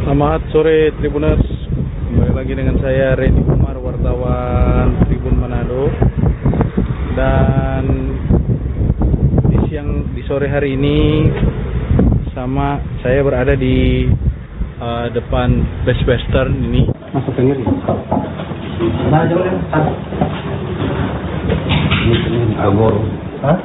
Selamat sore Tribuners, kembali lagi dengan saya Randy Umar, wartawan Tribun Manado. Dan di sore hari ini sama saya berada di depan Best Western ini. Masuk ke sini. Nah, jauh deh. Ini agor. Hah?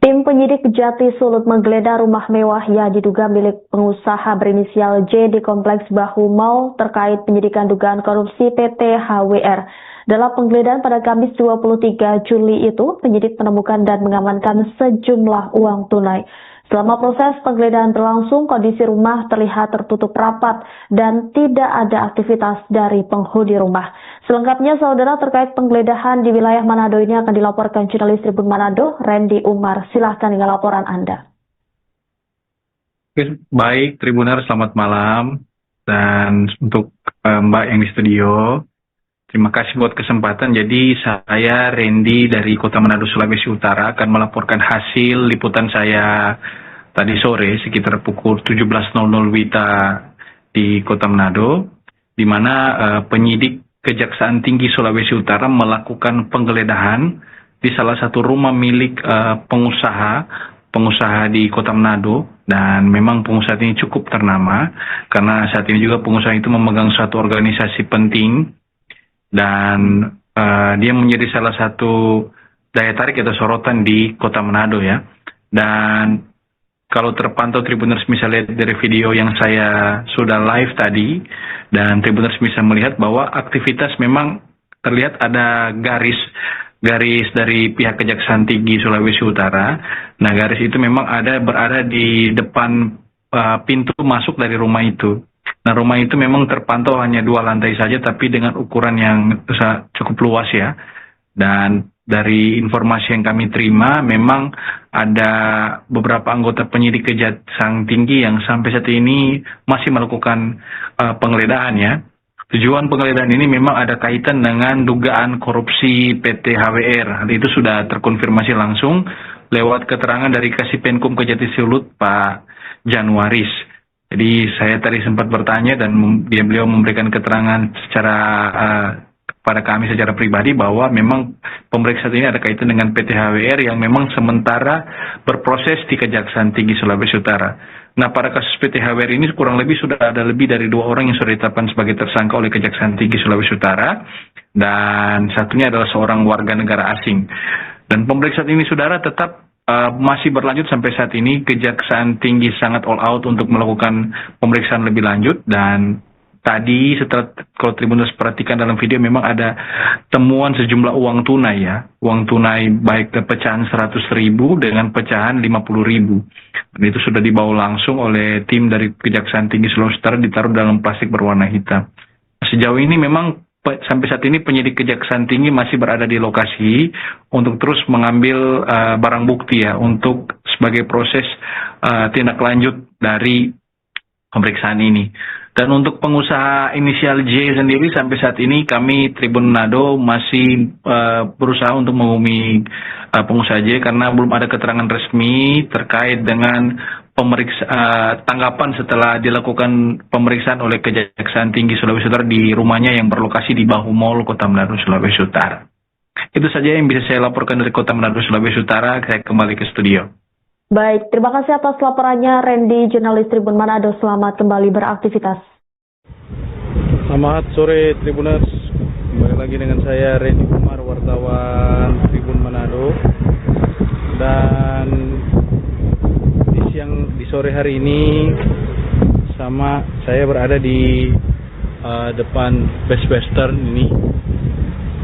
Tim penyidik Kejati Sulut menggeledah rumah mewah yang diduga milik pengusaha berinisial J di Kompleks Bahu Mall terkait penyidikan dugaan korupsi PT HWR. Dalam penggeledahan pada Kamis 23 Juli itu, penyidik menemukan dan mengamankan sejumlah uang tunai. Selama proses penggeledahan berlangsung, kondisi rumah terlihat tertutup rapat dan tidak ada aktivitas dari penghuni rumah. Selengkapnya, saudara, terkait penggeledahan di wilayah Manado ini akan dilaporkan jurnalis Tribun Manado, Randy Umar. Silahkan dengan laporan Anda. Baik, Tribuner, selamat malam. Dan untuk Mbak yang di studio, terima kasih buat kesempatan. Jadi saya Randy dari Kota Manado, Sulawesi Utara akan melaporkan hasil liputan saya tadi sore sekitar pukul 17.00 WITA di Kota Manado, di mana penyidik Kejaksaan Tinggi Sulawesi Utara melakukan penggeledahan di salah satu rumah milik pengusaha di Kota Manado. Dan memang pengusaha ini cukup ternama karena saat ini juga pengusaha itu memegang suatu organisasi penting. Dan dia menjadi salah satu daya tarik atau sorotan di Kota Manado ya. Dan kalau terpantau Tribuners bisa lihat dari video yang saya sudah live tadi, dan Tribuners bisa melihat bahwa aktivitas memang terlihat ada garis dari pihak Kejaksaan Tinggi Sulawesi Utara. Nah, garis itu memang berada di depan pintu masuk dari rumah itu. Nah, rumah itu memang terpantau hanya 2 lantai saja, tapi dengan ukuran yang cukup luas ya. Dan dari informasi yang kami terima, memang ada beberapa anggota penyidik Kejaksaan Tinggi yang sampai saat ini masih melakukan penggeledahan ya. Tujuan penggeledahan ini memang ada kaitan dengan dugaan korupsi PT HWR. Hal itu sudah terkonfirmasi langsung lewat keterangan dari Kasipenkum Kejati Sulut, Pak Januaris. Jadi saya tadi sempat bertanya dan beliau memberikan keterangan secara pada kami secara pribadi bahwa memang pemeriksaan ini ada kaitan dengan PT HWR yang memang sementara berproses di Kejaksaan Tinggi Sulawesi Utara. Nah, pada kasus PT HWR ini kurang lebih sudah ada lebih dari 2 orang yang sudah ditetapkan sebagai tersangka oleh Kejaksaan Tinggi Sulawesi Utara, dan satunya adalah seorang warga negara asing. Dan pemeriksaan ini, saudara, tetap masih berlanjut sampai saat ini. Kejaksaan Tinggi sangat all out untuk melakukan pemeriksaan lebih lanjut. Dan tadi setelah kalau Tribuners perhatikan dalam video memang ada temuan sejumlah uang tunai ya. Uang tunai baik pecahan 100.000 dengan pecahan 50.000. Dan itu sudah dibawa langsung oleh tim dari Kejaksaan Tinggi Sulawesi Utara, ditaruh dalam plastik berwarna hitam. Sejauh ini memang sampai saat ini penyidik Kejaksaan Tinggi masih berada di lokasi untuk terus mengambil barang bukti ya, untuk sebagai proses tindak lanjut dari pemeriksaan ini. Dan untuk pengusaha inisial J sendiri sampai saat ini kami Tribun Manado masih berusaha untuk menghubungi pengusaha J karena belum ada keterangan resmi terkait dengan tanggapan setelah dilakukan pemeriksaan oleh Kejaksaan Tinggi Sulawesi Utara di rumahnya yang berlokasi di Bahu Mall, Kota Manado, Sulawesi Utara. Itu saja yang bisa saya laporkan dari Kota Manado, Sulawesi Utara. Saya kembali ke studio. Baik, terima kasih atas laporannya Randy, jurnalis Tribun Manado. Selamat kembali beraktivitas. Selamat sore Tribuners, kembali lagi dengan saya Randy Umar, wartawan Tribun Manado. Dan di sore hari ini sama saya berada di depan Best Western ini.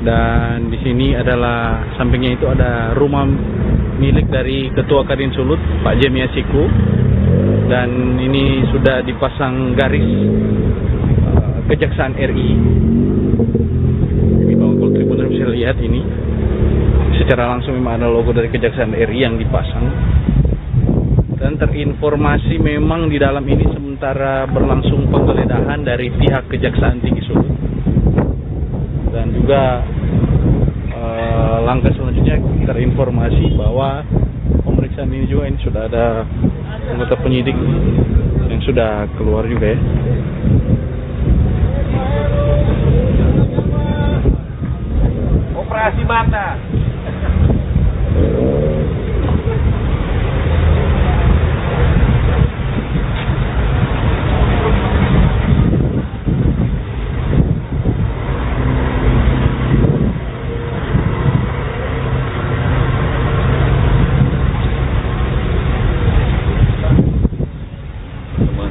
Dan di sini adalah sampingnya itu ada rumah milik dari Ketua Kadin Sulut, Pak Jemia Siku. Dan ini sudah dipasang garis Kejaksaan RI. Ini kalau Tribuners bisa lihat ini, secara langsung memang ada logo dari Kejaksaan RI yang dipasang. Dan terinformasi memang di dalam ini sementara berlangsung penggeledahan dari pihak Kejaksaan Tinggi Sulut. Dan juga langkah selanjutnya terinformasi bahwa pemeriksaan ini juga sudah ada anggota penyidik yang sudah keluar juga ya. Operasi mata.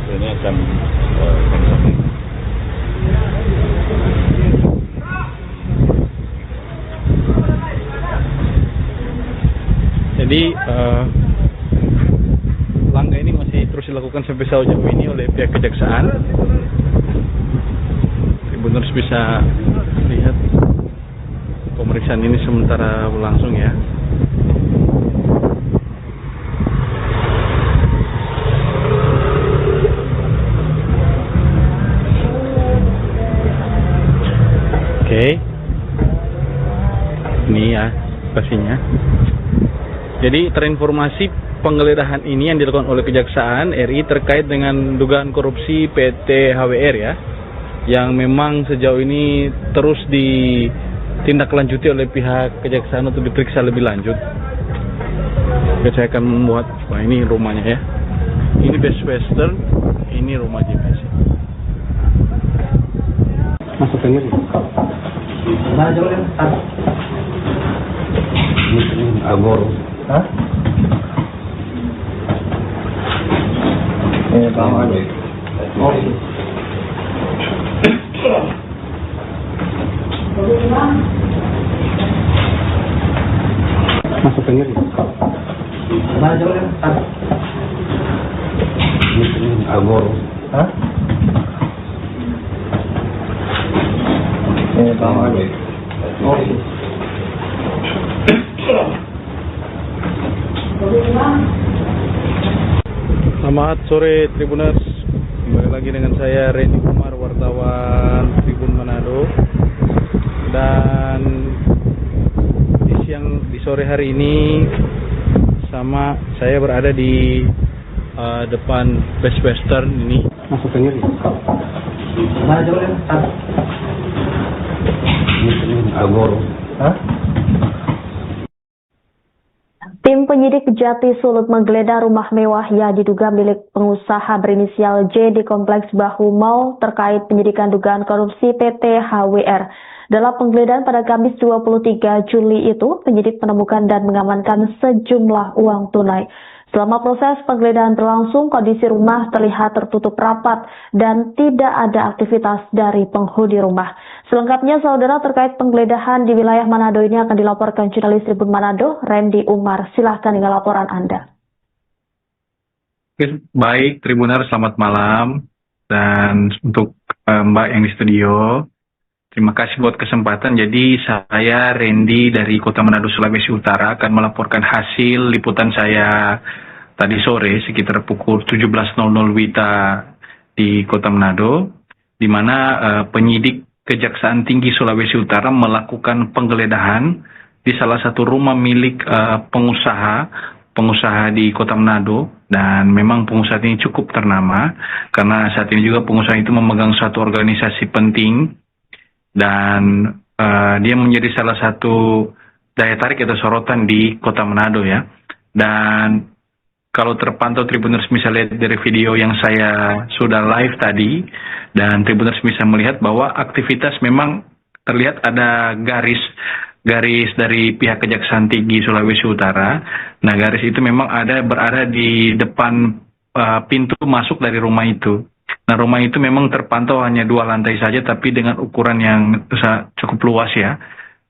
Ini akan kami sampaikan. Jadi langkah ini masih terus dilakukan sampai sejauh ini oleh pihak kejaksaan. Tribuners bisa lihat pemeriksaan ini sementara berlangsung ya. Oke, ini ya pastinya. Jadi terinformasi penggeledahan ini yang dilakukan oleh Kejaksaan RI terkait dengan dugaan korupsi PT HWR ya, yang memang sejauh ini terus ditindaklanjuti oleh pihak Kejaksaan untuk diperiksa lebih lanjut. Oke, saya akan membuat, wah ini rumahnya ya, ini Best Western, ini rumah JPS. Masuk ke sini. Nah, jauh ya. Ini Agor. Hah? Bawah aja. Oh. Masuk ke sini. Nah, jauh ya. Ini Agor. Hah? Bawah aja. Oh. Selamat sore Tribuners, kembali lagi dengan saya Randy Umar, wartawan Tribun Manado. Dan di sore hari ini saya berada di depan Best Western ini. Masuk ke sini. Nah, jauh ya. Ini Agor. Hah? Tim penyidik Jati Sulut menggeledah rumah mewah yang diduga milik pengusaha berinisial J di Kompleks Bahu Mall terkait penyidikan dugaan korupsi PT HWR. Dalam penggeledahan pada Kamis 23 Juli itu, penyidik menemukan dan mengamankan sejumlah uang tunai. Selama proses penggeledahan berlangsung, kondisi rumah terlihat tertutup rapat dan tidak ada aktivitas dari penghuni rumah. Selengkapnya, saudara, terkait penggeledahan di wilayah Manado ini akan dilaporkan jurnalis Tribun Manado, Randy Umar. Silahkan dengan laporan Anda. Baik, Tribuner, selamat malam. Dan untuk Mbak yang di studio, terima kasih buat kesempatan. Jadi saya Randy dari Kota Manado, Sulawesi Utara akan melaporkan hasil liputan saya tadi sore sekitar pukul 17.00 WITA di Kota Manado, di mana penyidik Kejaksaan Tinggi Sulawesi Utara melakukan penggeledahan di salah satu rumah milik pengusaha di Kota Manado. Dan memang pengusaha ini cukup ternama karena saat ini juga pengusaha itu memegang satu organisasi penting dan dia menjadi salah satu daya tarik atau sorotan di Kota Manado ya. Dan kalau terpantau Tribuners bisa lihat dari video yang saya sudah live tadi, dan Tribuners bisa melihat bahwa aktivitas memang terlihat ada garis dari pihak Kejaksaan Tinggi Sulawesi Utara. Nah, garis itu memang berada di depan pintu masuk dari rumah itu. Nah, rumah itu memang terpantau hanya 2 lantai saja, tapi dengan ukuran yang cukup luas ya.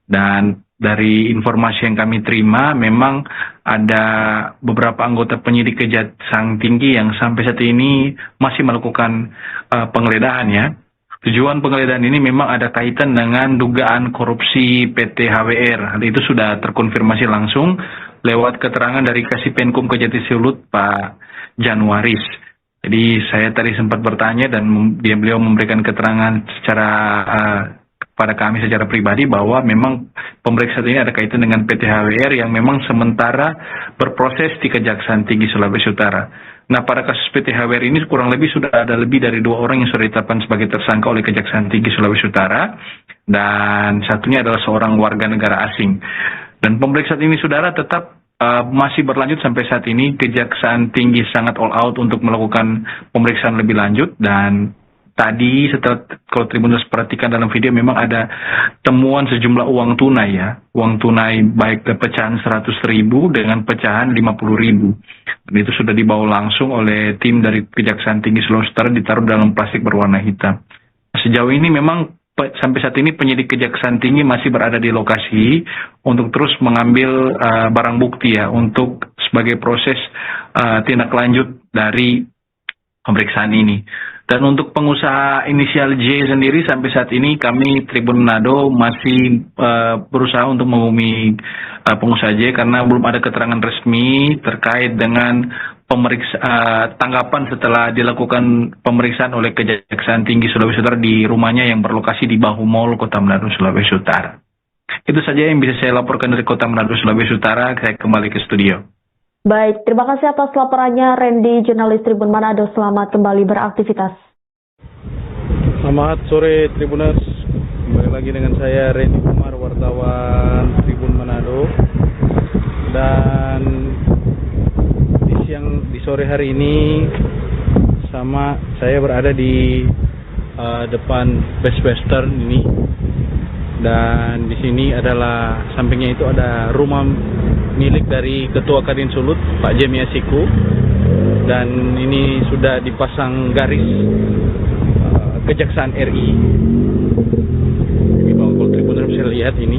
Dan dari informasi yang kami terima, memang ada beberapa anggota penyidik Kejaksaan Tinggi yang sampai saat ini masih melakukan penggeledahan ya. Tujuan penggeledahan ini memang ada kaitan dengan dugaan korupsi PT HWR. Hal itu sudah terkonfirmasi langsung lewat keterangan dari Kasipenkum Kejati Sulut, Pak Januaris. Jadi saya tadi sempat bertanya dan beliau memberikan keterangan pada kami secara pribadi bahwa memang pemeriksaan ini ada kaitan dengan PT HWR yang memang sementara berproses di Kejaksaan Tinggi Sulawesi Utara. Nah, pada kasus PT HWR ini kurang lebih sudah ada lebih dari 2 orang yang sudah ditetapkan sebagai tersangka oleh Kejaksaan Tinggi Sulawesi Utara, dan satunya adalah seorang warga negara asing. Dan pemeriksaan ini, saudara, tetap masih berlanjut sampai saat ini. Kejaksaan Tinggi sangat all out untuk melakukan pemeriksaan lebih lanjut, dan tadi setelah kalau Tribuners perhatikan dalam video memang ada temuan sejumlah uang tunai ya. Uang tunai baik pecahan 100.000 dengan pecahan 50.000. Dan itu sudah dibawa langsung oleh tim dari Kejaksaan Tinggi Sulawesi Utara, ditaruh dalam plastik berwarna hitam. Sejauh ini memang sampai saat ini penyidik Kejaksaan Tinggi masih berada di lokasi untuk terus mengambil barang bukti ya untuk sebagai proses tindak lanjut dari pemeriksaan ini. Dan untuk pengusaha inisial J sendiri sampai saat ini kami Tribun Manado masih berusaha untuk menghubungi pengusaha J karena belum ada keterangan resmi terkait dengan tanggapan setelah dilakukan pemeriksaan oleh Kejaksaan Tinggi Sulawesi Utara di rumahnya yang berlokasi di Bahu Mall, Kota Manado, Sulawesi Utara. Itu saja yang bisa saya laporkan dari Kota Manado, Sulawesi Utara. Saya kembali ke studio. Baik, terima kasih atas laporannya Randy, jurnalis Tribun Manado. Selamat kembali beraktivitas. Selamat sore Tribuners, kembali lagi dengan saya Randy Umar, wartawan Tribun Manado. Dan di sore hari ini saya berada di depan Best Western ini. Dan di sini adalah sampingnya itu ada rumah milik dari Ketua Kadin Sulut, Pak Jemia Siku. Dan ini sudah dipasang garis Kejaksaan RI. Jadi kalau Tribuners bisa lihat ini,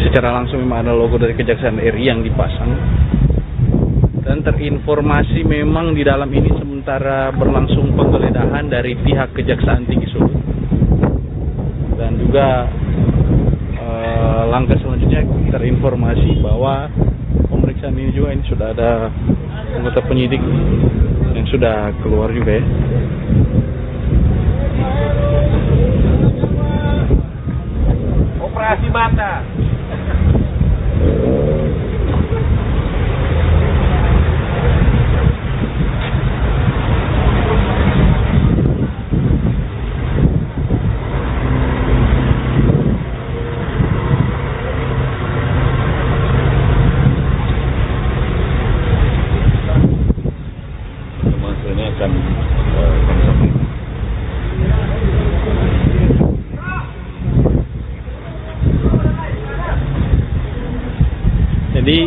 secara langsung memang ada logo dari Kejaksaan RI yang dipasang. Dan terinformasi memang di dalam ini sementara berlangsung penggeledahan dari pihak Kejaksaan Tinggi Sulut. Dan juga langkah selanjutnya terinformasi bahwa pemeriksaan ini juga ini sudah ada anggota penyidik yang sudah keluar juga ya. Operasi mata. Hasilnya akan jadi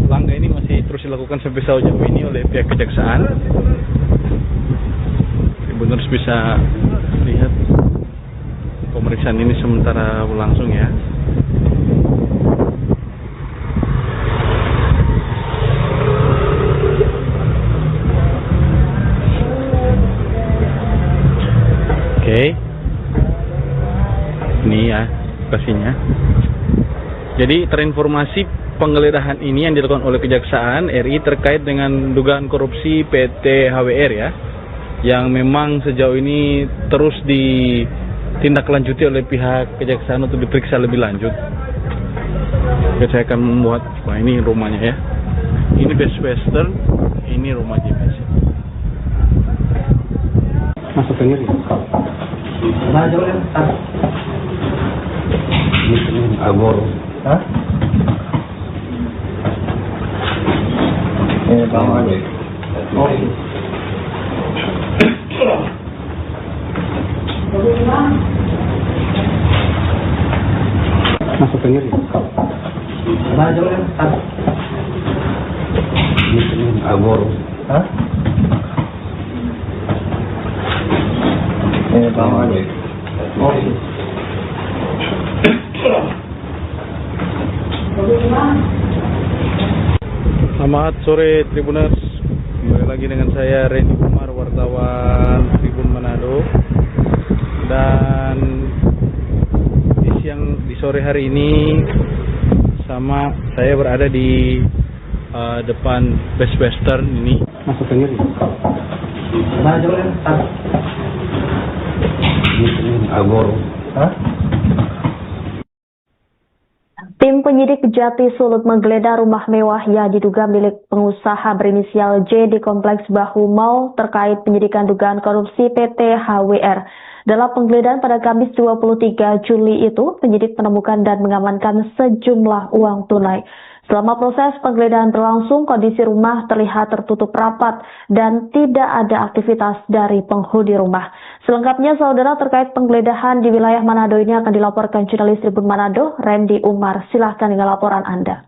langkah ini masih terus dilakukan sampai sejauh ini oleh pihak kejaksaan. Tribuners bisa lihat pemeriksaan ini sementara berlangsung ya. Oke, ini ya lokasinya. Jadi terinformasi penggeledahan ini yang dilakukan oleh Kejaksaan RI terkait dengan dugaan korupsi PT HWR ya, yang memang sejauh ini terus ditindaklanjuti oleh pihak Kejaksaan untuk diperiksa lebih lanjut. Oke, saya akan membuat, wah ini rumahnya ya. Ini Best Western, ini rumah JPS. Masuk ke sini. Nah, jauh ya. Agor. Hah? Bawah aja. Oh. Masuk ke sini. Nah, jauh ya. Agor. Hah? Bawah aja. Oh. Selamat sore Tribuners, kembali lagi dengan saya Randy Umar, wartawan Tribun Manado. Dan di sore hari ini saya berada di depan Best Western ini. Masuk ke sini. Nah, jauh ya. Agor. Hah? Tim penyidik Jati Sulut menggeledah rumah mewah yang diduga milik pengusaha berinisial J di Kompleks Bahu Mall terkait penyidikan dugaan korupsi PT HWR. Dalam penggeledahan pada Kamis 23 Juli itu, penyidik menemukan dan mengamankan sejumlah uang tunai. Selama proses penggeledahan berlangsung, kondisi rumah terlihat tertutup rapat dan tidak ada aktivitas dari penghuni rumah. Selengkapnya, saudara, terkait penggeledahan di wilayah Manado ini akan dilaporkan jurnalis Tribun Manado, Randy Umar. Silahkan dengan laporan Anda.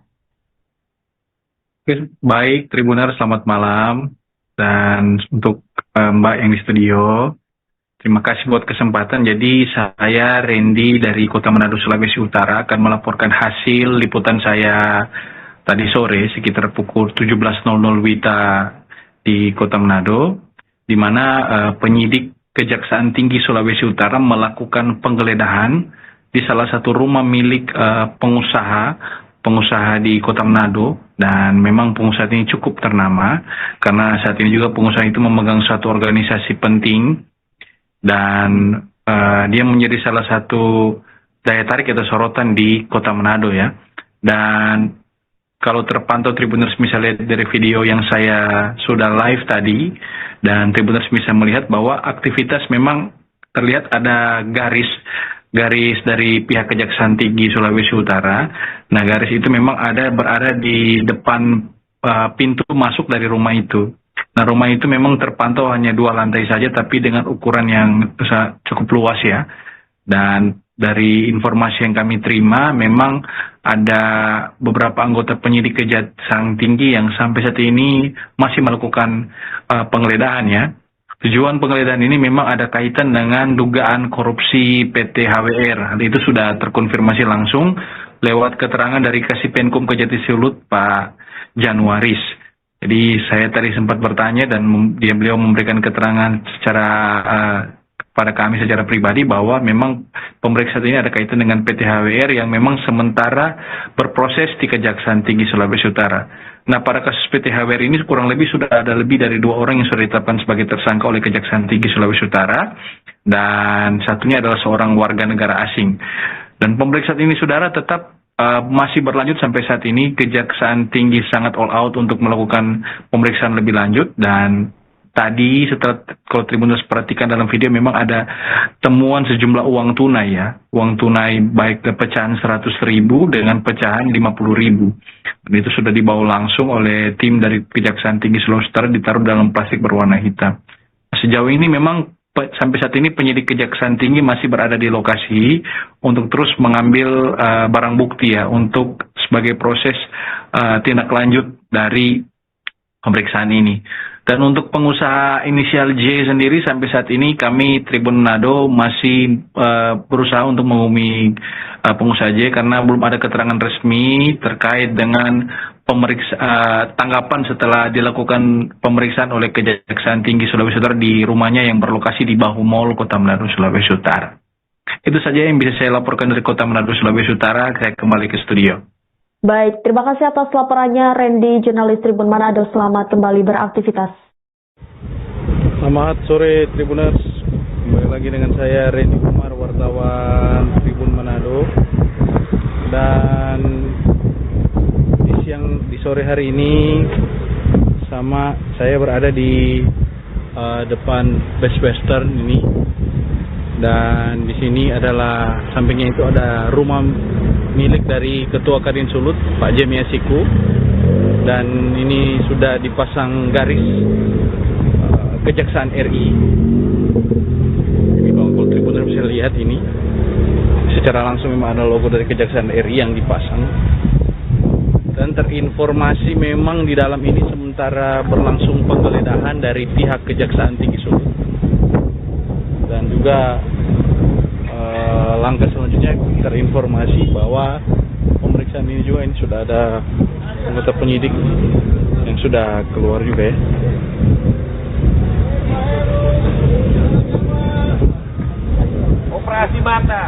Baik, Tribuner, selamat malam. Dan untuk Mbak yang di studio, terima kasih buat kesempatan. Jadi saya Randy dari Kota Manado, Sulawesi Utara akan melaporkan hasil liputan saya tadi sore sekitar pukul 17.00 WITA di Kota Manado, di mana penyidik Kejaksaan Tinggi Sulawesi Utara melakukan penggeledahan di salah satu rumah milik pengusaha di Kota Manado, dan memang pengusaha ini cukup ternama karena saat ini juga pengusaha itu memegang satu organisasi penting dan dia menjadi salah satu daya tarik atau sorotan di Kota Manado ya. Dan kalau terpantau Tribuners bisa lihat dari video yang saya sudah live tadi, dan Tribuners bisa melihat bahwa aktivitas memang terlihat ada garis dari pihak Kejaksaan Tinggi Sulawesi Utara. Nah, garis itu memang berada di depan pintu masuk dari rumah itu. Nah, rumah itu memang terpantau hanya 2 lantai saja, tapi dengan ukuran yang cukup luas ya. Dan dari informasi yang kami terima, memang ada beberapa anggota penyidik Kejaksaan Tinggi yang sampai saat ini masih melakukan penggeledahan ya. Tujuan penggeledahan ini memang ada kaitan dengan dugaan korupsi PT HWR. Hal itu sudah terkonfirmasi langsung lewat keterangan dari Kasipenkum Kejati Sulut, Pak Januaris. Jadi saya tadi sempat bertanya dan beliau memberikan keterangan pada kami secara pribadi bahwa memang pemeriksaan ini ada kaitan dengan PT HWR yang memang sementara berproses di Kejaksaan Tinggi Sulawesi Utara. Nah, pada kasus PT HWR ini kurang lebih sudah ada lebih dari 2 orang yang sudah ditetapkan sebagai tersangka oleh Kejaksaan Tinggi Sulawesi Utara, dan satunya adalah seorang warga negara asing. Dan pemeriksaan ini, saudara, tetap masih berlanjut sampai saat ini. Kejaksaan Tinggi sangat all out untuk melakukan pemeriksaan lebih lanjut, dan tadi setelah kalau Tribuners perhatikan dalam video memang ada temuan sejumlah uang tunai ya. Uang tunai baik pecahan 100.000 dengan pecahan 50.000. Dan itu sudah dibawa langsung oleh tim dari Kejaksaan Tinggi Sulawesi Utara, ditaruh dalam plastik berwarna hitam. Sejauh ini memang sampai saat ini penyidik Kejaksaan Tinggi masih berada di lokasi untuk terus mengambil barang bukti ya, untuk sebagai proses tindak lanjut dari pemeriksaan ini. Dan untuk pengusaha inisial J sendiri sampai saat ini kami Tribun Manado masih berusaha untuk menghubungi pengusaha J karena belum ada keterangan resmi terkait dengan tanggapan setelah dilakukan pemeriksaan oleh Kejaksaan Tinggi Sulawesi Utara di rumahnya yang berlokasi di Bahu Mall, Kota Manado, Sulawesi Utara. Itu saja yang bisa saya laporkan dari Kota Manado, Sulawesi Utara. Saya kembali ke studio. Baik, terima kasih atas laporannya Randy, jurnalis Tribun Manado. Selamat kembali beraktivitas. Selamat sore Tribuners, kembali lagi dengan saya Randy Umar, wartawan Tribun Manado. Dan di sore hari ini saya berada di depan Best Western ini. Dan di sini adalah sampingnya itu ada rumah milik dari Ketua Kadin Sulut, Pak Jemia Siku. Dan ini sudah dipasang garis Kejaksaan RI. Jadi kalau Tribuners bisa lihat ini, secara langsung memang ada logo dari Kejaksaan RI yang dipasang. Dan terinformasi memang di dalam ini sementara berlangsung penggeledahan dari pihak Kejaksaan Tinggi Sulut. Dan juga langkah selanjutnya terinformasi bahwa pemeriksaan ini juga ini sudah ada anggota penyidik yang sudah keluar juga ya. Operasi mata.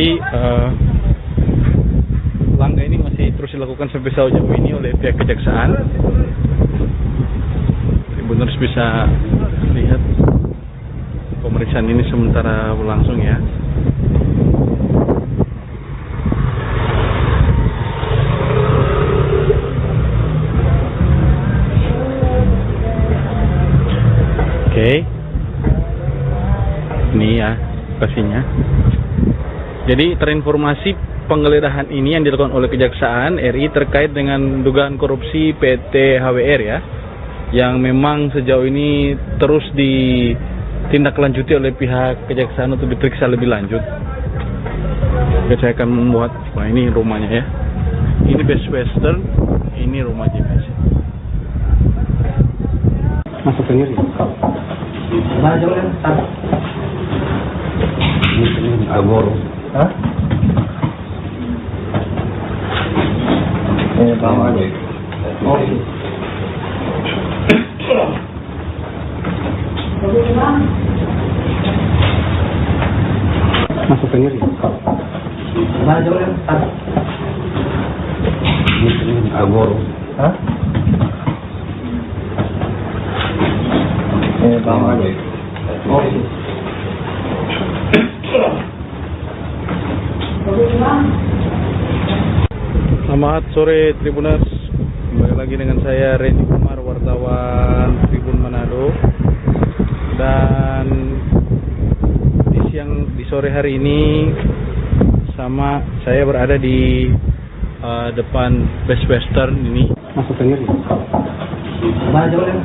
Jadi langkah ini masih terus dilakukan sampai sejauh ini oleh pihak kejaksaan. Tribuners bisa lihat pemeriksaan ini sementara berlangsung ya. Oke. Ini ya lokasinya. Jadi terinformasi penggeledahan ini yang dilakukan oleh Kejaksaan RI terkait dengan dugaan korupsi PT HWR ya, yang memang sejauh ini terus ditindaklanjuti oleh pihak Kejaksaan untuk diperiksa lebih lanjut. Oke, saya akan membuat, wah ini rumahnya ya, ini Best Western, ini rumah JPS. Masuk sendiri. Nah, jangan. Ini Agor. Hah? Bawa aja. Oh. Masuk sendiri. Nah, jangan. Ini Agor. Hah? Bawa aja. Oh. Selamat sore Tribuners, kembali lagi dengan saya Randy Umar, wartawan Tribun Manado. Dan di sore hari ini saya berada di depan Best Western ini. Masuk sendiri. Nah, jangan.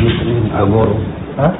Ini Agor. Hah?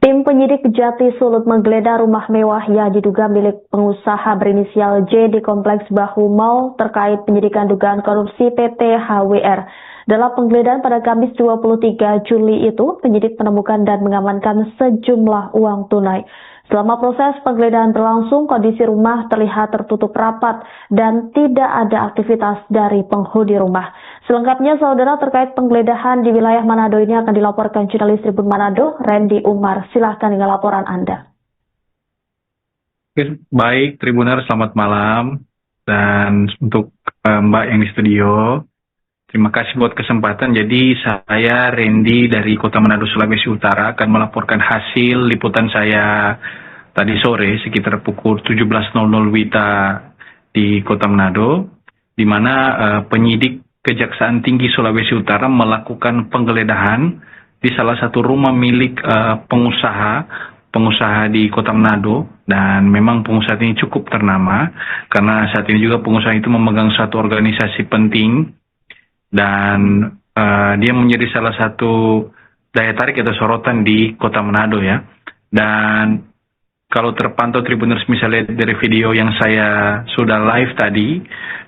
Tim penyidik Kejati Sulut menggeledah rumah mewah yang diduga milik pengusaha berinisial J di Kompleks Bahu Mall terkait penyidikan dugaan korupsi PT HWR. Dalam penggeledahan pada Kamis 23 Juli itu, penyidik menemukan dan mengamankan sejumlah uang tunai. Selama proses penggeledahan berlangsung, kondisi rumah terlihat tertutup rapat dan tidak ada aktivitas dari penghuni rumah. Selengkapnya, saudara, terkait penggeledahan di wilayah Manado ini akan dilaporkan jurnalis Tribun Manado, Randy Umar. Silahkan dengan laporan Anda. Baik, Tribuner, selamat malam. Dan untuk Mbak yang di studio, terima kasih buat kesempatan. Jadi saya Randy dari Kota Manado, Sulawesi Utara akan melaporkan hasil liputan saya tadi sore sekitar pukul 17.00 WITA di Kota Manado, di mana penyidik Kejaksaan Tinggi Sulawesi Utara melakukan penggeledahan di salah satu rumah milik pengusaha di Kota Manado, dan memang pengusaha ini cukup ternama karena saat ini juga pengusaha itu memegang satu organisasi penting dan dia menjadi salah satu daya tarik atau sorotan di Kota Manado ya. Dan kalau terpantau Tribuners bisa lihat dari video yang saya sudah live tadi,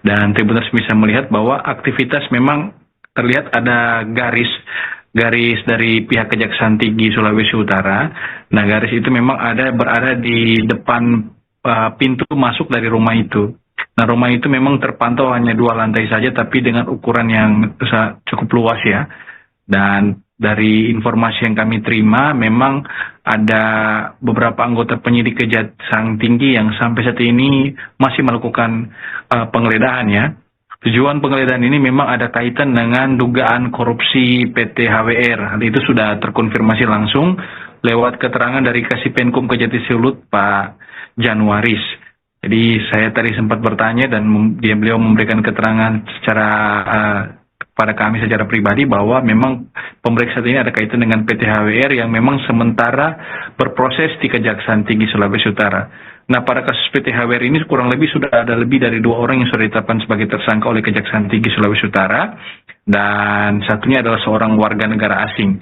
dan Tribuners bisa melihat bahwa aktivitas memang terlihat ada garis dari pihak Kejaksaan Tinggi Sulawesi Utara. Nah, garis itu memang berada di depan pintu masuk dari rumah itu. Nah, rumah itu memang terpantau hanya 2 lantai saja, tapi dengan ukuran yang cukup luas ya. Dan dari informasi yang kami terima, memang ada beberapa anggota penyidik Kejaksaan Tinggi yang sampai saat ini masih melakukan penggeledahan ya. Tujuan penggeledahan ini memang ada kaitan dengan dugaan korupsi PT HWR. Hal itu sudah terkonfirmasi langsung lewat keterangan dari Kasipenkum Kejati Sulut, Pak Januaris. Jadi saya tadi sempat bertanya dan beliau memberikan keterangan pada kami secara pribadi bahwa memang pemeriksaan ini ada kaitan dengan PT HWR yang memang sementara berproses di Kejaksaan Tinggi Sulawesi Utara. Nah, pada kasus PT HWR ini kurang lebih sudah ada lebih dari 2 orang yang sudah ditetapkan sebagai tersangka oleh Kejaksaan Tinggi Sulawesi Utara, dan satunya adalah seorang warga negara asing.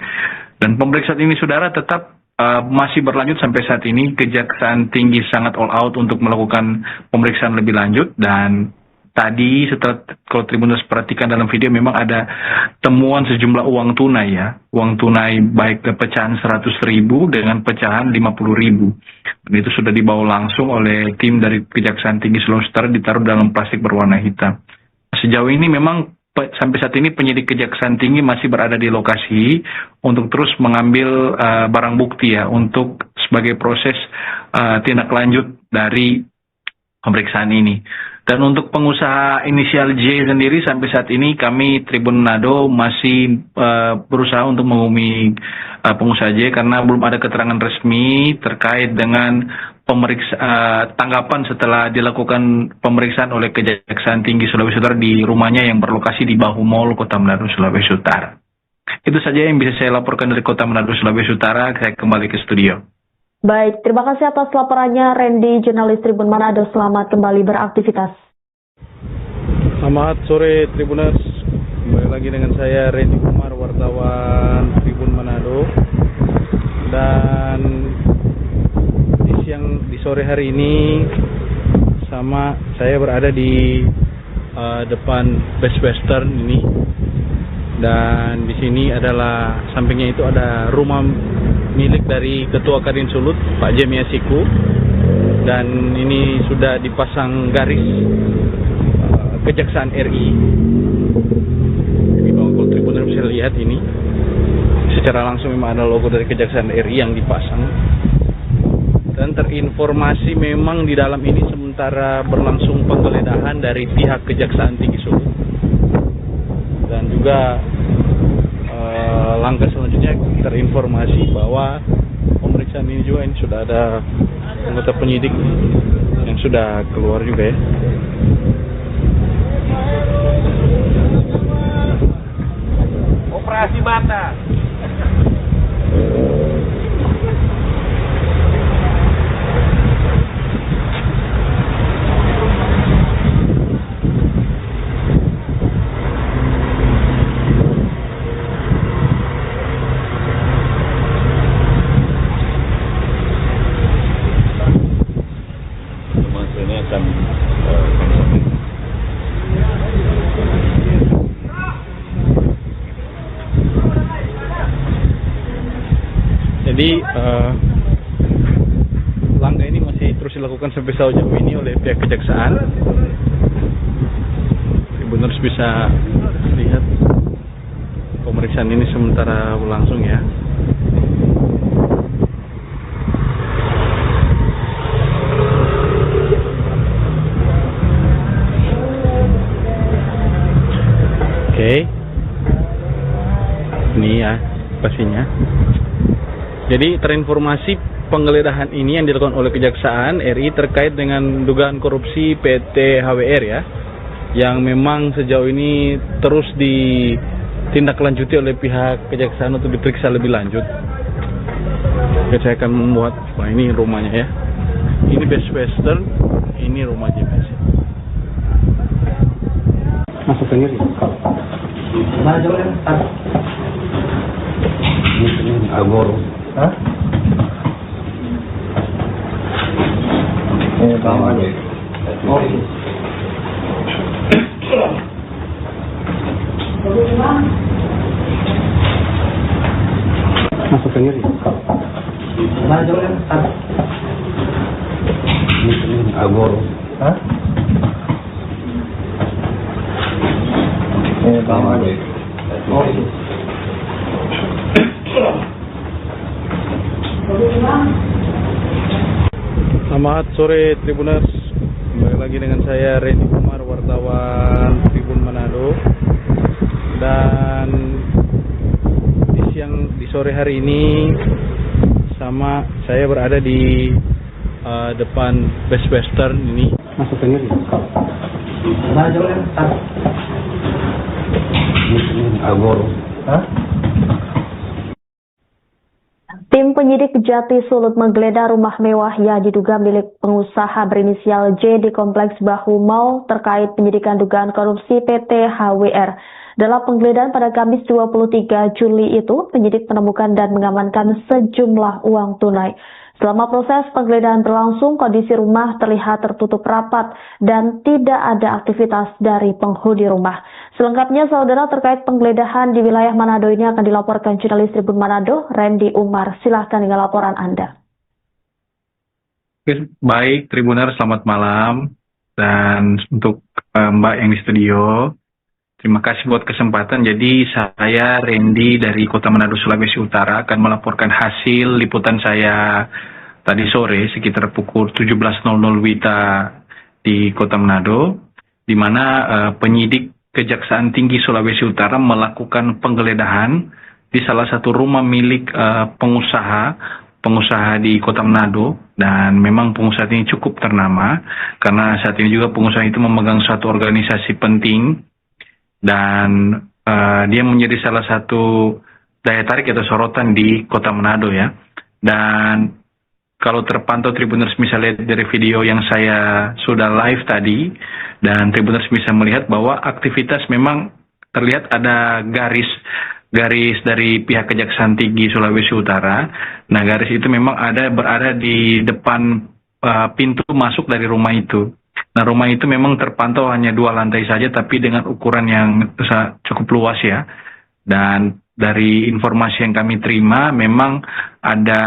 Dan pemeriksaan ini, saudara, tetap masih berlanjut sampai saat ini. Kejaksaan Tinggi sangat all out untuk melakukan pemeriksaan lebih lanjut, dan tadi setelah kalau Tribuners perhatikan dalam video memang ada temuan sejumlah uang tunai ya. Uang tunai baik pecahan 100.000 dengan pecahan 50.000. Dan itu sudah dibawa langsung oleh tim dari Kejaksaan Tinggi Sulawesi Utara, ditaruh dalam plastik berwarna hitam. Sejauh ini memang sampai saat ini penyidik Kejaksaan Tinggi masih berada di lokasi untuk terus mengambil barang bukti ya untuk sebagai proses tindak lanjut dari pemeriksaan ini. Dan untuk pengusaha inisial J sendiri sampai saat ini kami Tribun Manado masih berusaha untuk menghubungi pengusaha J karena belum ada keterangan resmi terkait dengan tanggapan setelah dilakukan pemeriksaan oleh Kejaksaan Tinggi Sulawesi Utara di rumahnya yang berlokasi di Bahu Mall, Kota Manado, Sulawesi Utara. Itu saja yang bisa saya laporkan dari Kota Manado, Sulawesi Utara. Saya kembali ke studio. Baik, terima kasih atas laporannya Randy, jurnalis Tribun Manado. Selamat kembali beraktivitas. Selamat sore Tribuners, kembali lagi dengan saya Randy Umar, wartawan Tribun Manado. Dan di sore hari ini sama saya berada di depan Best Western ini. Dan di sini adalah sampingnya itu ada rumah milik dari Ketua Kadin Sulut, Pak Jemia Siku. Dan ini sudah dipasang garis Kejaksaan RI. Jadi kalau Tribuners bisa lihat ini, secara langsung memang ada logo dari Kejaksaan RI yang dipasang. Dan terinformasi memang di dalam ini sementara berlangsung penggeledahan dari pihak Kejaksaan Tinggi Sulut. Dan juga langkah selanjutnya terinformasi bahwa pemeriksaan ini juga sudah ada anggota penyidik yang sudah keluar juga ya. Operasi mata. Jadi langkah ini masih terus dilakukan sampai sejauh ini oleh pihak kejaksaan. Tribuners bisa lihat pemeriksaan ini sementara berlangsung ya. Oke. Ini ya pastinya. Jadi terinformasi penggeledahan ini yang dilakukan oleh Kejaksaan RI terkait dengan dugaan korupsi PT HWR ya, yang memang sejauh ini terus ditindaklanjuti oleh pihak Kejaksaan untuk diperiksa lebih lanjut. Oke, saya akan membuat, wah ini rumahnya ya, ini Best Western, ini rumah JPS. Masuk sendiri. Mana jauhnya? Ini Agor. Hah? Bawah aja. Oh. Masuk sendiri. Mana jauhnya? Ini Agor. Hah? Bawah aja. Oh. Selamat sore Tribuners, kembali lagi dengan saya Randy Umar, wartawan Tribun Manado. Dan di sore hari ini sama saya berada di depan Best Western ini. Masuk sendiri. Mana jauhnya? Ini Agor. Hah? Tim penyidik Jati Sulut menggeledah rumah mewah yang diduga milik pengusaha berinisial J di Kompleks Bahu Mall terkait penyidikan dugaan korupsi PT HWR. Dalam penggeledahan pada Kamis 23 Juli itu, penyidik menemukan dan mengamankan sejumlah uang tunai. Selama proses penggeledahan berlangsung, kondisi rumah terlihat tertutup rapat dan tidak ada aktivitas dari penghuni rumah. Selengkapnya, saudara, terkait penggeledahan di wilayah Manado ini akan dilaporkan jurnalis Tribun Manado, Randy Umar. Silahkan dengan laporan Anda. Baik, Tribuner, selamat malam. Dan untuk Mbak yang di studio, Terima kasih buat kesempatan. Jadi saya Randy dari Kota Manado, Sulawesi Utara akan melaporkan hasil liputan saya tadi sore sekitar pukul 17.00 WITA di Kota Manado, di mana penyidik Kejaksaan Tinggi Sulawesi Utara melakukan penggeledahan di salah satu rumah milik pengusaha di Kota Manado, dan memang pengusaha ini cukup ternama karena saat ini juga pengusaha itu memegang suatu organisasi penting dan dia menjadi salah satu daya tarik atau sorotan di Kota Manado ya. Dan kalau terpantau Tribuners bisa lihat dari video yang saya sudah live tadi, dan Tribuners bisa melihat bahwa aktivitas memang terlihat ada garis dari pihak Kejaksaan Tinggi Sulawesi Utara. Nah, garis itu memang berada di depan pintu masuk dari rumah itu. Nah, rumah itu memang terpantau hanya 2 lantai saja, tapi dengan ukuran yang cukup luas ya. Dan dari informasi yang kami terima, memang ada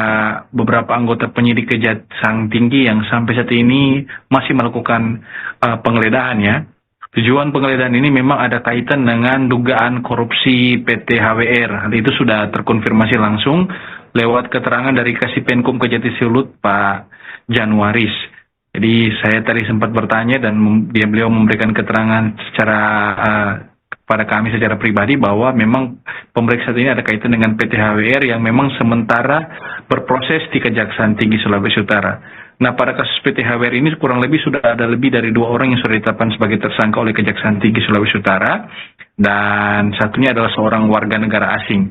beberapa anggota penyidik Kejaksaan Tinggi yang sampai saat ini masih melakukan penggeledahan ya. Tujuan penggeledahan ini memang ada kaitan dengan dugaan korupsi PT HWR. Hal itu sudah terkonfirmasi langsung lewat keterangan dari Kasipenkum Kejati Sulut, Pak Januaris. Jadi saya tadi sempat bertanya dan beliau memberikan keterangan pada kami secara pribadi bahwa memang pemeriksaan ini ada kaitan dengan PT HWR yang memang sementara berproses di Kejaksaan Tinggi Sulawesi Utara. Nah, pada kasus PT HWR ini kurang lebih sudah ada lebih dari 2 orang yang sudah ditetapkan sebagai tersangka oleh Kejaksaan Tinggi Sulawesi Utara, dan satunya adalah seorang warga negara asing.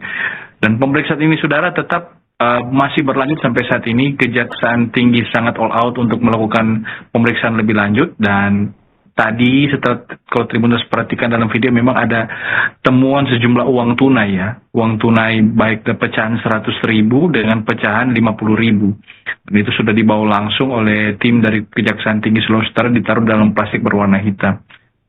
Dan pemeriksaan ini, saudara, tetap masih berlanjut sampai saat ini. Kejaksaan Tinggi sangat all out untuk melakukan pemeriksaan lebih lanjut, dan tadi setelah kalau Tribuners perhatikan dalam video memang ada temuan sejumlah uang tunai ya. Uang tunai baik pecahan 100.000 dengan pecahan 50.000. Dan itu sudah dibawa langsung oleh tim dari Kejaksaan Tinggi Sulawesi Utara, ditaruh dalam plastik berwarna hitam.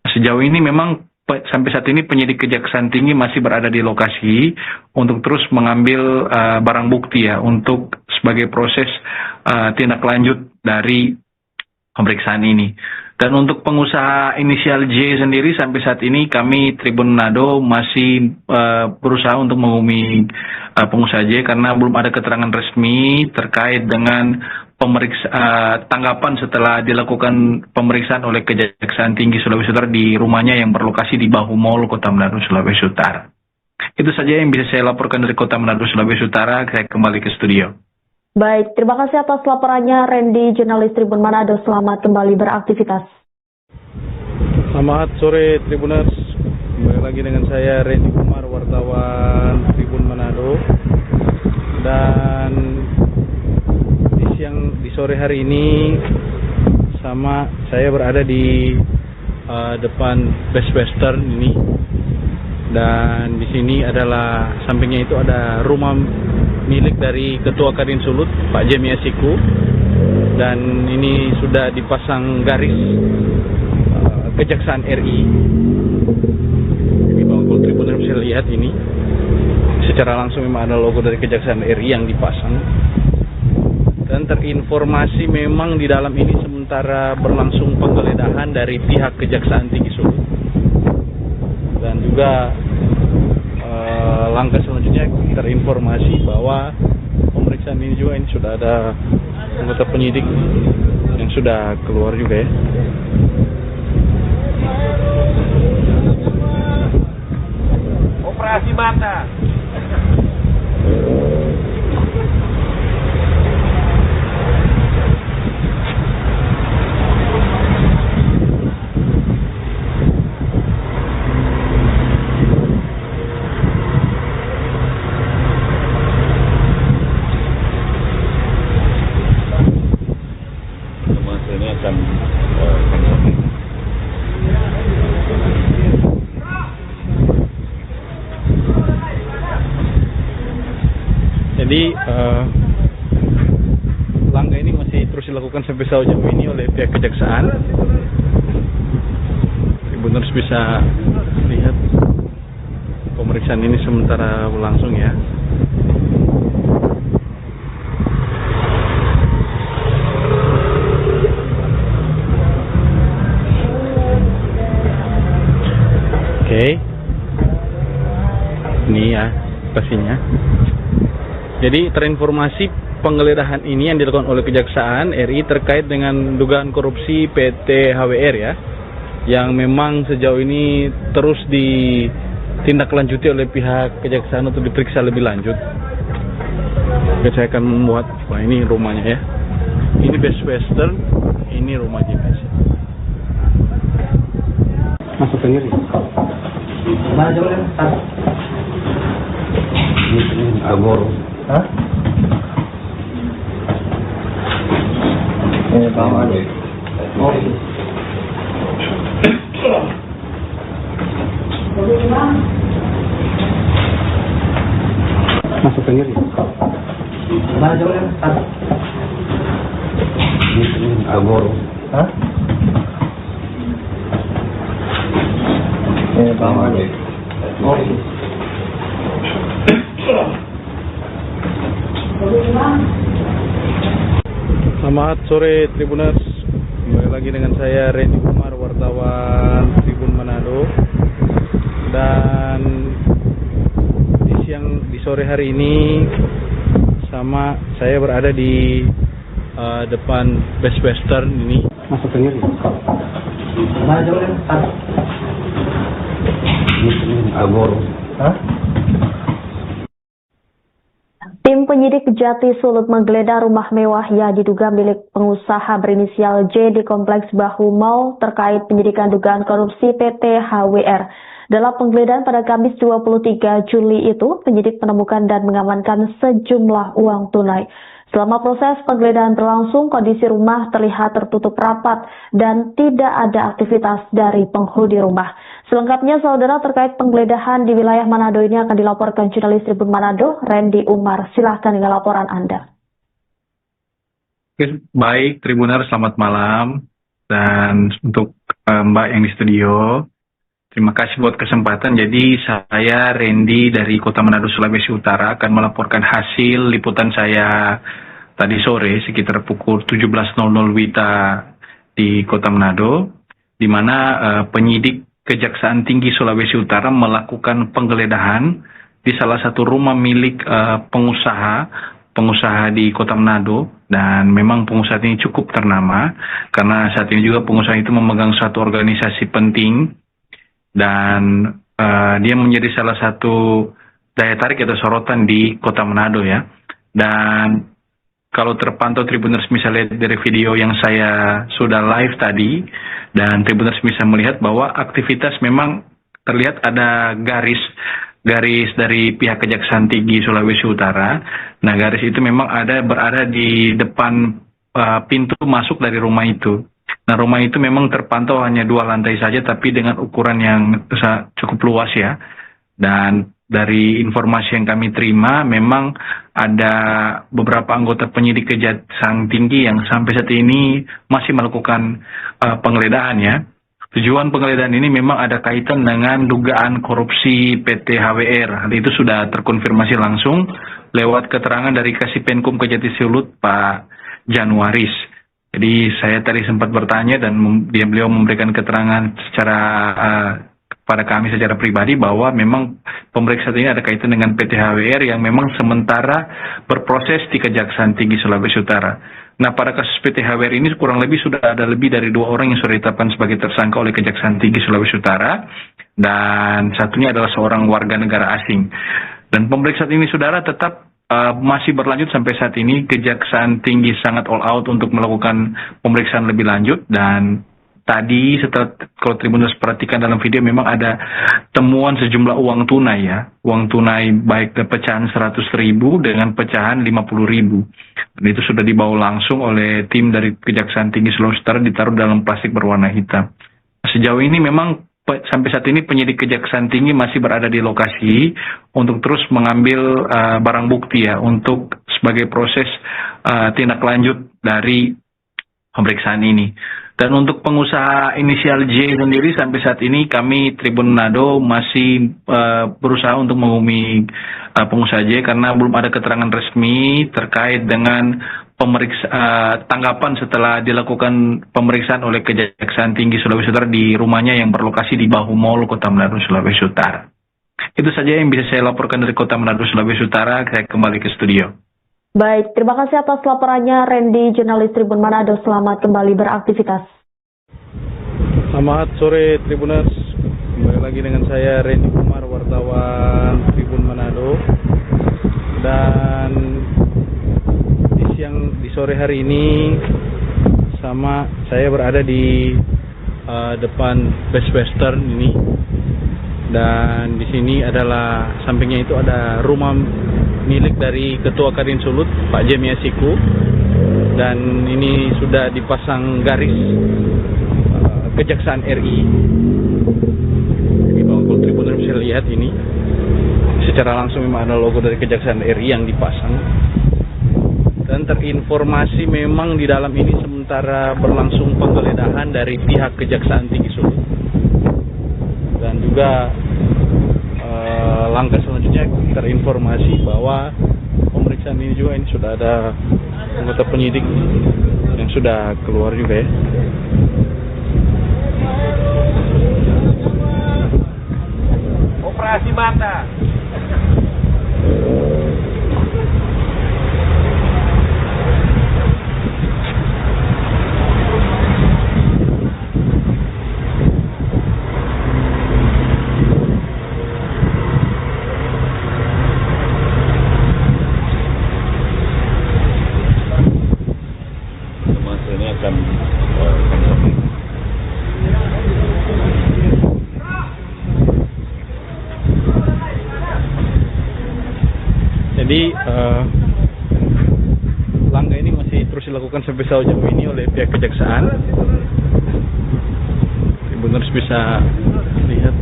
Sejauh ini memang sampai saat ini penyidik Kejaksaan Tinggi masih berada di lokasi untuk terus mengambil barang bukti ya, untuk sebagai proses tindak lanjut dari pemeriksaan ini. Dan untuk pengusaha inisial J sendiri sampai saat ini kami Tribun Manado masih berusaha untuk menghubungi pengusaha J karena belum ada keterangan resmi terkait dengan tanggapan setelah dilakukan pemeriksaan oleh Kejaksaan Tinggi Sulawesi Utara di rumahnya yang berlokasi di Bahu Mall, Kota Manado, Sulawesi Utara. Itu saja yang bisa saya laporkan dari Kota Manado, Sulawesi Utara. Saya kembali ke studio. Baik, terima kasih atas laporannya Randy, jurnalis Tribun Manado. Selamat kembali beraktivitas. Selamat sore Tribuners, kembali lagi dengan saya Randy Kumar, wartawan Tribun Manado. Dan di sore hari ini saya berada di depan Best Western ini, dan di sini adalah sampingnya itu ada rumah milik dari Ketua Kadin Sulut, Pak Jemi Asiku, dan ini sudah dipasang garis Kejaksaan RI. Jadi Bang Tribuners bisa lihat ini secara langsung memang ada logo dari Kejaksaan RI yang dipasang. Dan terinformasi memang di dalam ini sementara berlangsung penggeledahan dari pihak Kejaksaan Tinggi Sulut. Dan juga langkah selanjutnya terinformasi bahwa pemeriksaan ini juga sudah ada anggota penyidik yang sudah keluar juga ya. Operasi mata. Jadi langkah ini masih terus dilakukan sampai sejauh ini oleh pihak kejaksaan. Tribuners bisa lihat pemeriksaan ini sementara berlangsung ya. Oke. Ini ya lokasinya. Jadi terinformasi penggeledahan ini yang dilakukan oleh Kejaksaan RI terkait dengan dugaan korupsi PT HWR ya, yang memang sejauh ini terus ditindaklanjuti oleh pihak Kejaksaan untuk diperiksa lebih lanjut. Oke, saya akan membuat, wah ini rumahnya ya. Ini Best Western, ini rumah JPS. Masuk sendiri. Mana jauh ya? Ini Agor. Hah? Bawah deh. Oh. Masuk sendiri. Mana jauh ya? Ini Agor. Hah? Bawah deh. Oh. Selamat sore Tribuners, kembali lagi dengan saya Randy Umar, wartawan Tribun Manado. Dan di sore hari ini saya berada di depan Best Western ini. Masuk sendiri. Mana jauh ya? Ini Agor. Hah? Tim penyidik Jati Sulut menggeledah rumah mewah yang diduga milik pengusaha berinisial J di Kompleks Bahu Mall terkait penyidikan dugaan korupsi PT HWR. Dalam penggeledahan pada Kamis 23 Juli itu, penyidik menemukan dan mengamankan sejumlah uang tunai. Selama proses penggeledahan berlangsung, kondisi rumah terlihat tertutup rapat dan tidak ada aktivitas dari penghuni rumah. Selengkapnya, saudara, terkait penggeledahan di wilayah Manado ini akan dilaporkan jurnalis Tribun Manado, Randy Umar. Silahkan dengan laporan Anda. Baik, Tribuner, selamat malam. Dan untuk Mbak yang di studio, terima kasih buat kesempatan. Jadi saya Randy dari Kota Manado, Sulawesi Utara akan melaporkan hasil liputan saya tadi sore sekitar pukul 17.00 WITA di Kota Manado, di mana penyidik Kejaksaan Tinggi Sulawesi Utara melakukan penggeledahan di salah satu rumah milik pengusaha di Kota Manado, dan memang pengusaha ini cukup ternama karena saat ini juga pengusaha itu memegang satu organisasi penting dan dia menjadi salah satu daya tarik atau sorotan di Kota Manado ya. Dan kalau terpantau Tribuners bisa lihat dari video yang saya sudah live tadi, dan Tribuners bisa melihat bahwa aktivitas memang terlihat ada garis dari pihak Kejaksaan Tinggi Sulawesi Utara. Nah, garis itu memang berada di depan pintu masuk dari rumah itu. Nah, rumah itu memang terpantau hanya 2 lantai saja, tapi dengan ukuran yang cukup luas ya. Dan dari informasi yang kami terima, memang ada beberapa anggota penyidik Kejaksaan Tinggi yang sampai saat ini masih melakukan penggeledahan ya. Tujuan penggeledahan ini memang ada kaitan dengan dugaan korupsi PT HWR. Hal itu sudah terkonfirmasi langsung lewat keterangan dari Kasipenkum Kejati Sulut, Pak Januaris. Jadi saya tadi sempat bertanya dan beliau memberikan keterangan pada kami secara pribadi bahwa memang pemeriksaan ini ada kaitan dengan PT HWR yang memang sementara berproses di Kejaksaan Tinggi Sulawesi Utara. Nah, pada kasus PT HWR ini kurang lebih sudah ada lebih dari 2 orang yang sudah ditetapkan sebagai tersangka oleh Kejaksaan Tinggi Sulawesi Utara, dan satunya adalah seorang warga negara asing. Dan pemeriksaan ini, saudara, tetap masih berlanjut sampai saat ini. Kejaksaan Tinggi sangat all out untuk melakukan pemeriksaan lebih lanjut, dan tadi setelah kalau Tribuners perhatikan dalam video memang ada temuan sejumlah uang tunai ya. Uang tunai baik pecahan 100.000 dengan pecahan 50.000. Dan itu sudah dibawa langsung oleh tim dari Kejaksaan Tinggi Sulawesi Utara, ditaruh dalam plastik berwarna hitam. Sejauh ini memang sampai saat ini penyidik Kejaksaan Tinggi masih berada di lokasi untuk terus mengambil barang bukti ya, untuk sebagai proses tindak lanjut dari pemeriksaan ini. Dan untuk pengusaha inisial J sendiri sampai saat ini kami Tribun Manado masih berusaha untuk menghubungi pengusaha J karena belum ada keterangan resmi terkait dengan tanggapan setelah dilakukan pemeriksaan oleh Kejaksaan Tinggi Sulawesi Utara di rumahnya yang berlokasi di Bahu Mall, Kota Manado, Sulawesi Utara. Itu saja yang bisa saya laporkan dari Kota Manado, Sulawesi Utara. Saya kembali ke studio. Baik, terima kasih atas laporannya Randy, jurnalis Tribun Manado. Selamat kembali beraktivitas. Selamat sore Tribuners, kembali lagi dengan saya Randy Umar, wartawan Tribun Manado. Dan di sore hari ini saya berada di depan Best Western ini. Dan di sini adalah sampingnya itu ada rumah milik dari Ketua Kadin Sulut, Pak Jemiasiku. Dan ini sudah dipasang garis Kejaksaan RI. Jadi kalau Tribuners bisa lihat ini, secara langsung memang ada logo dari Kejaksaan RI yang dipasang. Dan terinformasi memang di dalam ini sementara berlangsung penggeledahan dari pihak Kejaksaan Tinggi Sulut. Dan juga langkah selanjutnya terinformasi bahwa pemeriksaan ini juga sudah ada anggota penyidik yang sudah keluar juga ya. Operasi mata. Jadi langkah ini masih terus dilakukan sampai sejauh ini oleh pihak kejaksaan. Tribuners bisa lihat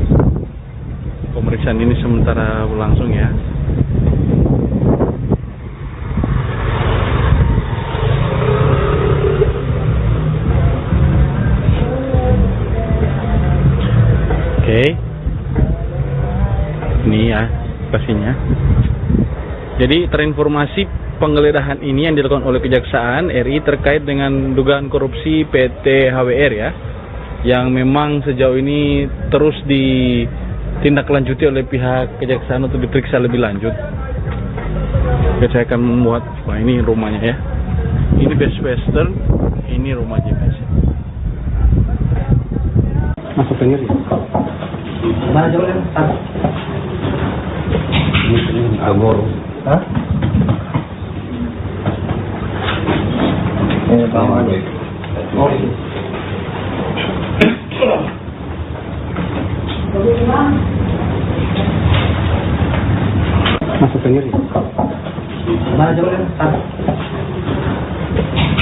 pemeriksaan ini sementara berlangsung ya. Oke, ini ya lokasinya. Jadi terinformasi penggeledahan ini yang dilakukan oleh Kejaksaan RI terkait dengan dugaan korupsi PT HWR ya, yang memang sejauh ini terus ditindaklanjuti oleh pihak Kejaksaan untuk diperiksa lebih lanjut. Oke, saya akan membuat, wah ini rumahnya ya, ini Best Western, ini rumah JPS. Masuk sendiri. Mana jauh ya? Ini Agor. Hah? Bawah aja. Oh. Masuk sendiri. Mana jauh ya?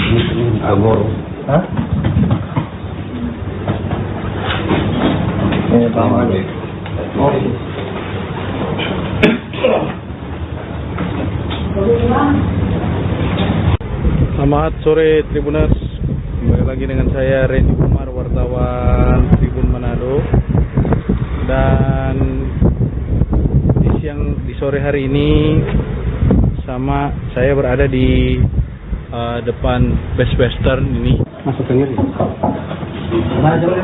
Ini Agor. Hah? Bawah aja. Oh. Selamat sore Tribuners, kembali lagi dengan saya Randy Umar, wartawan Tribun Manado. Dan di sore hari ini saya berada di depan Best Western ini. Masuk sendiri. Mana jauh ya?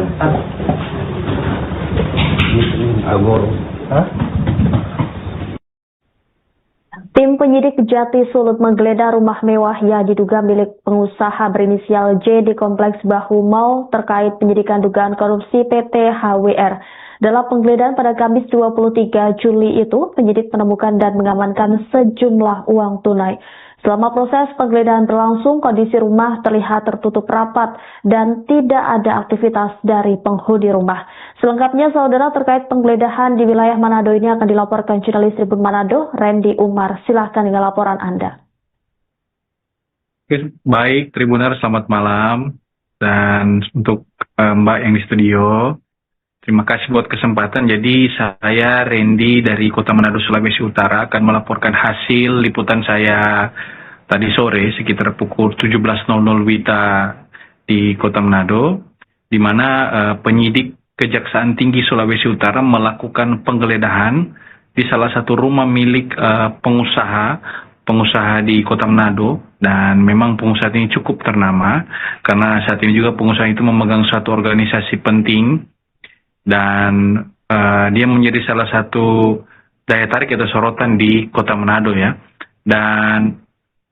Ini Agor. Hah? Tim penyidik Jati Sulut menggeledah rumah mewah yang diduga milik pengusaha berinisial J di Kompleks Bahu Mall terkait penyidikan dugaan korupsi PT HWR. Dalam penggeledahan pada Kamis 23 Juli itu, penyidik menemukan dan mengamankan sejumlah uang tunai. Selama proses penggeledahan berlangsung, kondisi rumah terlihat tertutup rapat dan tidak ada aktivitas dari penghuni rumah. Selengkapnya, saudara, terkait penggeledahan di wilayah Manado ini akan dilaporkan jurnalis Tribun Manado, Randy Umar. Silahkan dengan laporan Anda. Baik, Tribuner, selamat malam. Dan untuk Mbak yang di studio, terima kasih buat kesempatan. Jadi saya Randy dari Kota Manado, Sulawesi Utara akan melaporkan hasil liputan saya tadi sore sekitar pukul 17.00 WITA di Kota Manado, di mana penyidik Kejaksaan Tinggi Sulawesi Utara melakukan penggeledahan di salah satu rumah milik pengusaha di Kota Manado. Dan memang pengusaha ini cukup ternama karena saat ini juga pengusaha itu memegang suatu organisasi penting. Dan dia menjadi salah satu daya tarik atau sorotan di Kota Manado ya. Dan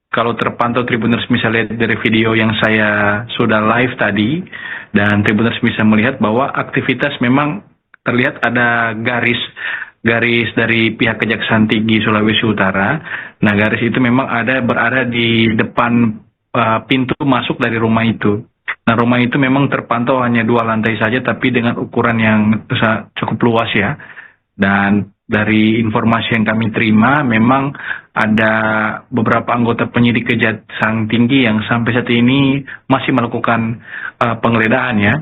kalau terpantau Tribuners bisa lihat dari video yang saya sudah live tadi, dan Tribuners bisa melihat bahwa aktivitas memang terlihat ada garis dari pihak Kejaksaan Tinggi Sulawesi Utara. Nah, garis itu memang berada di depan pintu masuk dari rumah itu. Nah, rumah itu memang terpantau hanya 2 lantai saja, tapi dengan ukuran yang cukup luas ya. Dan dari informasi yang kami terima, memang ada beberapa anggota penyidik Kejaksaan Tinggi yang sampai saat ini masih melakukan penggeledahan ya.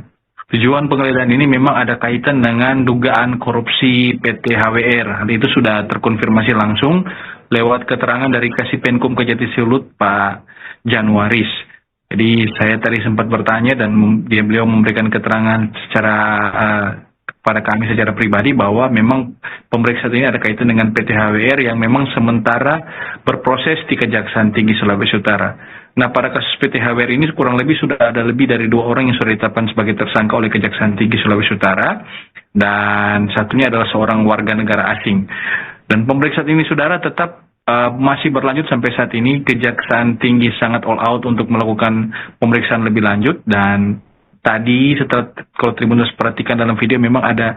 Tujuan penggeledahan ini memang ada kaitan dengan dugaan korupsi PT HWR. Hal itu sudah terkonfirmasi langsung lewat keterangan dari Kasipenkum Kejati Sulut Pak Januaris. Jadi saya tadi sempat bertanya dan beliau memberikan keterangan secara pada kami secara pribadi bahwa memang pemeriksaan ini ada kaitan dengan PT HWR yang memang sementara berproses di Kejaksaan Tinggi Sulawesi Utara. Nah, pada kasus PT HWR ini kurang lebih sudah ada lebih dari 2 orang yang sudah ditetapkan sebagai tersangka oleh Kejaksaan Tinggi Sulawesi Utara, dan satunya adalah seorang warga negara asing. Dan pemeriksaan ini, saudara, tetap masih berlanjut sampai saat ini. Kejaksaan Tinggi sangat all out untuk melakukan pemeriksaan lebih lanjut, dan tadi setelah kalau Tribuners perhatikan dalam video memang ada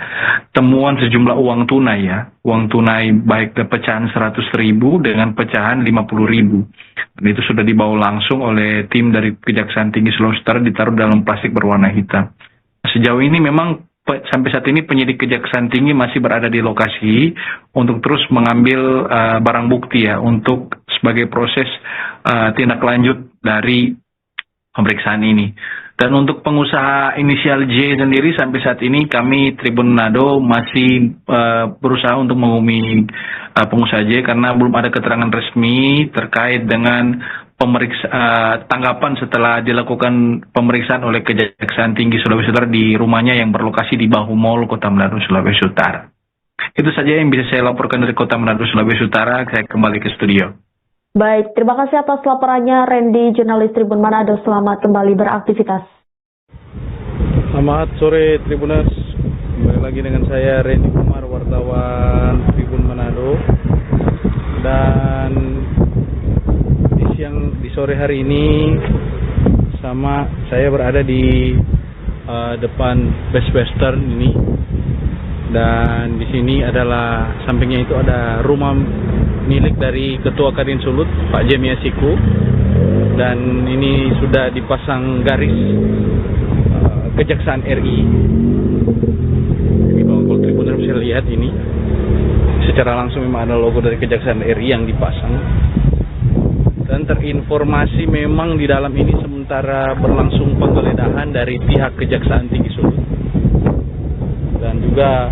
temuan sejumlah uang tunai ya. Uang tunai baik pecahan 100.000 dengan pecahan 50.000. Dan itu sudah dibawa langsung oleh tim dari Kejaksaan Tinggi Sulawesi Utara, ditaruh dalam plastik berwarna hitam. Sejauh ini memang sampai saat ini penyidik Kejaksaan Tinggi masih berada di lokasi untuk terus mengambil barang bukti ya, untuk sebagai proses tindak lanjut dari pemeriksaan ini. Dan untuk pengusaha inisial J sendiri sampai saat ini kami Tribun Manado masih berusaha untuk menghubungi pengusaha J karena belum ada keterangan resmi terkait dengan tanggapan setelah dilakukan pemeriksaan oleh Kejaksaan Tinggi Sulawesi Utara di rumahnya yang berlokasi di Bahu Mall, Kota Manado, Sulawesi Utara. Itu saja yang bisa saya laporkan dari Kota Manado, Sulawesi Utara. Saya kembali ke studio. Baik, terima kasih atas laporannya Randy, jurnalis Tribun Manado. Selamat kembali beraktivitas. Selamat sore Tribuners, kembali lagi dengan saya Randy Kumar, wartawan Tribun Manado. Dan di sore hari ini saya berada di depan Best Western ini, dan di sini adalah sampingnya itu ada rumah milik dari Ketua Kadin Sulut Pak Jemia Siku, dan ini sudah dipasang garis Kejaksaan RI. Jadi kalau Tribuners bisa lihat ini secara langsung memang ada logo dari Kejaksaan RI yang dipasang. Dan terinformasi memang di dalam ini sementara berlangsung penggeledahan dari pihak Kejaksaan Tinggi Sulut. Dan juga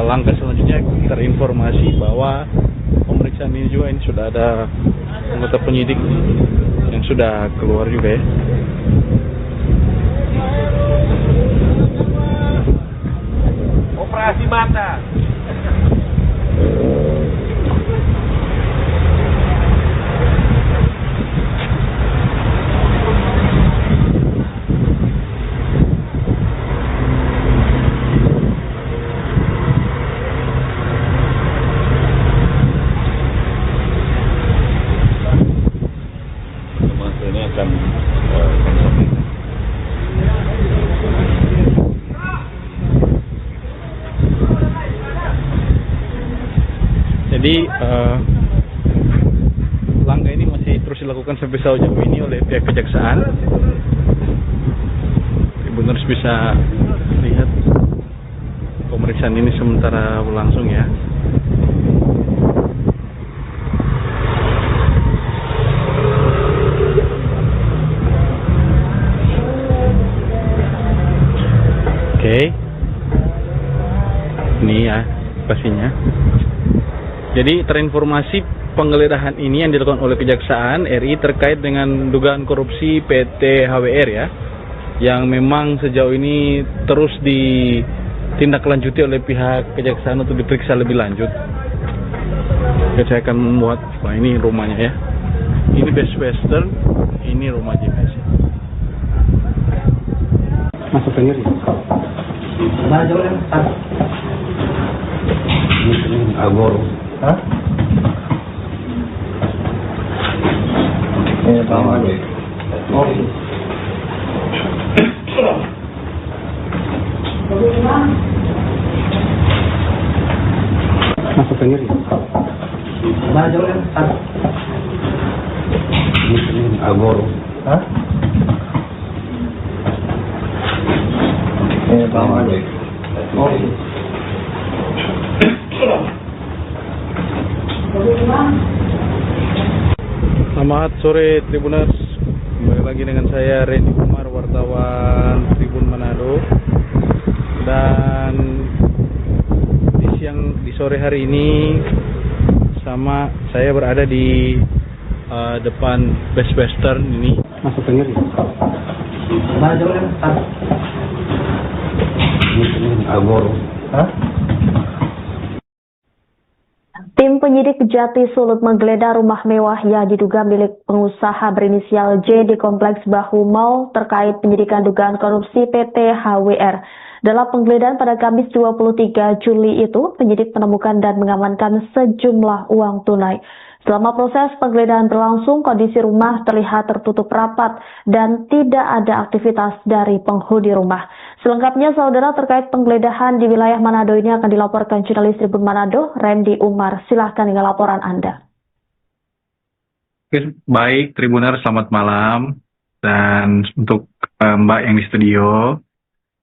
langkah selanjutnya terinformasi bahwa pemeriksaan ini juga ini sudah ada anggota penyidik yang sudah keluar juga ya. Operasi mata. Ini akan jadi langkah ini masih terus dilakukan sampai sejauh ini oleh pihak kejaksaan. Tribuners bisa lihat pemeriksaan ini sementara berlangsung ya. Oke, ini ya pastinya. Jadi terinformasi penggeledahan ini yang dilakukan oleh Kejaksaan RI terkait dengan dugaan korupsi PT HWR ya, yang memang sejauh ini terus ditindaklanjuti oleh pihak Kejaksaan untuk diperiksa lebih lanjut. Oke, saya akan membuat, wah ini rumahnya ya, ini Best Western, ini rumah JPS. Masuk sendiri. Mana jauh kan? Ini Agor. Hah? Tahu aja. Oh. Masuk ke sini. Mana jauh kan? Ini Agor. Hah? Tahu aja. Oh. Selamat sore Tribuners, kembali lagi dengan saya Randy Umar, wartawan Tribun Manado. Dan di sore hari ini saya berada di depan Best Western ini. Masuk ke sini. Mana jauh kan? Ini Agor. Hah? Tim penyidik Jati Sulut menggeledah rumah mewah yang diduga milik pengusaha berinisial J di Kompleks Bahu Mall terkait penyidikan dugaan korupsi PT HWR. Dalam penggeledahan pada Kamis 23 Juli itu, penyidik menemukan dan mengamankan sejumlah uang tunai. Selama proses penggeledahan berlangsung, kondisi rumah terlihat tertutup rapat dan tidak ada aktivitas dari penghuni rumah. Selengkapnya, saudara, terkait penggeledahan di wilayah Manado ini akan dilaporkan jurnalis Tribun Manado, Randy Umar. Silahkan dengan laporan Anda. Baik, Tribuner, selamat malam. Dan untuk Mbak yang di studio,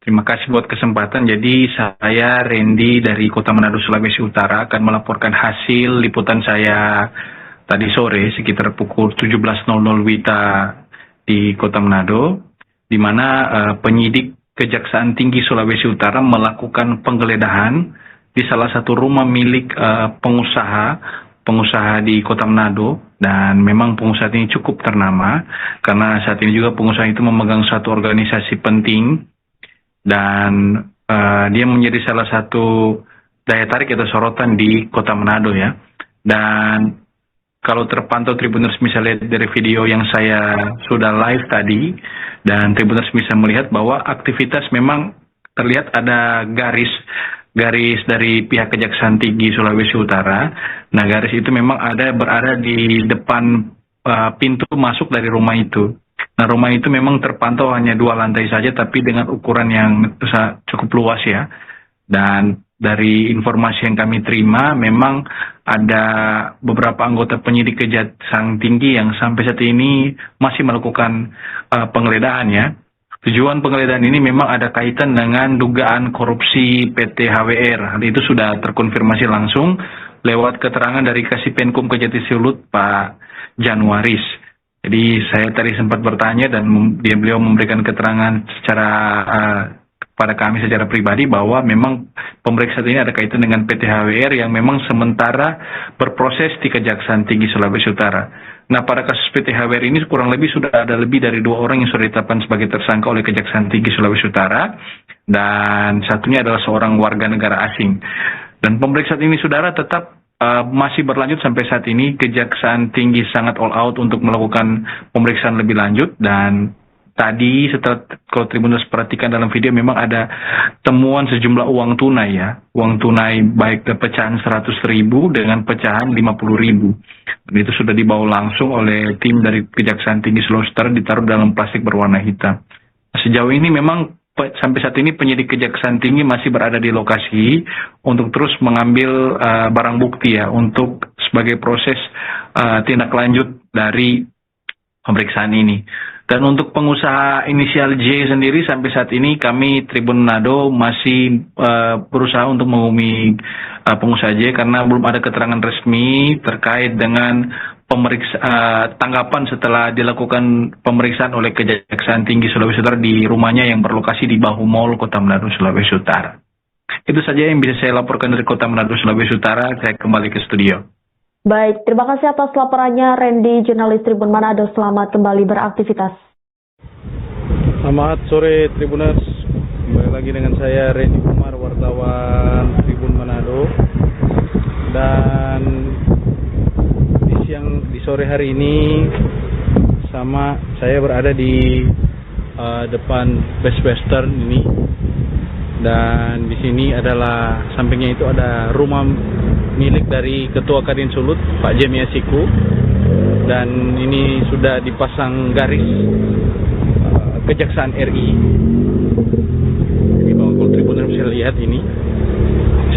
terima kasih buat kesempatan. Jadi saya Randy dari Kota Manado, Sulawesi Utara akan melaporkan hasil liputan saya tadi sore sekitar pukul 17.00 WITA di Kota Manado, di mana penyidik Kejaksaan Tinggi Sulawesi Utara melakukan penggeledahan di salah satu rumah milik pengusaha di Kota Manado. Dan memang pengusaha ini cukup ternama karena saat ini juga pengusaha itu memegang satu organisasi penting dan dia menjadi salah satu daya tarik atau sorotan di Kota Manado ya. Dan kalau terpantau Tribuners bisa lihat dari video yang saya sudah live tadi, dan Tribuners bisa melihat bahwa aktivitas memang terlihat ada garis dari pihak Kejaksaan Tinggi Sulawesi Utara. Nah, garis itu memang berada di depan pintu masuk dari rumah itu. Nah, rumah itu memang terpantau hanya 2 lantai saja, tapi dengan ukuran yang cukup luas ya. Dan dari informasi yang kami terima, memang ada beberapa anggota penyidik Kejaksaan Tinggi yang sampai saat ini masih melakukan penggeledahan ya. Tujuan penggeledahan ini memang ada kaitan dengan dugaan korupsi PT HWR. Hal itu sudah terkonfirmasi langsung lewat keterangan dari Kasipenkum Kejati Sulut, Pak Januaris. Jadi saya tadi sempat bertanya dan beliau memberikan keterangan pada kami secara pribadi bahwa memang pemeriksaan ini ada kaitan dengan PT HWR yang memang sementara berproses di Kejaksaan Tinggi Sulawesi Utara. Nah, pada kasus PT HWR ini kurang lebih sudah ada lebih dari 2 orang yang sudah ditetapkan sebagai tersangka oleh Kejaksaan Tinggi Sulawesi Utara, dan satunya adalah seorang warga negara asing. Dan pemeriksaan ini, saudara, tetap masih berlanjut sampai saat ini. Kejaksaan Tinggi sangat all out untuk melakukan pemeriksaan lebih lanjut. Dan tadi setelah kalau Tribuners perhatikan dalam video memang ada temuan sejumlah uang tunai ya. Uang tunai baik pecahan 100.000 dengan pecahan 50.000. Dan itu sudah dibawa langsung oleh tim dari Kejaksaan Tinggi Sulawesi Utara, ditaruh dalam plastik berwarna hitam. Sejauh ini memang sampai saat ini penyidik Kejaksaan Tinggi masih berada di lokasi untuk terus mengambil barang bukti ya untuk sebagai proses tindak lanjut dari pemeriksaan ini. Dan untuk pengusaha inisial J sendiri sampai saat ini kami Tribun Manado masih berusaha untuk menghubungi pengusaha J karena belum ada keterangan resmi terkait dengan tanggapan setelah dilakukan pemeriksaan oleh Kejaksaan Tinggi Sulawesi Utara di rumahnya yang berlokasi di Bahu Mall, Kota Manado, Sulawesi Utara. Itu saja yang bisa saya laporkan dari Kota Manado, Sulawesi Utara. Saya kembali ke studio. Baik, terima kasih atas laporannya Randy, jurnalis Tribun Manado. Selamat kembali beraktivitas. Selamat sore Tribuners, kembali lagi dengan saya Randy Umar, wartawan Tribun Manado. Dan di sore hari ini saya berada di depan Best Western ini, Dan di sini adalah sampingnya itu ada rumah milik dari Ketua Kadin Sulut, Pak Jemia Siku. Dan ini sudah dipasang garis Kejaksaan RI. Jadi kalau Tribuners bisa lihat ini,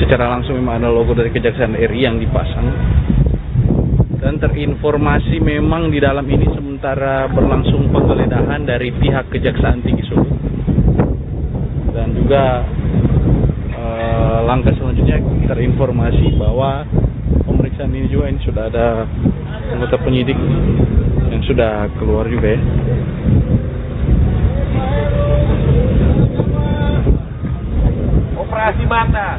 secara langsung memang ada logo dari Kejaksaan RI yang dipasang. Dan terinformasi memang di dalam ini sementara berlangsung penggeledahan dari pihak Kejaksaan Tinggi Sulut. Dan juga langkah selanjutnya terinformasi bahwa pemeriksaan ini juga ini sudah ada anggota penyidik yang sudah keluar juga ya. Operasi mata.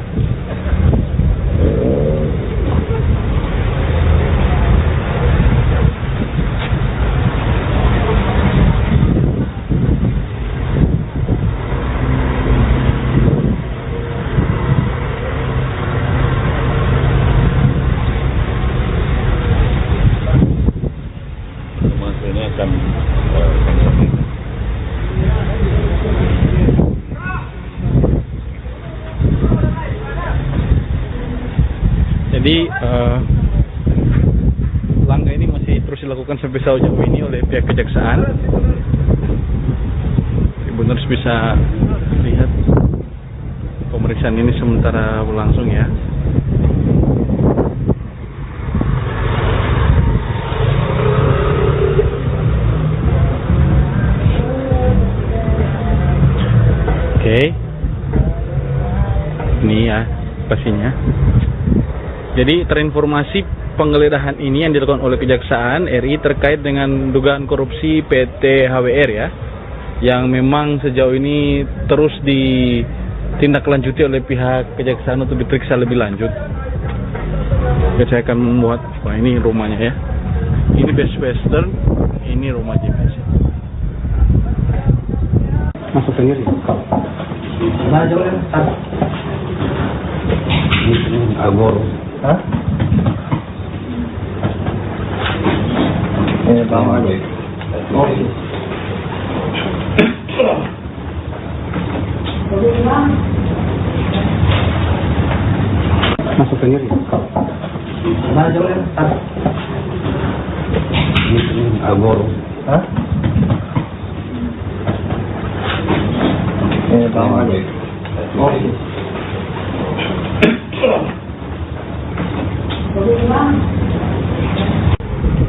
Ini akan kami sampaikan. Jadi langkah ini masih terus dilakukan sampai sejauh ini oleh pihak kejaksaan. Tribuners bisa lihat pemeriksaan ini sementara berlangsung ya. Oke. Ini ya pastinya. Jadi terinformasi penggeledahan ini yang dilakukan oleh Kejaksaan RI terkait dengan dugaan korupsi PT HWR ya, yang memang sejauh ini terus ditindaklanjuti oleh pihak Kejaksaan untuk diperiksa lebih lanjut. Oke, saya akan membuat, wah ini rumahnya ya, ini Best Western, ini rumah JPS. Masuk sendiri. Mana jauh ya? Ini Agor. Hah? Bawah aja. Oh. Masuk sendiri. Mana jauh ya? Ini Agor. Hah? Bawah aja. Oh.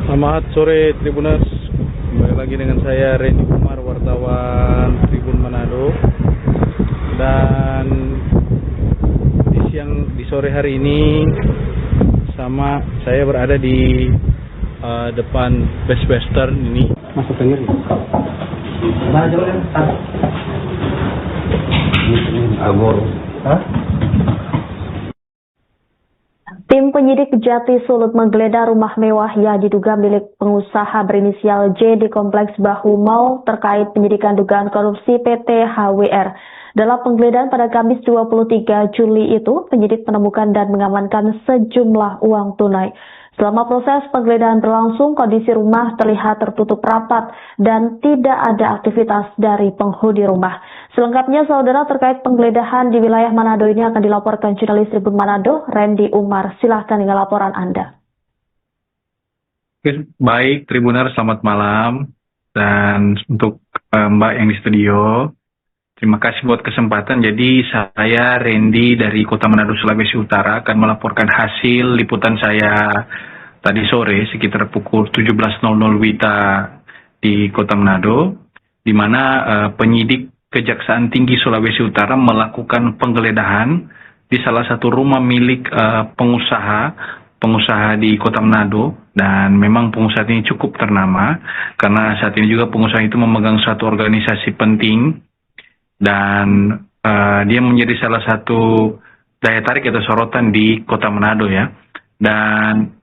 Selamat sore Tribuners, kembali lagi dengan saya Randy Umar, wartawan Tribun Manado. Dan di sore hari ini sama saya berada di depan Best Western ini. Masuk sendiri. Mana jauh ya? Ini Agor. Hah? Tim penyidik Jati Sulut menggeledah rumah mewah yang diduga milik pengusaha berinisial J di Kompleks Bahu Mall terkait penyidikan dugaan korupsi PT HWR. Dalam penggeledahan pada Kamis 23 Juli itu, penyidik menemukan dan mengamankan sejumlah uang tunai. Selama proses penggeledahan berlangsung, kondisi rumah terlihat tertutup rapat dan tidak ada aktivitas dari penghuni rumah. Selengkapnya, saudara, terkait penggeledahan di wilayah Manado ini akan dilaporkan jurnalis Tribun Manado, Randy Umar. Silahkan dengan laporan Anda. Baik, Tribuner, selamat malam. Dan untuk Mbak yang di studio, terima kasih buat kesempatan. Jadi saya Randy dari Kota Manado, Sulawesi Utara akan melaporkan hasil liputan saya tadi sore sekitar pukul 17.00 WITA di Kota Manado, di mana penyidik Kejaksaan Tinggi Sulawesi Utara melakukan penggeledahan di salah satu rumah milik pengusaha di Kota Manado. Dan memang pengusaha ini cukup ternama karena saat ini juga pengusaha itu memegang satu organisasi penting dan dia menjadi salah satu daya tarik atau sorotan di Kota Manado ya. Dan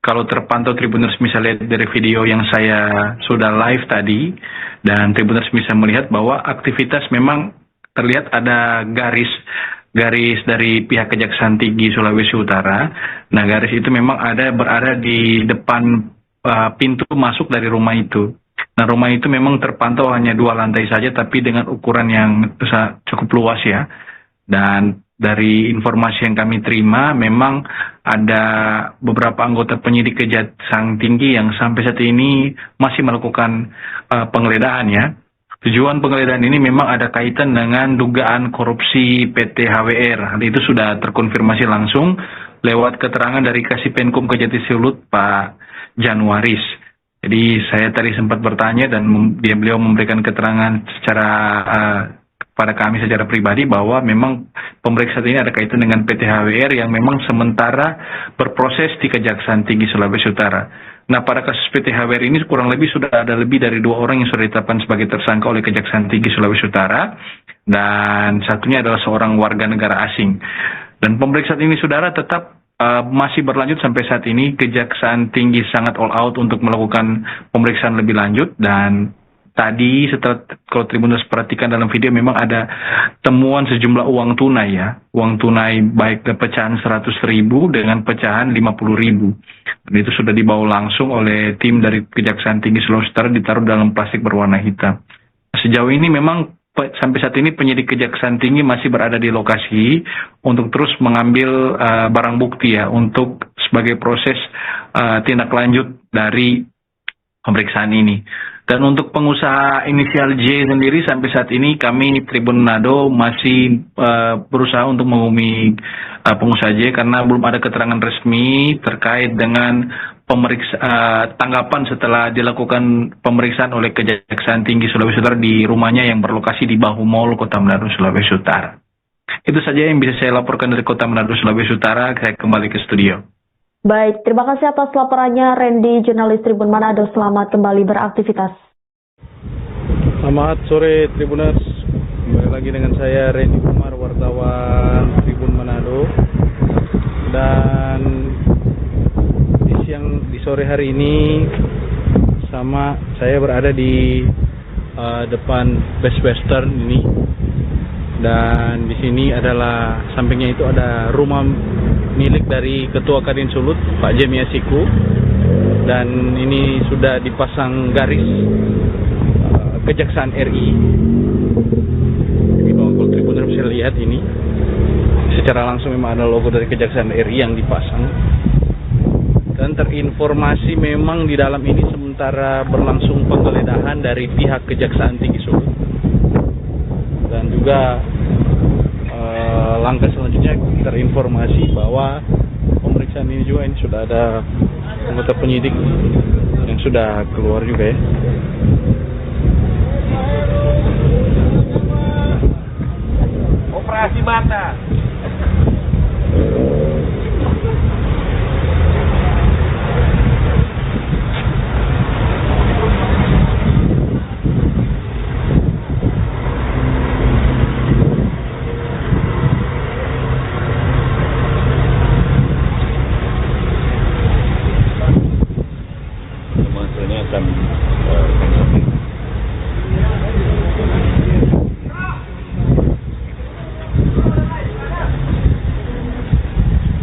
kalau terpantau Tribuners bisa lihat dari video yang saya sudah live tadi, dan Tribuners bisa melihat bahwa aktivitas memang terlihat ada garis dari pihak Kejaksaan Tinggi Sulawesi Utara. Nah, garis itu memang berada di depan pintu masuk dari rumah itu. Nah, rumah itu memang terpantau hanya 2 lantai saja, tapi dengan ukuran yang cukup luas ya. Dan dari informasi yang kami terima, memang ada beberapa anggota penyidik Kejaksaan Tinggi yang sampai saat ini masih melakukan penggeledahan ya. Tujuan penggeledahan ini memang ada kaitan dengan dugaan korupsi PT HWR. Hal itu sudah terkonfirmasi langsung lewat keterangan dari Kasipenkum Kejati Sulut Pak Januaris. Jadi saya tadi sempat bertanya dan beliau memberikan keterangan secara pada kami secara pribadi bahwa memang pemeriksaan ini ada kaitan dengan PT HWR yang memang sementara berproses di Kejaksaan Tinggi Sulawesi Utara. Nah, pada kasus PT HWR ini kurang lebih sudah ada lebih dari 2 orang yang sudah ditetapkan sebagai tersangka oleh Kejaksaan Tinggi Sulawesi Utara dan satunya adalah seorang warga negara asing. Dan pemeriksaan ini saudara tetap masih berlanjut sampai saat ini. Kejaksaan Tinggi sangat all out untuk melakukan pemeriksaan lebih lanjut dan tadi setelah kalau Tribuners perhatikan dalam video memang ada temuan sejumlah uang tunai ya. Uang tunai baik pecahan 100.000 dengan pecahan 50.000. Dan itu sudah dibawa langsung oleh tim dari Kejaksaan Tinggi Sulawesi Utara ditaruh dalam plastik berwarna hitam. Sejauh ini memang sampai saat ini penyidik Kejaksaan Tinggi masih berada di lokasi untuk terus mengambil barang bukti ya untuk sebagai proses tindak lanjut dari pemeriksaan ini. Dan untuk pengusaha inisial J sendiri sampai saat ini kami Tribun Manado masih berusaha untuk menghubungi pengusaha J karena belum ada keterangan resmi terkait dengan tanggapan setelah dilakukan pemeriksaan oleh Kejaksaan Tinggi Sulawesi Utara di rumahnya yang berlokasi di Bahu Mall, Kota Manado, Sulawesi Utara. Itu saja yang bisa saya laporkan dari Kota Manado, Sulawesi Utara. Saya kembali ke studio. Baik, terima kasih atas laporannya Randy, jurnalis Tribun Manado. Selamat kembali beraktivitas. Selamat sore Tribuners. Kembali lagi dengan saya Randy Umar, wartawan Tribun Manado. Dan di sore hari ini sama saya berada di depan Best Western ini. Dan di sini adalah sampingnya itu ada rumah milik dari Ketua Kadin Sulut Pak Jemia Siku, dan ini sudah dipasang garis Kejaksaan RI. Jadi kalau Tribuner bisa lihat ini secara langsung memang ada logo dari Kejaksaan RI yang dipasang. Dan terinformasi memang di dalam ini sementara berlangsung penggeledahan dari pihak Kejaksaan Tinggi Sulut. Dan juga langkah selanjutnya terinformasi bahwa pemeriksaan ini juga ini sudah ada anggota penyidik yang sudah keluar juga ya. Operasi mata.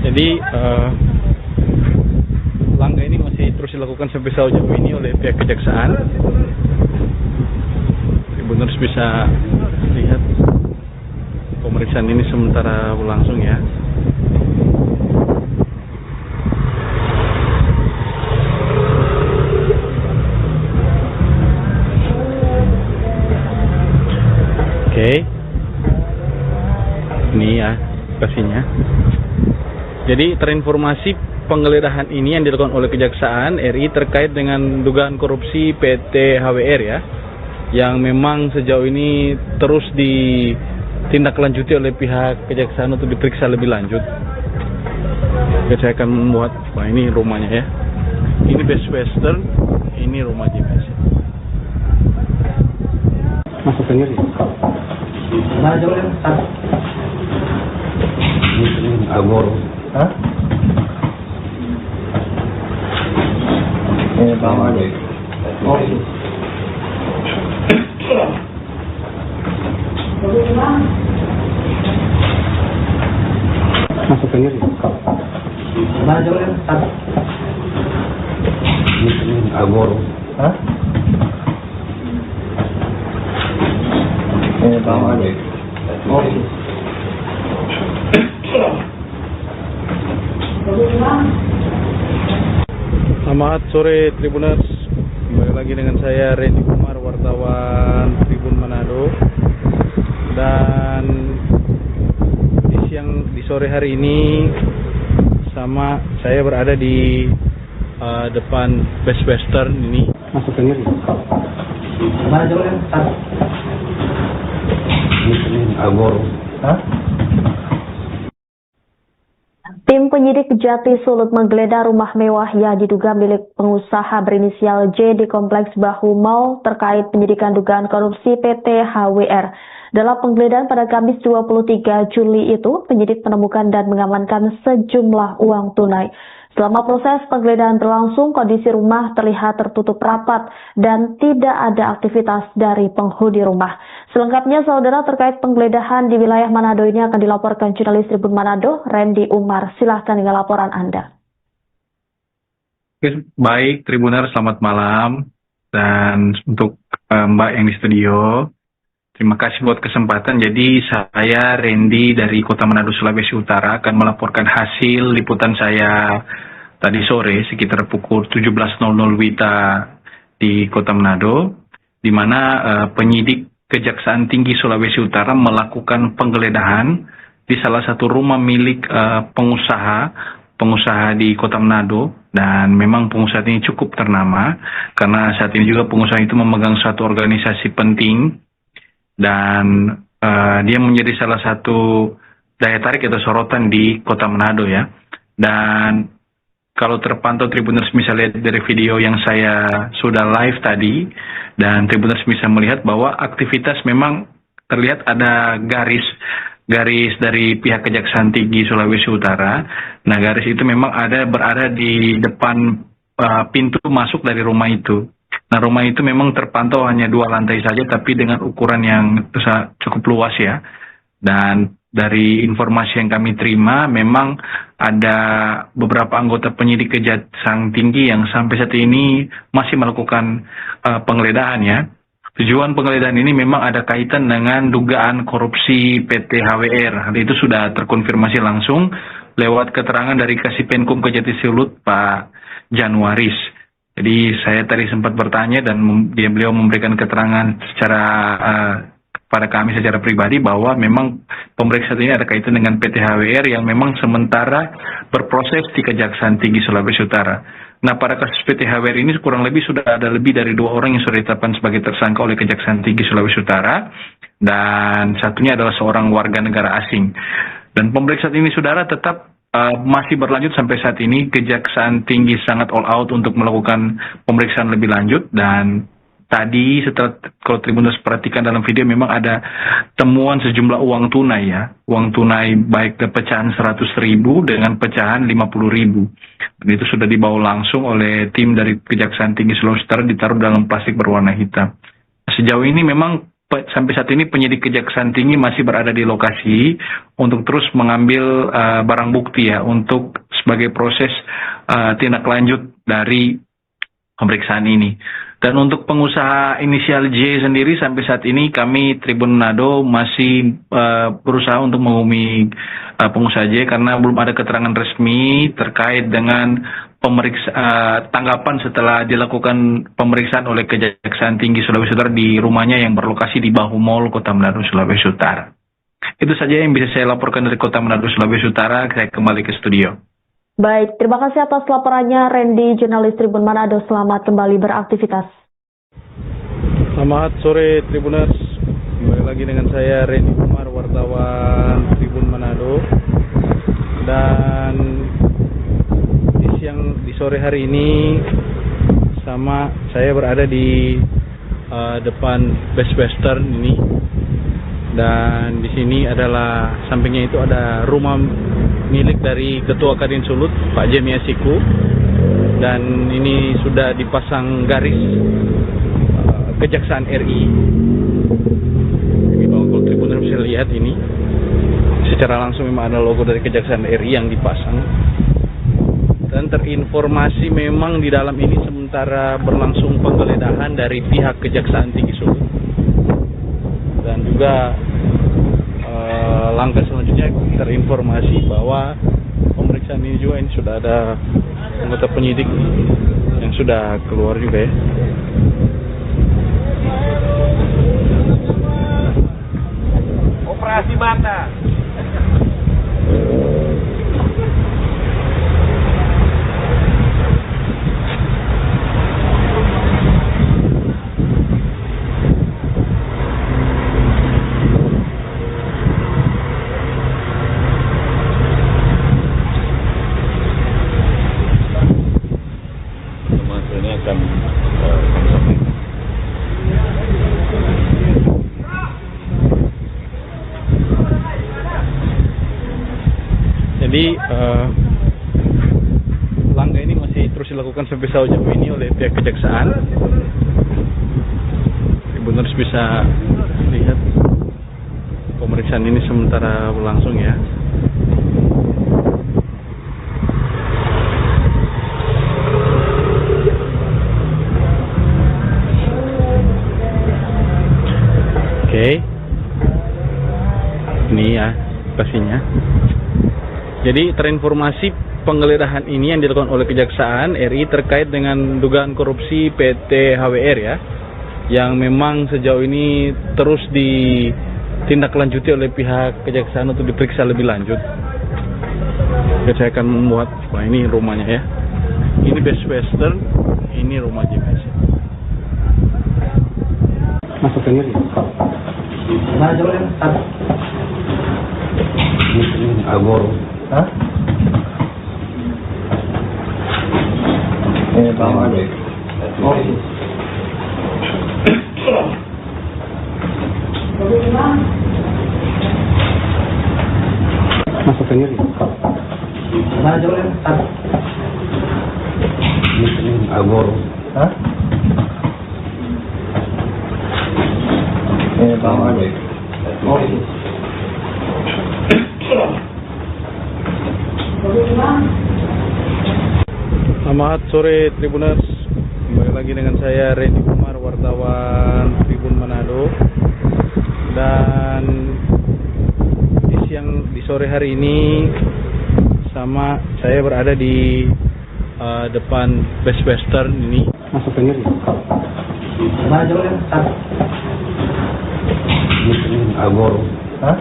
Jadi langkah ini masih terus dilakukan sampai sejauh ini oleh pihak kejaksaan. Tribuners bisa lihat pemeriksaan ini sementara berlangsung ya. Oke. Ini ya lokasinya. Jadi terinformasi penggeledahan ini yang dilakukan oleh Kejaksaan RI terkait dengan dugaan korupsi PT HWR ya, yang memang sejauh ini terus ditindaklanjuti oleh pihak Kejaksaan untuk diperiksa lebih lanjut. Oke, saya akan membuat, wah ini rumahnya ya, ini Best Western, ini rumah JPS. Masuk sendiri. Mana jauh ya? Ini Agor. Hah? Bawah deh. Oh. Masuk sendiri. Mana jauh ya? Ini Agor. Hah? Bawah deh. Oh. Selamat sore Tribuners, kembali lagi dengan saya Randy Umar, wartawan Tribun Manado. Dan di sore hari ini saya berada di depan Best Western ini. Masuk ke sini. Mana jauh Agor. Hah? Tim penyidik Kejati Sulut menggeledah rumah mewah yang diduga milik pengusaha berinisial J di Kompleks Bahu Mall terkait penyidikan dugaan korupsi PT HWR. Dalam penggeledahan pada Kamis 23 Juli itu, penyidik menemukan dan mengamankan sejumlah uang tunai. Selama proses penggeledahan berlangsung, kondisi rumah terlihat tertutup rapat dan tidak ada aktivitas dari penghuni rumah. Selengkapnya, saudara, terkait penggeledahan di wilayah Manado ini akan dilaporkan jurnalis Tribun Manado, Randy Umar. Silahkan dengan laporan Anda. Baik, Tribuner, selamat malam. Dan untuk Mbak yang di studio, terima kasih buat kesempatan. Jadi saya Randy dari Kota Manado, Sulawesi Utara akan melaporkan hasil liputan saya tadi sore sekitar pukul 17.00 WITA di Kota Manado, di mana penyidik Kejaksaan Tinggi Sulawesi Utara melakukan penggeledahan di salah satu rumah milik pengusaha di Kota Manado. Dan memang pengusaha ini cukup ternama karena saat ini juga pengusaha itu memegang suatu organisasi penting. Dan dia menjadi salah satu daya tarik atau sorotan di Kota Manado ya. Dan kalau terpantau Tribuners bisa lihat dari video yang saya sudah live tadi, dan Tribuners bisa melihat bahwa aktivitas memang terlihat ada garis dari pihak Kejaksaan Tinggi Sulawesi Utara. Nah, garis itu memang berada di depan pintu masuk dari rumah itu. Nah, rumah itu memang terpantau hanya 2 lantai saja, tapi dengan ukuran yang cukup luas ya. Dan dari informasi yang kami terima, memang ada beberapa anggota penyidik Kejaksaan Tinggi yang sampai saat ini masih melakukan penggeledahan ya. Tujuan penggeledahan ini memang ada kaitan dengan dugaan korupsi PT HWR. Hal itu sudah terkonfirmasi langsung lewat keterangan dari Kasipenkum Kejati Sulut, Pak Januaris. Jadi saya tadi sempat bertanya dan beliau memberikan keterangan pada kami secara pribadi bahwa memang pemeriksaan ini ada kaitan dengan PT HWR yang memang sementara berproses di Kejaksaan Tinggi Sulawesi Utara. Nah, pada kasus PT HWR ini kurang lebih sudah ada lebih dari 2 orang yang sudah ditetapkan sebagai tersangka oleh Kejaksaan Tinggi Sulawesi Utara, dan satunya adalah seorang warga negara asing. Dan pemeriksaan ini, saudara, tetap masih berlanjut sampai saat ini. Kejaksaan Tinggi sangat all out untuk melakukan pemeriksaan lebih lanjut. Dan tadi setelah, kalau Tribuners perhatikan dalam video, memang ada temuan sejumlah uang tunai ya. Uang tunai baik pecahan 100.000 dengan pecahan 50.000. Dan itu sudah dibawa langsung oleh tim dari Kejaksaan Tinggi Sulawesi Utara, ditaruh dalam plastik berwarna hitam. Sejauh ini memang sampai saat ini penyidik Kejaksaan Tinggi masih berada di lokasi untuk terus mengambil barang bukti ya, untuk sebagai proses tindak lanjut dari pemeriksaan ini. Dan untuk pengusaha inisial J sendiri, sampai saat ini kami Tribun Manado masih berusaha untuk menghubungi pengusaha J karena belum ada keterangan resmi terkait dengan tanggapan setelah dilakukan pemeriksaan oleh Kejaksaan Tinggi Sulawesi Utara di rumahnya yang berlokasi di Bahu Mall, Kota Manado, Sulawesi Utara. Itu saja yang bisa saya laporkan dari Kota Manado, Sulawesi Utara. Saya kembali ke studio. Baik, terima kasih atas laporannya Randy, jurnalis Tribun Manado. Selamat kembali beraktivitas. Selamat sore Tribuners, kembali lagi dengan saya Randy Umar, wartawan Tribun Manado. Dan di sore hari ini saya berada di depan Best Western ini. Dan di sini adalah sampingnya itu ada rumah milik dari Ketua Kadin Sulut, Pak Jemia Siku. Dan ini sudah dipasang garis Kejaksaan RI. Jadi kalau Tribuners bisa lihat ini, secara langsung memang ada logo dari Kejaksaan RI yang dipasang. Dan terinformasi memang di dalam ini sementara berlangsung penggeledahan dari pihak Kejaksaan Tinggi Sulut. Dan juga langkah selanjutnya terinformasi bahwa pemeriksaan ini juga, ini sudah ada anggota penyidik yang sudah keluar juga ya. Operasi mata. Ini akan kami sampaikan. Jadi langkah ini masih terus dilakukan sampai sejauh ini oleh pihak kejaksaan. Ibu Nurse bisa lihat pemeriksaan ini sementara berlangsung ya. Oke, ini ya lokasinya. Jadi terinformasi penggeledahan ini yang dilakukan oleh Kejaksaan RI terkait dengan dugaan korupsi PT HWR ya, yang memang sejauh ini terus ditindaklanjuti oleh pihak Kejaksaan untuk diperiksa lebih lanjut. Oke, saya akan membuat, wah ini rumahnya ya, ini Best Western, ini rumah JPS. Masuk ke sini. Nah, jauh Agor. Hah? Ini bawah deh. Oh. Masuk ke sini. Nah, jauh Agor. Hah? Ini bawah deh. Oh. Selamat sore Tribuners, kembali lagi dengan saya Randy Umar, wartawan Tribun Manado. Dan di sore hari ini saya berada di depan Best Western ini. Masuk ke sini. Nah, jauh Agor. Hah?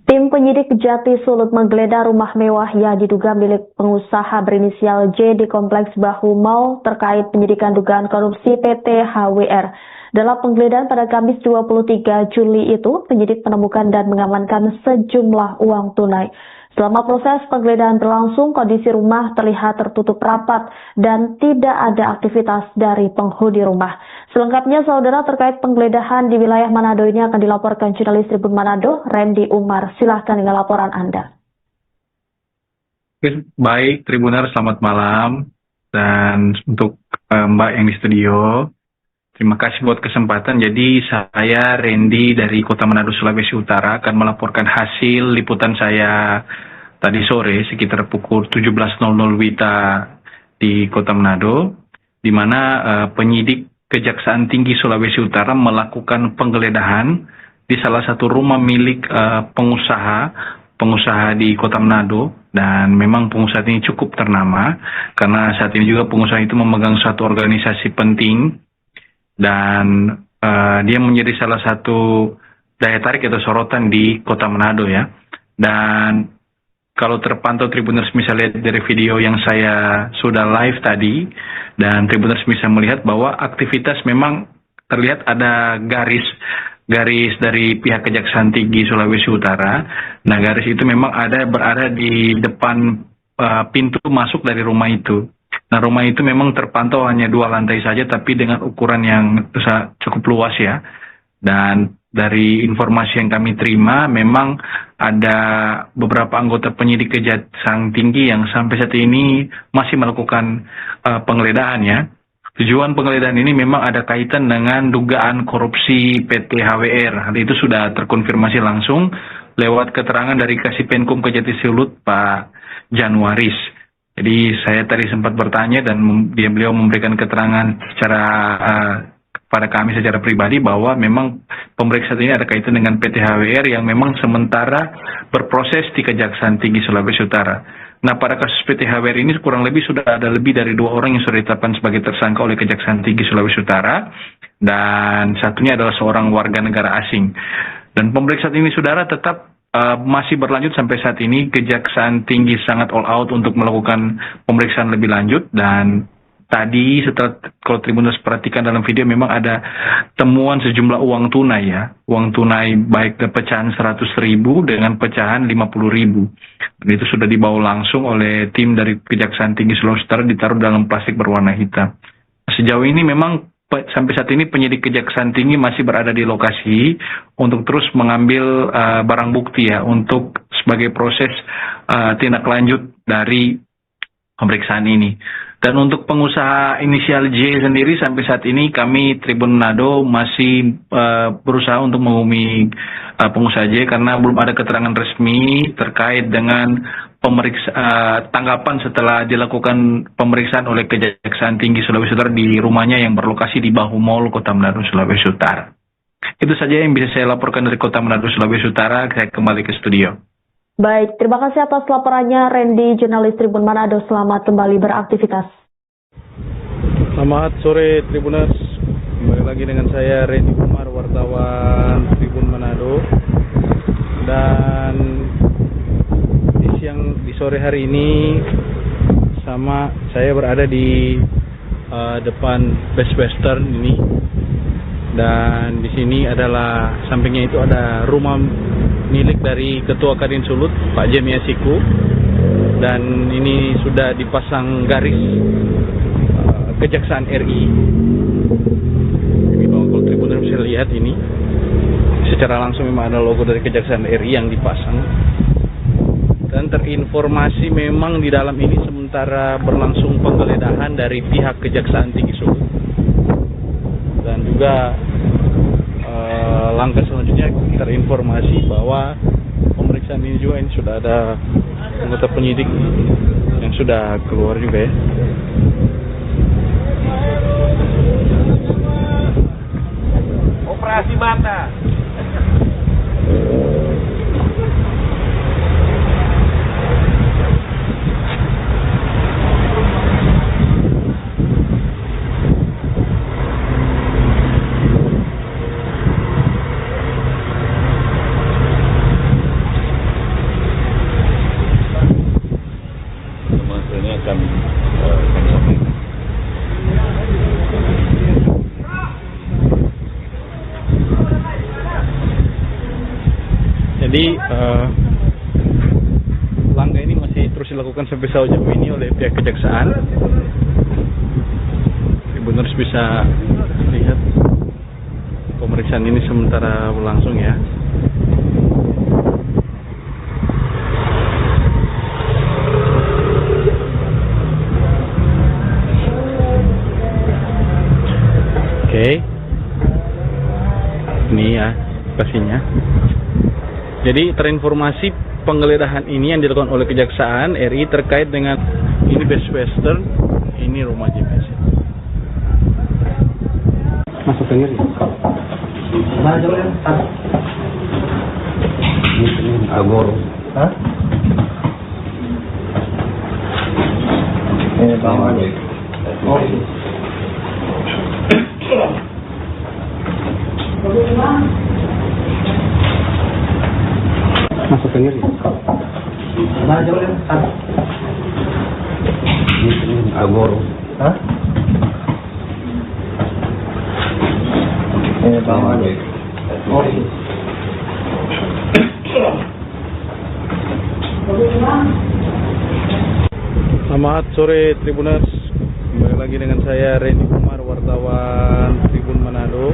Tim penyidik Jati Sulut menggeledah rumah mewah yang diduga milik pengusaha berinisial J di Kompleks Bahu Mall terkait penyidikan dugaan korupsi PT HWR. Dalam penggeledahan pada Kamis 23 Juli itu, penyidik menemukan dan mengamankan sejumlah uang tunai. Selama proses penggeledahan berlangsung, kondisi rumah terlihat tertutup rapat dan tidak ada aktivitas dari penghuni rumah. Selengkapnya, saudara, terkait penggeledahan di wilayah Manado ini akan dilaporkan jurnalis Tribun Manado, Randy Umar. Silahkan dengan laporan Anda. Baik, Tribuner, selamat malam. Dan untuk Mbak yang di studio, terima kasih buat kesempatan. Jadi saya Randy dari Kota Manado, Sulawesi Utara akan melaporkan hasil liputan saya tadi sore sekitar pukul 17.00 WITA di Kota Manado, di mana penyidik Kejaksaan Tinggi Sulawesi Utara melakukan penggeledahan di salah satu rumah milik pengusaha di Kota Manado. Dan memang pengusaha ini cukup ternama karena saat ini juga pengusaha itu memegang satu organisasi penting. Dan dia menjadi salah satu daya tarik atau sorotan di Kota Manado ya. Dan kalau terpantau Tribuners bisa lihat dari video yang saya sudah live tadi, dan Tribuners bisa melihat bahwa aktivitas memang terlihat ada garis dari pihak Kejaksaan Tinggi Sulawesi Utara. Nah, garis itu memang berada di depan pintu masuk dari rumah itu. Nah, rumah itu memang terpantau hanya 2 lantai saja, tapi dengan ukuran yang cukup luas ya. Dan dari informasi yang kami terima, memang ada beberapa anggota penyidik Kejaksaan Tinggi yang sampai saat ini masih melakukan penggeledahan ya. Tujuan penggeledahan ini memang ada kaitan dengan dugaan korupsi PT HWR. Hal itu sudah terkonfirmasi langsung lewat keterangan dari Kasipenkum Kejati Sulut, Pak Januaris. Jadi saya tadi sempat bertanya dan beliau memberikan keterangan secara pada kami secara pribadi bahwa memang pemeriksaan ini ada kaitan dengan PT HWR yang memang sementara berproses di Kejaksaan Tinggi Sulawesi Utara. Nah, pada kasus PT HWR ini kurang lebih sudah ada lebih dari 2 orang yang sudah ditetapkan sebagai tersangka oleh Kejaksaan Tinggi Sulawesi Utara, dan satunya adalah seorang warga negara asing. Dan pemeriksaan ini, saudara, tetap masih berlanjut sampai saat ini. Kejaksaan Tinggi sangat all out untuk melakukan pemeriksaan lebih lanjut, dan tadi setelah kalau Tribuners perhatikan dalam video memang ada temuan sejumlah uang tunai ya. Uang tunai baik pecahan 100.000 dengan pecahan 50.000. Dan itu sudah dibawa langsung oleh tim dari Kejaksaan Tinggi Sulawesi Utara, ditaruh dalam plastik berwarna hitam. Sejauh ini memang sampai saat ini penyidik Kejaksaan Tinggi masih berada di lokasi untuk terus mengambil barang bukti ya untuk sebagai proses tindak lanjut dari pemeriksaan ini. Dan untuk pengusaha inisial J sendiri sampai saat ini kami Tribun Manado masih berusaha untuk menghubungi pengusaha J karena belum ada keterangan resmi terkait dengan tanggapan setelah dilakukan pemeriksaan oleh Kejaksaan Tinggi Sulawesi Utara di rumahnya yang berlokasi di Bahu Mall, Kota Manado, Sulawesi Utara. Itu saja yang bisa saya laporkan dari Kota Manado, Sulawesi Utara. Saya kembali ke studio. Baik, terima kasih atas laporannya Randy, jurnalis Tribun Manado. Selamat kembali beraktivitas. Selamat sore Tribuners, kembali lagi dengan saya Randy Umar, wartawan Tribun Manado. Dan di sore hari ini saya berada di depan Best Western ini, dan di sini adalah sampingnya itu ada rumah milik dari Ketua Kadin Sulut, Pak Jemia Siku, dan ini sudah dipasang garis Kejaksaan RI. Ini kalau Tribuners bisa lihat ini, secara langsung memang ada logo dari Kejaksaan RI yang dipasang. Dan terinformasi memang di dalam ini sementara berlangsung penggeledahan dari pihak Kejaksaan Tinggi Sulut. Dan juga langkah selanjutnya terinformasi bahwa pemeriksaan ini juga ini sudah ada anggota penyidik yang sudah keluar juga ya. Operasi mata. Ini akan kami sampaikan. Jadi langkah ini masih terus dilakukan sampai sejauh ini oleh pihak kejaksaan. Tribuners bisa lihat pemeriksaan ini sementara berlangsung ya. Oke. Ini ya lokasinya. Jadi terinformasi penggeledahan ini yang dilakukan oleh Kejaksaan RI terkait dengan ini Best Western, ini rumah JPS. Masuk sendiri. Mana jauh ya? Ini Agor. Hah? Bawah aja. Oh. Masuk sendiri. Mana jauh ya? Ini Agor. Hah? Bawah aja. Oh. Selamat sore Tribuners, kembali lagi dengan saya Randy Umar, wartawan Tribun Manado.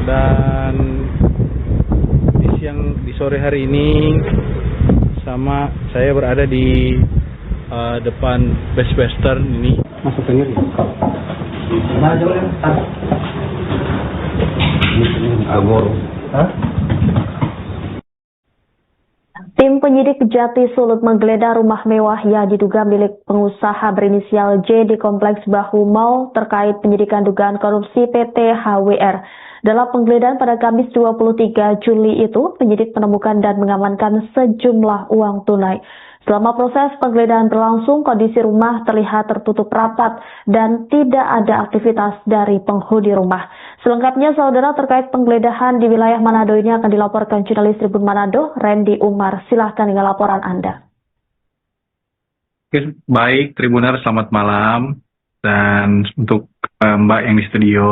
Dan di sore hari ini saya berada di depan Best Western ini. Masuk sendiri. Mana jauh ya? Ini Agor. Hah? Tim penyidik Jati Sulut menggeledah rumah mewah yang diduga milik pengusaha berinisial J di Kompleks Bahu Mall terkait penyidikan dugaan korupsi PT HWR. Dalam penggeledahan pada Kamis 23 Juli itu, penyidik menemukan dan mengamankan sejumlah uang tunai. Selama proses penggeledahan berlangsung, kondisi rumah terlihat tertutup rapat dan tidak ada aktivitas dari penghuni rumah. Selengkapnya, saudara, terkait penggeledahan di wilayah Manado ini akan dilaporkan jurnalis Tribun Manado, Randy Umar. Silahkan dengan laporan Anda. Baik, Tribuner, selamat malam. Dan untuk Mbak yang di studio,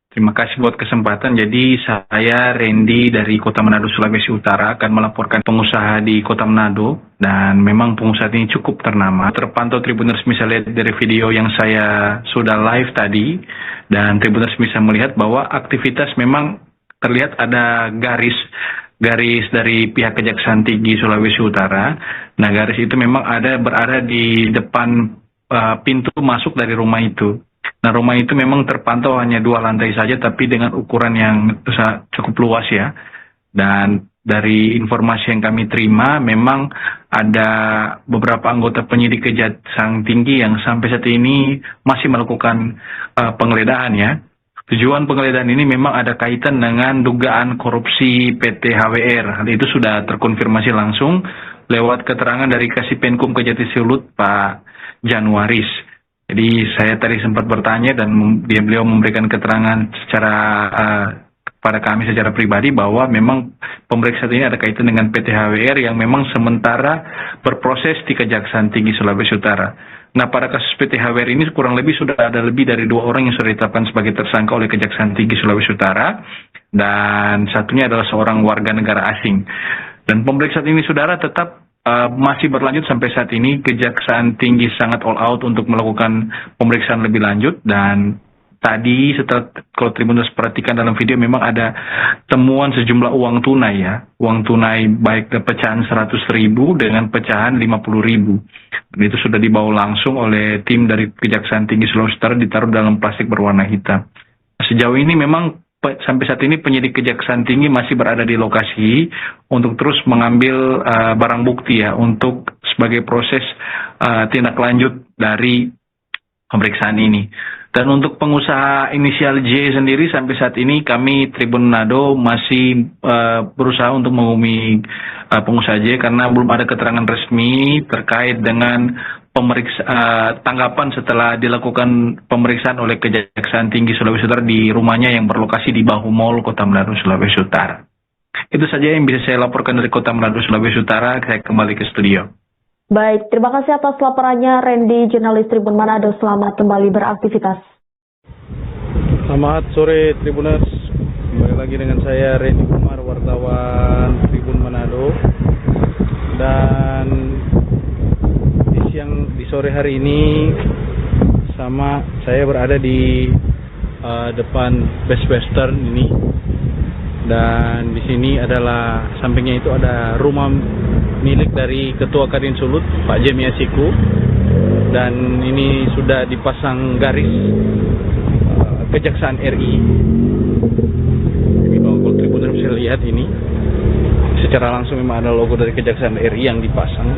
terima kasih buat kesempatan. Jadi saya Randy dari Kota Manado, Sulawesi Utara akan melaporkan pengusaha di Kota Manado. Dan memang pengusaha ini cukup ternama. Terpantau Tribuners bisa lihat dari video yang saya sudah live tadi. Dan Tribuners bisa melihat bahwa aktivitas memang terlihat ada garis dari pihak Kejaksaan Tinggi Sulawesi Utara. Nah, garis itu memang berada di depan pintu masuk dari rumah itu. Nah, rumah itu memang terpantau hanya 2 lantai saja, tapi dengan ukuran yang cukup luas ya. Dan dari informasi yang kami terima, memang ada beberapa anggota penyidik Kejaksaan Tinggi yang sampai saat ini masih melakukan penggeledahan ya. Tujuan penggeledahan ini memang ada kaitan dengan dugaan korupsi PT HWR. Hal itu sudah terkonfirmasi langsung lewat keterangan dari Kasipenkum Kejati Sulut, Pak Januaris. Jadi saya tadi sempat bertanya dan beliau memberikan keterangan pada kami secara pribadi bahwa memang pemeriksaan ini ada kaitan dengan PT HWR yang memang sementara berproses di Kejaksaan Tinggi Sulawesi Utara. Nah, pada kasus PT HWR ini kurang lebih sudah ada lebih dari 2 orang yang sudah ditetapkan sebagai tersangka oleh Kejaksaan Tinggi Sulawesi Utara dan satunya adalah seorang warga negara asing. Dan pemeriksaan ini, saudara, tetap masih berlanjut sampai saat ini. Kejaksaan Tinggi sangat all out untuk melakukan pemeriksaan lebih lanjut dan tadi setelah kalau Tribuners perhatikan dalam video memang ada temuan sejumlah uang tunai ya. Uang tunai baik pecahan 100.000 dengan pecahan 50.000. Dan itu sudah dibawa langsung oleh tim dari Kejaksaan Tinggi Sulawesi Utara ditaruh dalam plastik berwarna hitam. Sejauh ini memang sampai saat ini penyidik Kejaksaan Tinggi masih berada di lokasi untuk terus mengambil barang bukti ya untuk sebagai proses tindak lanjut dari pemeriksaan ini. Dan untuk pengusaha inisial J sendiri sampai saat ini kami Tribun Manado masih berusaha untuk menghubungi pengusaha J karena belum ada keterangan resmi terkait dengan tanggapan setelah dilakukan pemeriksaan oleh Kejaksaan Tinggi Sulawesi Utara di rumahnya yang berlokasi di Bahu Mall, Kota Manado, Sulawesi Utara. Itu saja yang bisa saya laporkan dari Kota Manado, Sulawesi Utara. Saya kembali ke studio. Baik, terima kasih atas laporannya Randy, jurnalis Tribun Manado. Selamat kembali beraktivitas. Selamat sore Tribuners, kembali lagi dengan saya Randy Umar, wartawan Tribun Manado. Dan di sore hari ini saya berada di depan Best Western ini. Dan di sini adalah sampingnya itu ada rumah milik dari Ketua Kadin Sulut, Pak Jemia Siku. Dan ini sudah dipasang garis Kejaksaan RI. Jadi kalau Tribuners bisa lihat ini, secara langsung memang ada logo dari Kejaksaan RI yang dipasang.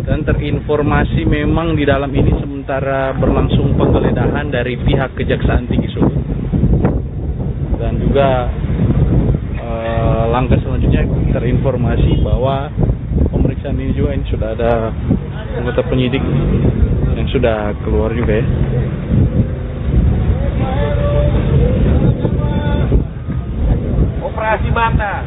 Dan terinformasi memang di dalam ini sementara berlangsung penggeledahan dari pihak Kejaksaan Tinggi Sulut. Dan juga langkah selanjutnya terinformasi bahwa pemeriksaan ini juga sudah ada anggota penyidik yang sudah keluar juga ya. Operasi mata.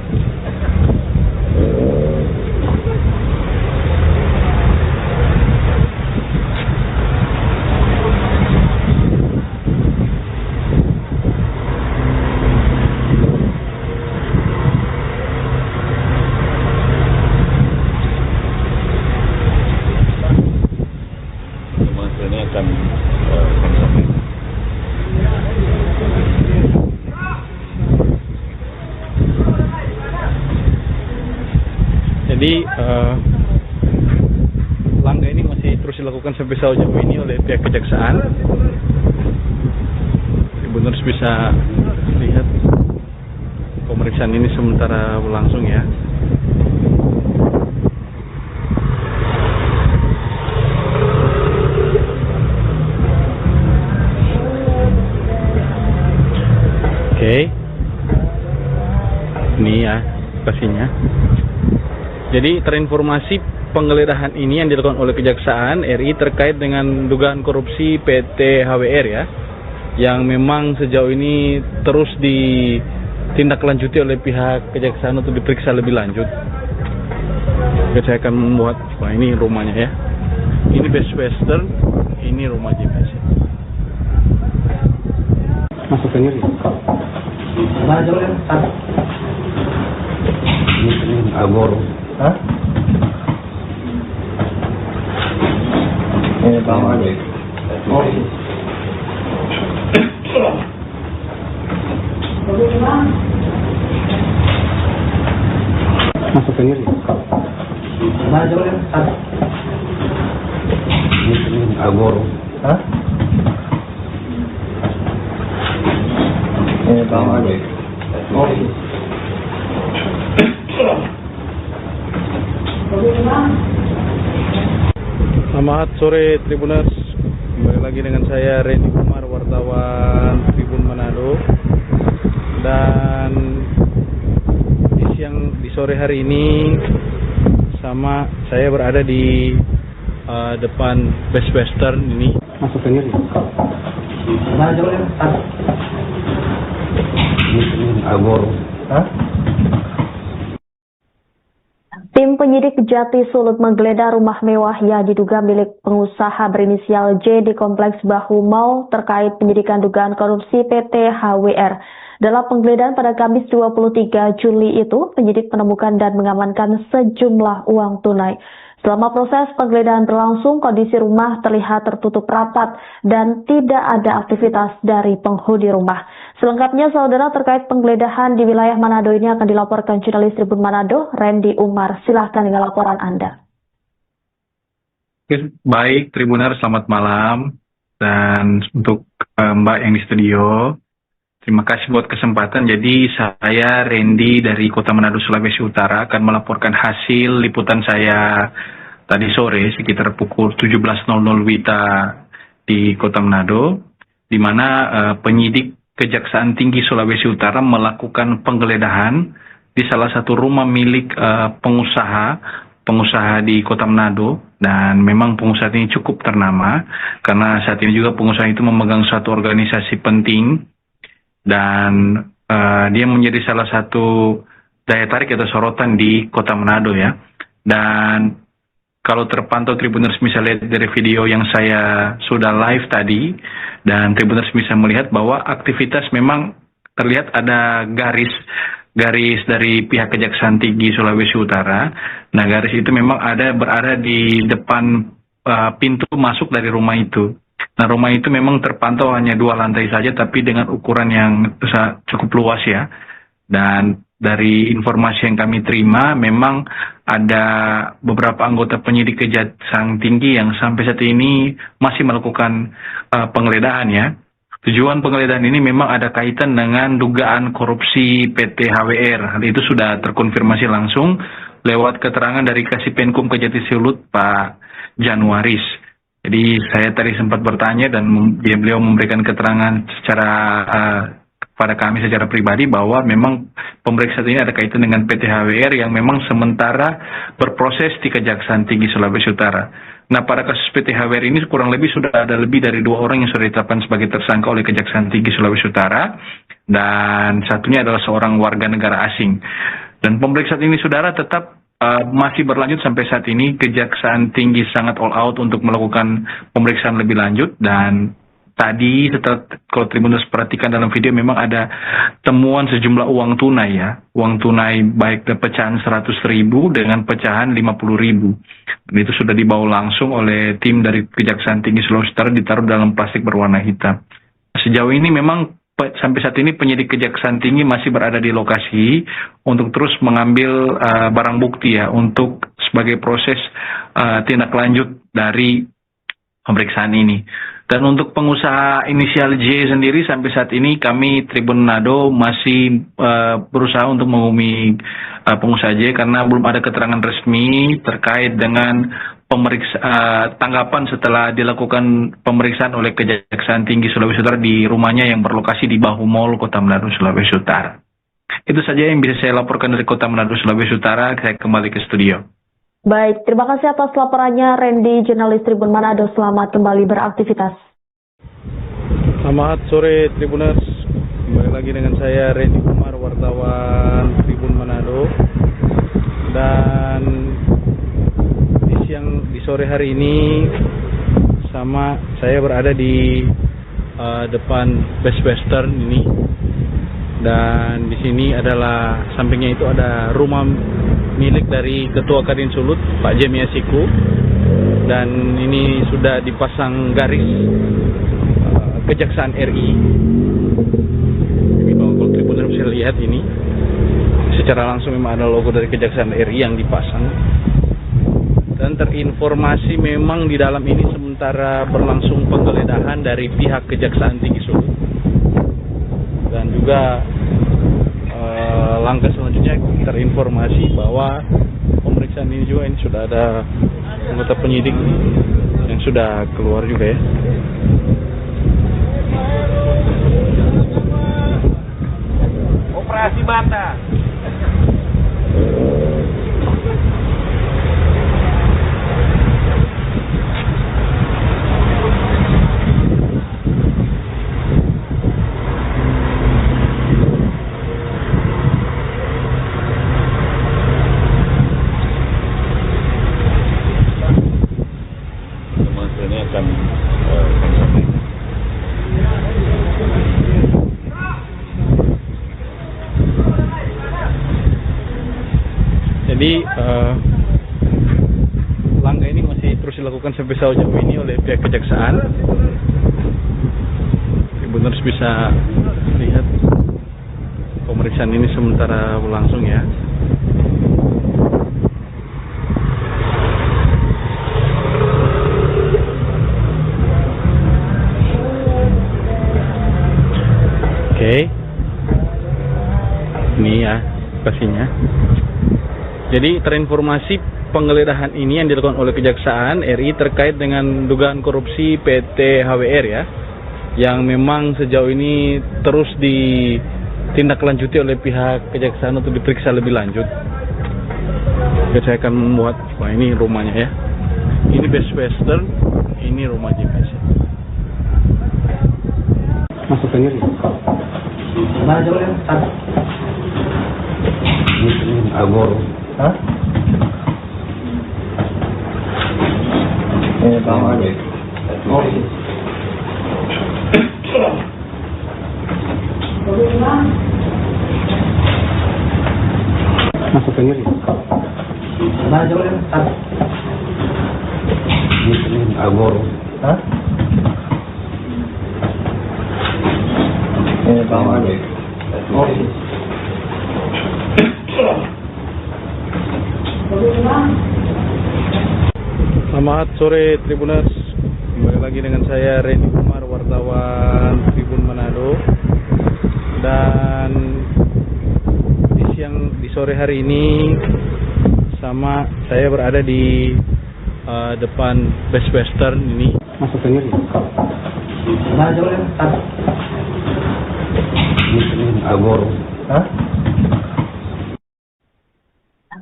Ini akan kami sampaikan. Jadi langkah ini masih terus dilakukan sampai sejauh ini oleh pihak kejaksaan. Tribuners bisa lihat pemeriksaan ini sementara berlangsung ya. lokasinya. Jadi terinformasi penggeledahan ini yang dilakukan oleh Kejaksaan RI terkait dengan dugaan korupsi PT HWR ya, yang memang sejauh ini terus ditindaklanjuti oleh pihak Kejaksaan untuk diperiksa lebih lanjut. Oke, saya akan membuat, wah ini rumahnya ya, ini Best Western, ini rumah JPS. Masuk ke sini. Mana jauh ya? Ini Agor. Hah? Ini bawah aja. Oh. Masuk ke sini. Mana jauh ya? Ini Agor. Hah? Ini bawah aja. Oh. Selamat sore Tribuners, kembali lagi dengan saya Randy Umar, wartawan Tribun Manado. Dan di sore hari ini saya berada di depan Best Western ini. Masuk ke sini. Mana jauh ya? Ini Agor. Hah? Tim penyidik Jati Sulut menggeledah rumah mewah yang diduga milik pengusaha berinisial J di Kompleks Bahu Mall terkait penyidikan dugaan korupsi PT HWR. Dalam penggeledahan pada Kamis 23 Juli itu, penyidik menemukan dan mengamankan sejumlah uang tunai. Selama proses penggeledahan berlangsung, kondisi rumah terlihat tertutup rapat dan tidak ada aktivitas dari penghuni rumah. Selengkapnya, saudara, terkait penggeledahan di wilayah Manado ini akan dilaporkan jurnalis Tribun Manado, Randy Umar. Silahkan dengan laporan Anda. Baik, Tribuner, selamat malam. Dan untuk Mbak yang di studio, terima kasih buat kesempatan. Jadi saya Randy dari Kota Manado, Sulawesi Utara akan melaporkan hasil liputan saya tadi sore sekitar pukul 17.00 WITA di Kota Manado, di mana penyidik Kejaksaan Tinggi Sulawesi Utara melakukan penggeledahan di salah satu rumah milik pengusaha di Kota Manado. Dan memang pengusaha ini cukup ternama karena saat ini juga pengusaha itu memegang satu organisasi penting dan dia menjadi salah satu daya tarik atau sorotan di Kota Manado ya. Dan kalau terpantau Tribuners bisa lihat dari video yang saya sudah live tadi, dan Tribuners bisa melihat bahwa aktivitas memang terlihat ada garis dari pihak Kejaksaan Tinggi Sulawesi Utara. Nah, garis itu memang berada di depan pintu masuk dari rumah itu. Nah, rumah itu memang terpantau hanya 2 lantai saja, tapi dengan ukuran yang cukup luas ya. Dan dari informasi yang kami terima, memang ada beberapa anggota penyidik Kejaksaan Tinggi yang sampai saat ini masih melakukan penggeledahan ya. Tujuan penggeledahan ini memang ada kaitan dengan dugaan korupsi PT HWR. Hal itu sudah terkonfirmasi langsung lewat keterangan dari Kasipenkum Kejati Sulut, Pak Januaris. Jadi saya tadi sempat bertanya dan beliau memberikan keterangan pada kami secara pribadi bahwa memang pemeriksaan ini ada kaitan dengan PT HWR yang memang sementara berproses di Kejaksaan Tinggi Sulawesi Utara. Nah, pada kasus PT HWR ini kurang lebih sudah ada lebih dari 2 orang yang sudah ditetapkan sebagai tersangka oleh Kejaksaan Tinggi Sulawesi Utara, dan satunya adalah seorang warga negara asing. Dan pemeriksaan ini, saudara, tetap masih berlanjut sampai saat ini. Kejaksaan Tinggi sangat all out untuk melakukan pemeriksaan lebih lanjut. Dan tadi setelah kalau Tribuners perhatikan dalam video memang ada temuan sejumlah uang tunai ya. Uang tunai baik pecahan 100.000 dengan pecahan 50.000. Dan itu sudah dibawa langsung oleh tim dari Kejaksaan Tinggi Sulawesi Utara, ditaruh dalam plastik berwarna hitam. Sejauh ini memang sampai saat ini penyidik Kejaksaan Tinggi masih berada di lokasi untuk terus mengambil barang bukti ya, untuk sebagai proses tindak lanjut dari pemeriksaan ini. Dan untuk pengusaha inisial J sendiri sampai saat ini kami Tribun Manado masih berusaha untuk menghubungi pengusaha J karena belum ada keterangan resmi terkait dengan tanggapan setelah dilakukan pemeriksaan oleh Kejaksaan Tinggi Sulawesi Utara di rumahnya yang berlokasi di Bahu Mall, Kota Manado, Sulawesi Utara. Itu saja yang bisa saya laporkan dari Kota Manado, Sulawesi Utara. Saya kembali ke studio. Baik, terima kasih atas laporannya Randy, jurnalis Tribun Manado. Selamat kembali beraktivitas. Selamat sore Tribuners, kembali lagi dengan saya Randy Umar, wartawan Tribun Manado. Dan di sore hari ini saya berada di depan Best Western ini, dan di sini adalah sampingnya itu ada rumah milik dari Ketua Kadin Sulut, Pak Jemi Asiku, dan ini sudah dipasang garis Kejaksaan RI. Jadi kalau Tribuners bisa lihat ini, secara langsung memang ada logo dari Kejaksaan RI yang dipasang. Dan terinformasi memang di dalam ini sementara berlangsung penggeledahan dari pihak Kejaksaan Tinggi Sulut. Dan juga langkah selanjutnya terinformasi bahwa pemeriksaan ini juga sudah ada anggota penyidik yang sudah keluar juga ya. Operasi Bata. Ini akan kami sampaikan. Jadi langkah ini masih terus dilakukan sampai sejauh ini oleh pihak Kejaksaan. Tribuners bisa lihat pemeriksaan ini sementara berlangsung ya. Oke, ini ya lokasinya. Jadi terinformasi penggeledahan ini yang dilakukan oleh Kejaksaan RI terkait dengan dugaan korupsi PT HWR ya, yang memang sejauh ini terus ditindaklanjuti oleh pihak Kejaksaan untuk diperiksa lebih lanjut. Oke, saya akan membuat, wah ini rumahnya ya. Ini Best Western, ini rumah JPS. Masuk ke sini. Mana jauh ya? Ini Agor. Hah? Bawah aja. Oh. Masuk ke sini. Mana jauh ya? Ini Agor. Hah? Bawah aja. Oh. Selamat sore Tribuners, kembali lagi dengan saya Randy Umar, wartawan Tribun Manado. Dan di sore hari ini saya berada di depan Best Western ini. Masuk ke sini. Mana jauh ya? Ini Agor. Hah?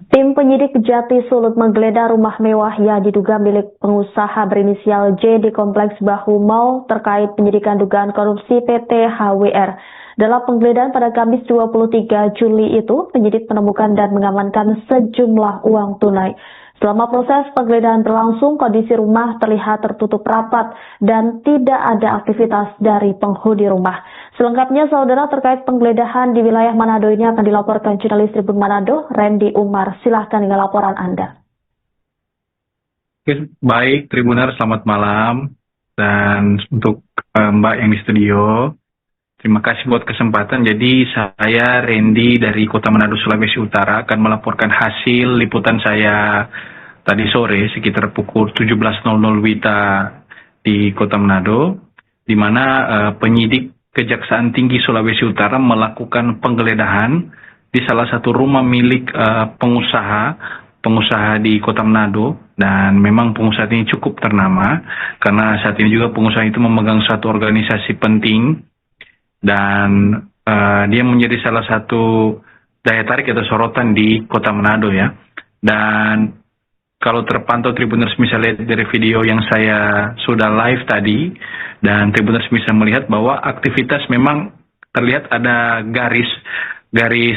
Tim penyidik Jati Sulut menggeledah rumah mewah yang diduga milik pengusaha berinisial J di Kompleks Bahu Mall terkait penyidikan dugaan korupsi PT HWR. Dalam penggeledahan pada Kamis 23 Juli itu, penyidik menemukan dan mengamankan sejumlah uang tunai. Selama proses penggeledahan berlangsung, kondisi rumah terlihat tertutup rapat dan tidak ada aktivitas dari penghuni rumah. Selengkapnya, saudara, terkait penggeledahan di wilayah Manado ini akan dilaporkan jurnalis Tribun Manado, Randy Umar. Silahkan dengan laporan Anda. Baik, Tribuner, selamat malam. Dan untuk Mbak yang di studio, terima kasih buat kesempatan. Jadi saya Randy dari Kota Manado, Sulawesi Utara akan melaporkan hasil liputan saya tadi sore sekitar pukul 17.00 WITA di Kota Manado, di mana penyidik Kejaksaan Tinggi Sulawesi Utara melakukan penggeledahan di salah satu rumah milik pengusaha di Kota Manado. Dan memang pengusaha ini cukup ternama karena saat ini juga pengusaha itu memegang satu organisasi penting. Dan dia menjadi salah satu daya tarik atau sorotan di Kota Manado ya. Dan kalau terpantau Tribuners bisa lihat dari video yang saya sudah live tadi, dan Tribuners bisa melihat bahwa aktivitas memang terlihat ada garis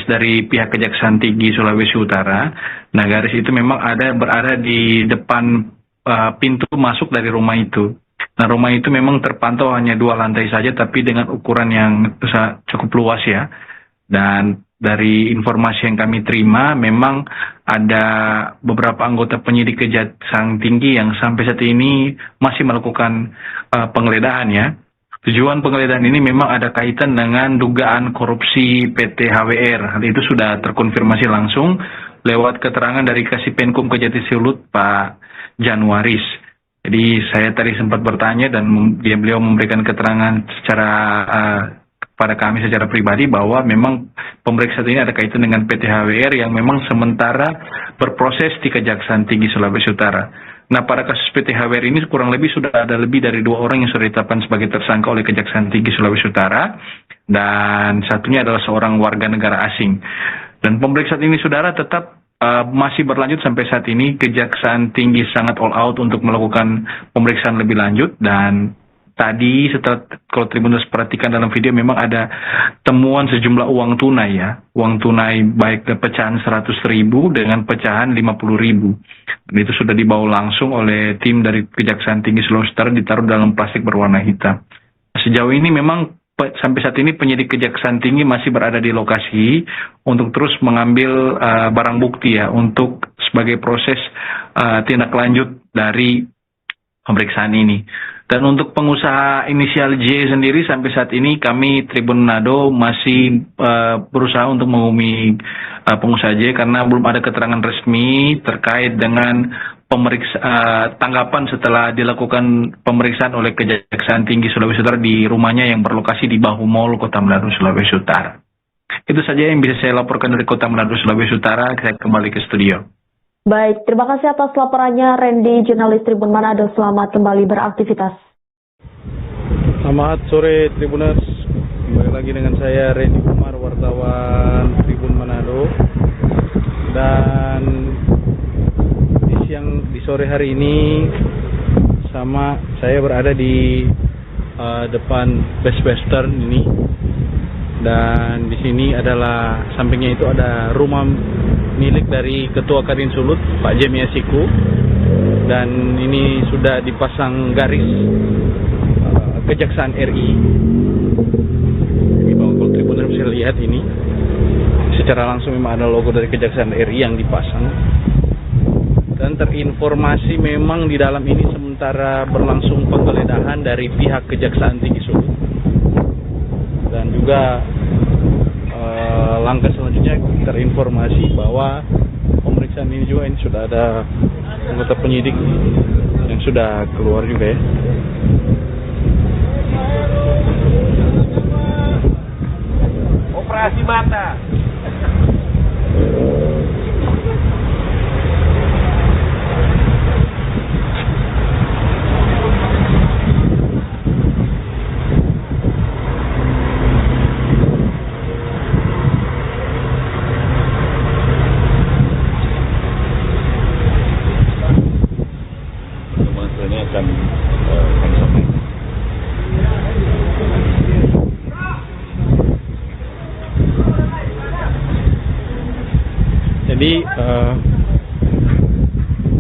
dari pihak Kejaksaan Tinggi Sulawesi Utara. Nah, garis itu memang berada di depan pintu masuk dari rumah itu. Nah, rumah itu memang terpantau hanya 2 lantai saja, tapi dengan ukuran yang cukup luas ya. Dan dari informasi yang kami terima, memang ada beberapa anggota penyidik Kejaksaan Tinggi yang sampai saat ini masih melakukan penggeledahan ya. Tujuan penggeledahan ini memang ada kaitan dengan dugaan korupsi PT HWR. Hal itu sudah terkonfirmasi langsung lewat keterangan dari Kasipenkum Kejati Sulut, Pak Januaris. Jadi saya tadi sempat bertanya dan beliau memberikan keterangan pada kami secara pribadi bahwa memang pemeriksaan ini ada kaitan dengan PT HWR yang memang sementara berproses di Kejaksaan Tinggi Sulawesi Utara. Nah, pada kasus PT HWR ini kurang lebih sudah ada lebih dari 2 orang yang sudah ditetapkan sebagai tersangka oleh Kejaksaan Tinggi Sulawesi Utara, dan satunya adalah seorang warga negara asing. Dan pemeriksaan ini, saudara, tetap masih berlanjut sampai saat ini. Kejaksaan Tinggi sangat all out untuk melakukan pemeriksaan lebih lanjut, dan tadi setelah kalau Tribuners perhatikan dalam video memang ada temuan sejumlah uang tunai ya. Uang tunai baik pecahan 100.000 dengan pecahan 50.000. Dan itu sudah dibawa langsung oleh tim dari Kejaksaan Tinggi Sulawesi Utara, ditaruh dalam plastik berwarna hitam. Sejauh ini memang sampai saat ini penyidik Kejaksaan Tinggi masih berada di lokasi untuk terus mengambil barang bukti ya, untuk sebagai proses tindak lanjut dari pemeriksaan ini. Dan untuk pengusaha inisial J sendiri sampai saat ini kami Tribun Manado masih berusaha untuk menghubungi pengusaha J karena belum ada keterangan resmi terkait dengan tanggapan setelah dilakukan pemeriksaan oleh Kejaksaan Tinggi Sulawesi Utara di rumahnya yang berlokasi di Bahu Mall, Kota Manado, Sulawesi Utara. Itu saja yang bisa saya laporkan dari Kota Manado, Sulawesi Utara. Saya kembali ke studio. Baik, terima kasih atas laporannya Randy, jurnalis Tribun Manado. Selamat kembali beraktivitas. Selamat sore Tribuners, kembali lagi dengan saya Randy Umar, wartawan Tribun Manado. Dan di sore hari ini saya berada di depan Best Western ini, dan di sini adalah sampingnya itu ada rumah milik dari Ketua Kadin Sulut, Pak Jemia Siku, dan ini sudah dipasang garis Kejaksaan RI. Jadi kalau Tribuners bisa lihat ini secara langsung memang ada logo dari Kejaksaan RI yang dipasang. Dan terinformasi memang di dalam ini sementara berlangsung penggeledahan dari pihak Kejaksaan Tinggi Sulut. Dan juga langkah selanjutnya terinformasi bahwa pemeriksaan ini juga sudah ada anggota penyidik yang sudah keluar juga ya. Operasi mata. akan kami sampaikan. Jadi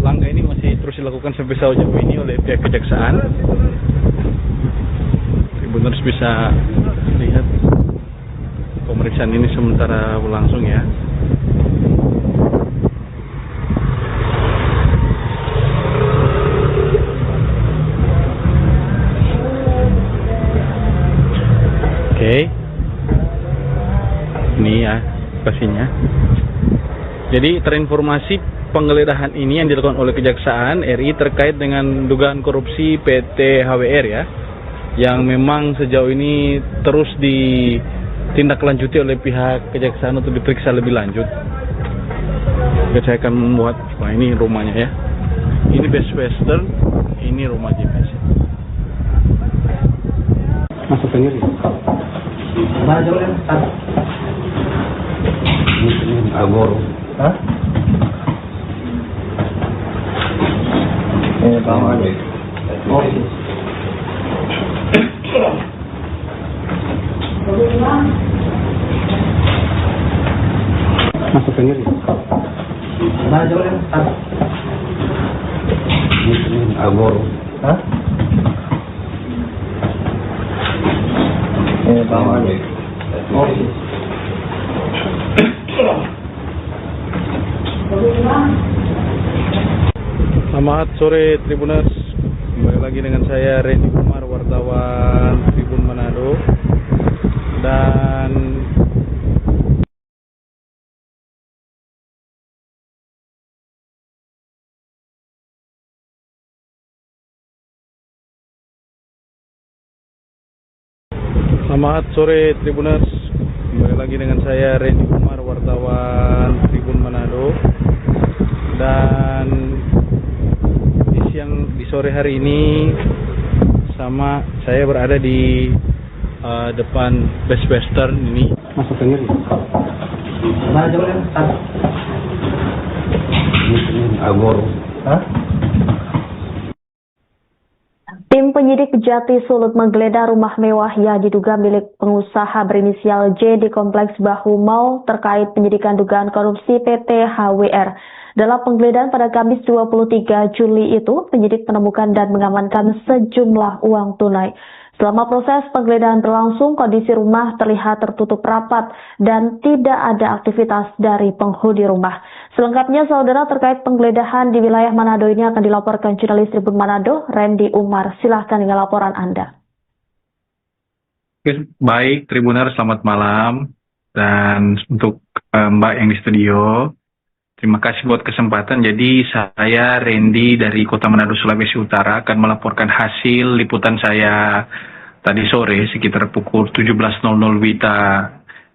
langkah ini masih terus dilakukan sampai sejauh ini oleh pihak kejaksaan. Tribuners bisa lihat pemeriksaan ini sementara berlangsung ya. Oke, ini ya lokasinya. Jadi terinformasi penggeledahan ini yang dilakukan oleh Kejaksaan RI terkait dengan dugaan korupsi PT HWR ya, yang memang sejauh ini terus ditindaklanjuti oleh pihak Kejaksaan untuk diperiksa lebih lanjut. Oke, saya akan membuat, wah ini rumahnya ya, ini Best Western, ini rumah JPS. Masuk sendiri. Bajo yan. Agor. Ha? Tama. Okay. Masuk sendiri. Bajo yan. Agor. Ha? Tama. Okay. Selamat sore Tribuners, kembali lagi dengan saya Randy Umar, wartawan Tribun Manado. Dan selamat sore Tribuners, kembali lagi dengan saya Randy Umar, wartawan Tribun Manado. Dan di sore hari ini sama saya berada di depan Best Western ini. Masuk sendiri. Bajo yan. Agor. Ha? Tim penyidik Kejati Sulut menggeledah rumah mewah yang diduga milik pengusaha berinisial J di Kompleks Bahu Mall terkait penyidikan dugaan korupsi PT HWR. Dalam penggeledahan pada Kamis 23 Juli itu, penyidik menemukan dan mengamankan sejumlah uang tunai. Selama proses penggeledahan berlangsung, kondisi rumah terlihat tertutup rapat dan tidak ada aktivitas dari penghuni rumah. Selengkapnya, saudara, terkait penggeledahan di wilayah Manado ini akan dilaporkan jurnalis Tribun Manado, Randy Umar. Silahkan dengan laporan Anda. Baik, Tribuner, selamat malam. Dan untuk Mbak yang di studio, terima kasih buat kesempatan. Jadi saya Randy dari Kota Manado, Sulawesi Utara akan melaporkan hasil liputan saya tadi sore sekitar pukul 17.00 WITA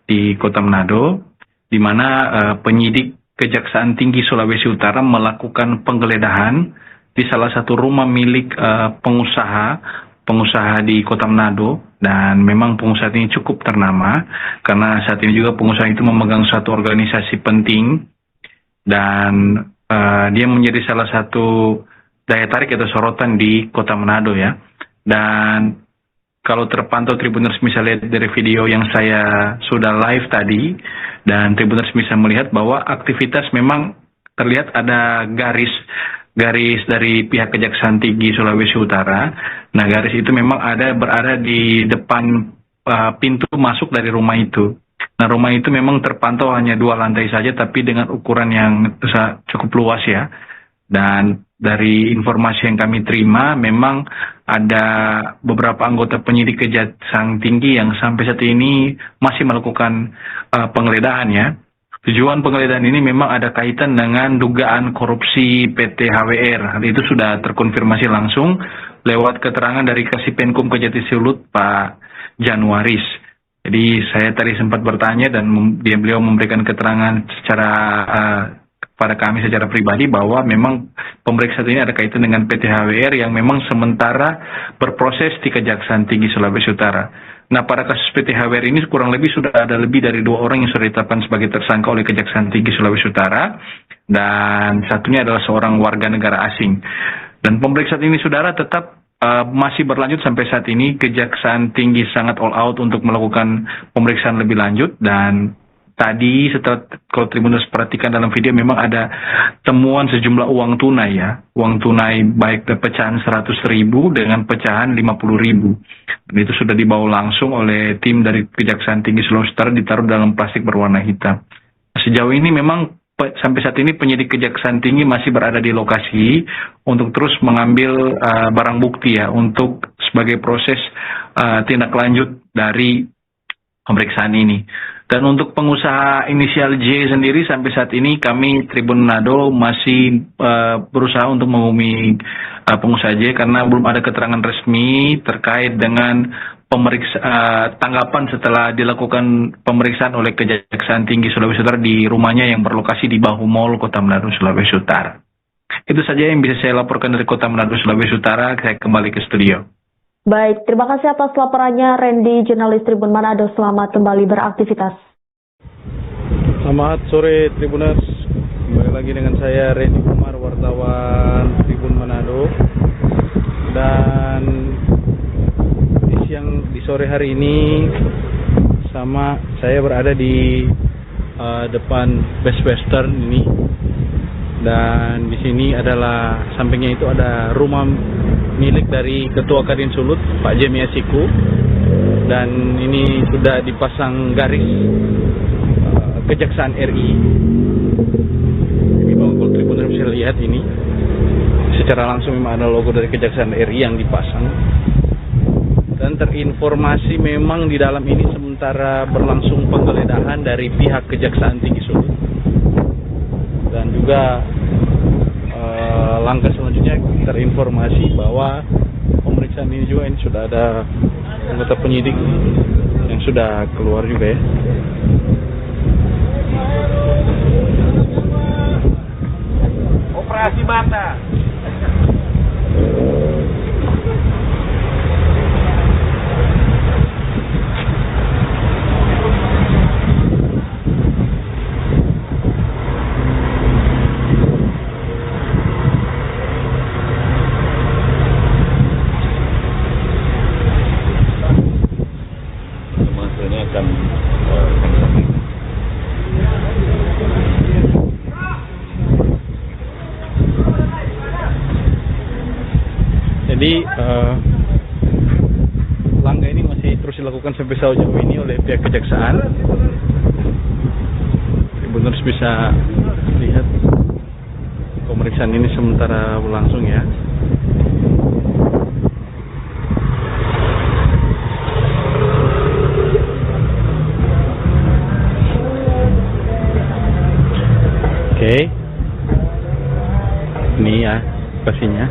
di Kota Manado, di mana penyidik Kejaksaan Tinggi Sulawesi Utara melakukan penggeledahan di salah satu rumah milik pengusaha di Kota Manado. Dan memang pengusaha ini cukup ternama karena saat ini juga pengusaha itu memegang suatu organisasi penting. Dan dia menjadi salah satu daya tarik atau sorotan di Kota Manado ya. Dan kalau terpantau Tribuners bisa lihat dari video yang saya sudah live tadi, dan Tribuners bisa melihat bahwa aktivitas memang terlihat ada garis dari pihak Kejaksaan Tinggi Sulawesi Utara. Nah, garis itu memang berada di depan pintu masuk dari rumah itu. Nah, rumah itu memang terpantau hanya 2 lantai saja, tapi dengan ukuran yang cukup luas ya. Dan dari informasi yang kami terima, memang ada beberapa anggota penyidik Kejaksaan Tinggi yang sampai saat ini masih melakukan penggeledahan ya. Tujuan penggeledahan ini memang ada kaitan dengan dugaan korupsi PT HWR. Hal itu sudah terkonfirmasi langsung lewat keterangan dari Kasipenkum Kejati Sulut, Pak Januaris. Jadi saya tadi sempat bertanya dan beliau memberikan keterangan pada kami secara pribadi bahwa memang pemeriksaan ini ada kaitan dengan PT HWR yang memang sementara berproses di Kejaksaan Tinggi Sulawesi Utara. Nah, pada kasus PT HWR ini kurang lebih sudah ada lebih dari 2 orang yang sudah ditetapkan sebagai tersangka oleh Kejaksaan Tinggi Sulawesi Utara, dan satunya adalah seorang warga negara asing. Dan pemeriksaan ini, saudara, tetap masih berlanjut sampai saat ini. Kejaksaan Tinggi sangat all out untuk melakukan pemeriksaan lebih lanjut. Dan tadi setelah kalau Tribuners perhatikan dalam video memang ada temuan sejumlah uang tunai ya. Uang tunai baik pecahan 100.000 dengan pecahan 50.000. Dan itu sudah dibawa langsung oleh tim dari Kejaksaan Tinggi Sulawesi Utara, ditaruh dalam plastik berwarna hitam. Sejauh ini memang sampai saat ini penyidik Kejaksaan Tinggi masih berada di lokasi untuk terus mengambil barang bukti ya untuk sebagai proses tindak lanjut dari pemeriksaan ini. Dan untuk pengusaha inisial J sendiri sampai saat ini kami Tribun Manado masih berusaha untuk menghubungi pengusaha J karena belum ada keterangan resmi terkait dengan tanggapan setelah dilakukan pemeriksaan oleh Kejaksaan Tinggi Sulawesi Utara di rumahnya yang berlokasi di Bahu Mall, Kota Manado, Sulawesi Utara. Itu saja yang bisa saya laporkan dari Kota Manado, Sulawesi Utara. Saya kembali ke studio. Baik, terima kasih atas laporannya Randy, jurnalis Tribun Manado. Selamat kembali beraktivitas. Selamat sore Tribuners, kembali lagi dengan saya Randy Umar, wartawan Tribun Manado. Dan di sore hari ini sama saya berada di depan Best Western ini. Dan di sini adalah sampingnya itu ada rumah milik dari Ketua Kadin Sulut, Pak Jemia Siku. Dan ini sudah dipasang garis Kejaksaan RI. Jadi kalau Tribuners bisa lihat ini, secara langsung memang ada logo dari Kejaksaan RI yang dipasang. Dan terinformasi memang di dalam ini sementara berlangsung penggeledahan dari pihak Kejaksaan Tinggi Sulut. Dan juga langkah selanjutnya terinformasi bahwa pemeriksaan ini juga ini sudah ada anggota penyidik yang sudah keluar juga ya. Operasi Bata. Hasilnya akan kami sampaikan. Jadi langkah ini masih terus dilakukan sampai sejauh ini oleh pihak kejaksaan. Tribuners bisa lihat pemeriksaan ini sementara berlangsung ya. Oke. Ini ya lokasinya.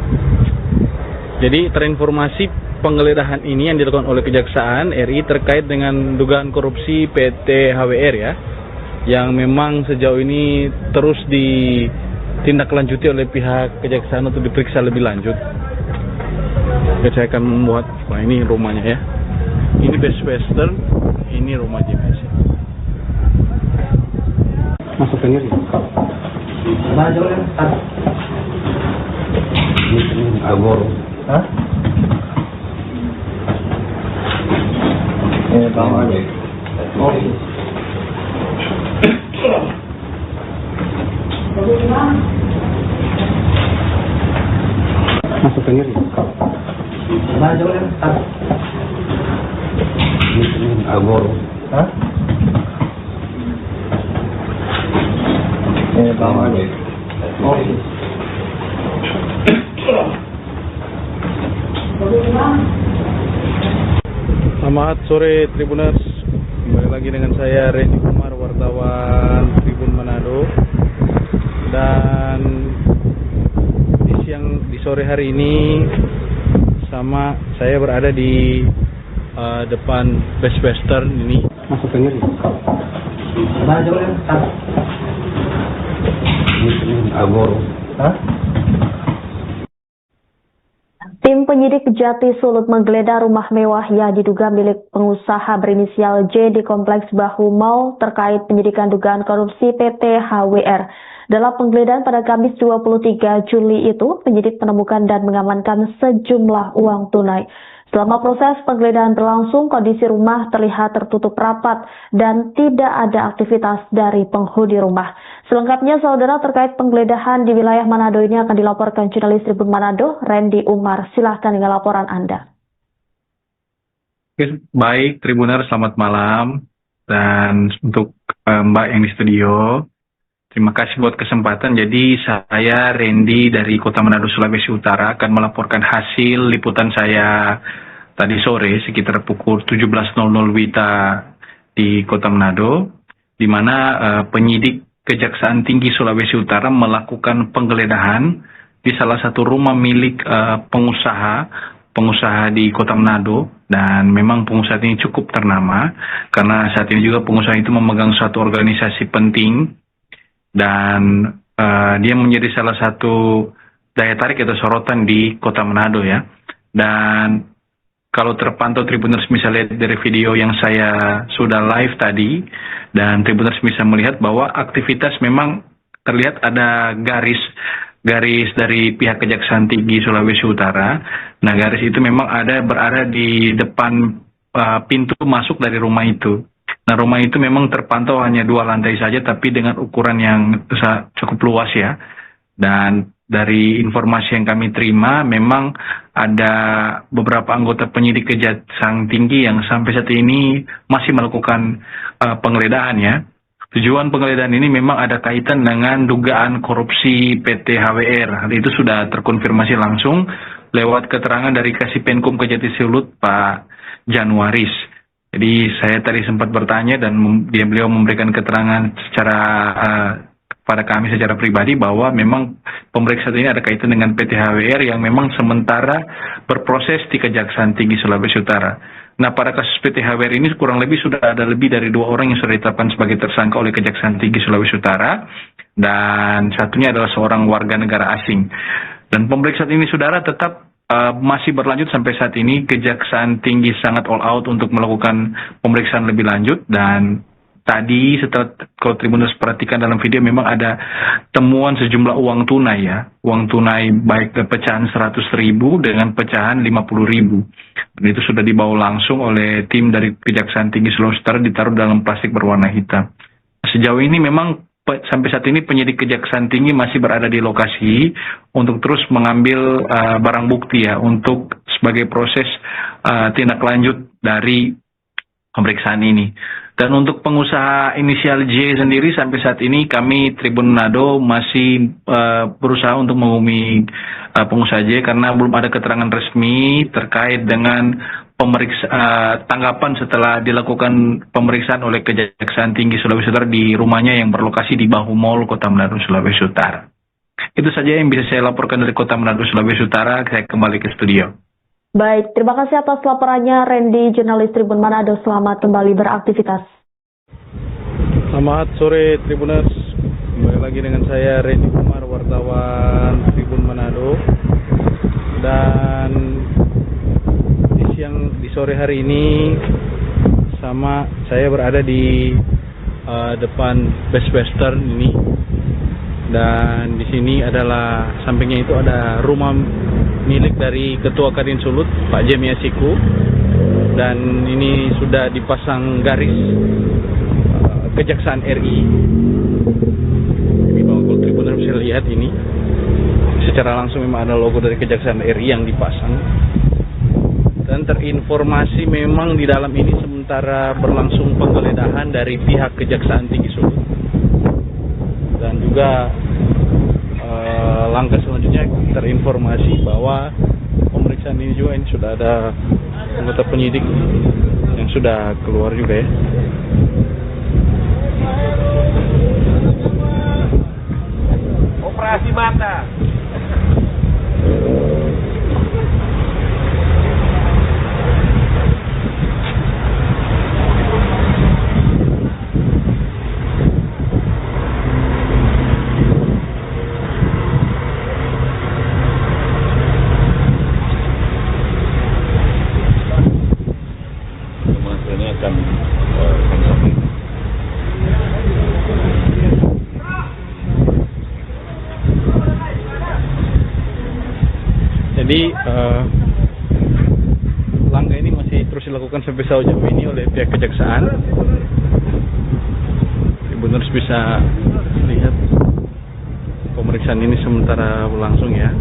Jadi terinformasi penggeledahan ini yang dilakukan oleh Kejaksaan RI terkait dengan dugaan korupsi PT HWR ya, yang memang sejauh ini terus ditindaklanjuti oleh pihak Kejaksaan untuk diperiksa lebih lanjut. Jadi saya akan membuat, wah ini rumahnya ya, ini Best Western, ini rumah JPS. Masuk sendiri. Mana jauh kan? Ini Agor. Hah? Bawah aja. Oh. Masuk sendiri. Mana jauh kan? Ini Agor. Hah? Bawah aja. Oh. Selamat sore Tribuners, kembali lagi dengan saya Randy Umar, wartawan Tribun Manado. Dan di sore hari ini sama saya berada di depan Best Western ini. Masuk sendiri. Mana jauh kan? Ini Agor. Hah? Tim penyidik Jati Sulut menggeledah rumah mewah yang diduga milik pengusaha berinisial J di Kompleks Bahu Mall terkait penyidikan dugaan korupsi PT HWR. Dalam penggeledahan pada Kamis 23 Juli itu, penyidik menemukan dan mengamankan sejumlah uang tunai. Selama proses penggeledahan berlangsung, kondisi rumah terlihat tertutup rapat dan tidak ada aktivitas dari penghuni rumah. Selengkapnya, saudara, terkait penggeledahan di wilayah Manado ini akan dilaporkan jurnalis Tribun Manado, Randy Umar. Silahkan dengan laporan Anda. Baik, Tribuner, selamat malam. Dan untuk Mbak yang di studio, terima kasih buat kesempatan. Jadi saya Randy dari Kota Manado, Sulawesi Utara akan melaporkan hasil liputan saya tadi sore sekitar pukul 17.00 WITA di Kota Manado, di mana penyidik Kejaksaan Tinggi Sulawesi Utara melakukan penggeledahan di salah satu rumah milik pengusaha di Kota Manado. Dan memang pengusaha ini cukup ternama karena saat ini juga pengusaha itu memegang suatu organisasi penting. Dan dia menjadi salah satu daya tarik atau sorotan di Kota Manado ya. Dan kalau terpantau Tribuners bisa lihat dari video yang saya sudah live tadi, dan Tribuners bisa melihat bahwa aktivitas memang terlihat ada garis dari pihak Kejaksaan Tinggi Sulawesi Utara. Nah, garis itu memang berada di depan pintu masuk dari rumah itu. Nah, rumah itu memang terpantau hanya 2 lantai saja, tapi dengan ukuran yang cukup luas ya. Dan dari informasi yang kami terima, memang ada beberapa anggota penyidik Kejaksaan Tinggi yang sampai saat ini masih melakukan penggeledahan ya. Tujuan penggeledahan ini memang ada kaitan dengan dugaan korupsi PT HWR. Hal itu sudah terkonfirmasi langsung lewat keterangan dari Kasipenkum Kejati Sulut Pak Januaris. Jadi saya tadi sempat bertanya dan beliau memberikan keterangan secara pada kami secara pribadi bahwa memang pemeriksaan ini ada kaitan dengan PT HWR yang memang sementara berproses di Kejaksaan Tinggi Sulawesi Utara. Nah, pada kasus PT HWR ini kurang lebih sudah ada lebih dari 2 orang yang sudah ditetapkan sebagai tersangka oleh Kejaksaan Tinggi Sulawesi Utara, dan satunya adalah seorang warga negara asing. Dan pemeriksaan ini, saudara, tetap masih berlanjut sampai saat ini. Kejaksaan Tinggi sangat all out untuk melakukan pemeriksaan lebih lanjut, dan tadi setelah kalau Tribuners perhatikan dalam video memang ada temuan sejumlah uang tunai ya. Uang tunai baik pecahan 100.000 dengan pecahan 50.000. Dan itu sudah dibawa langsung oleh tim dari Kejaksaan Tinggi Sulawesi Utara, ditaruh dalam plastik berwarna hitam. Sejauh ini memang sampai saat ini penyidik Kejaksaan Tinggi masih berada di lokasi untuk terus mengambil barang bukti ya untuk sebagai proses tindak lanjut dari pemeriksaan ini. Dan untuk pengusaha inisial J sendiri sampai saat ini kami Tribun Manado masih berusaha untuk menghubungi pengusaha J karena belum ada keterangan resmi terkait dengan tanggapan setelah dilakukan pemeriksaan oleh Kejaksaan Tinggi Sulawesi Utara di rumahnya yang berlokasi di Bahu Mall, Kota Manado, Sulawesi Utara. Itu saja yang bisa saya laporkan dari Kota Manado, Sulawesi Utara. Saya kembali ke studio. Baik, terima kasih atas laporannya Randy, jurnalis Tribun Manado. Selamat kembali beraktivitas. Selamat sore Tribuners, kembali lagi dengan saya Randy Kumar, wartawan Tribun Manado. Dan di sore hari ini saya berada di depan Best Western ini. Dan di sini adalah sampingnya itu ada rumah milik dari Ketua Kadin Sulut, Pak Jemia Siku. Dan ini sudah dipasang garis Kejaksaan RI. Ini kalau Tribuners bisa lihat ini, secara langsung memang ada logo dari Kejaksaan RI yang dipasang. Dan terinformasi memang di dalam ini sementara berlangsung penggeledahan dari pihak Kejaksaan Tinggi Sulut. Dan juga langkah selanjutnya terinformasi bahwa pemeriksaan ini juga sudah ada anggota penyidik yang sudah keluar juga ya. Operasi mata. Ini akan kami sampaikan. Jadi langkah ini masih terus dilakukan sampai sejauh ini oleh pihak kejaksaan. Tribuners bisa lihat pemeriksaan ini sementara berlangsung ya.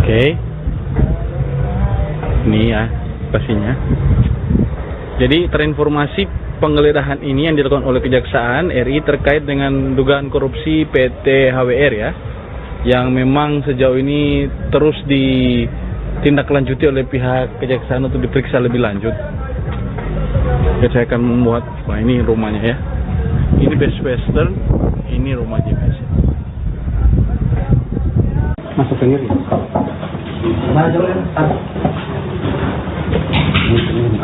Oke. Ini ya pastinya. Jadi terinformasi penggeledahan ini yang dilakukan oleh Kejaksaan RI terkait dengan dugaan korupsi PT HWR ya, yang memang sejauh ini terus ditindaklanjuti oleh pihak Kejaksaan untuk diperiksa lebih lanjut. Jadi saya akan membuat, wah ini rumahnya ya, ini Best Western, ini rumah JPS. Masuk sendiri. Mana jalan?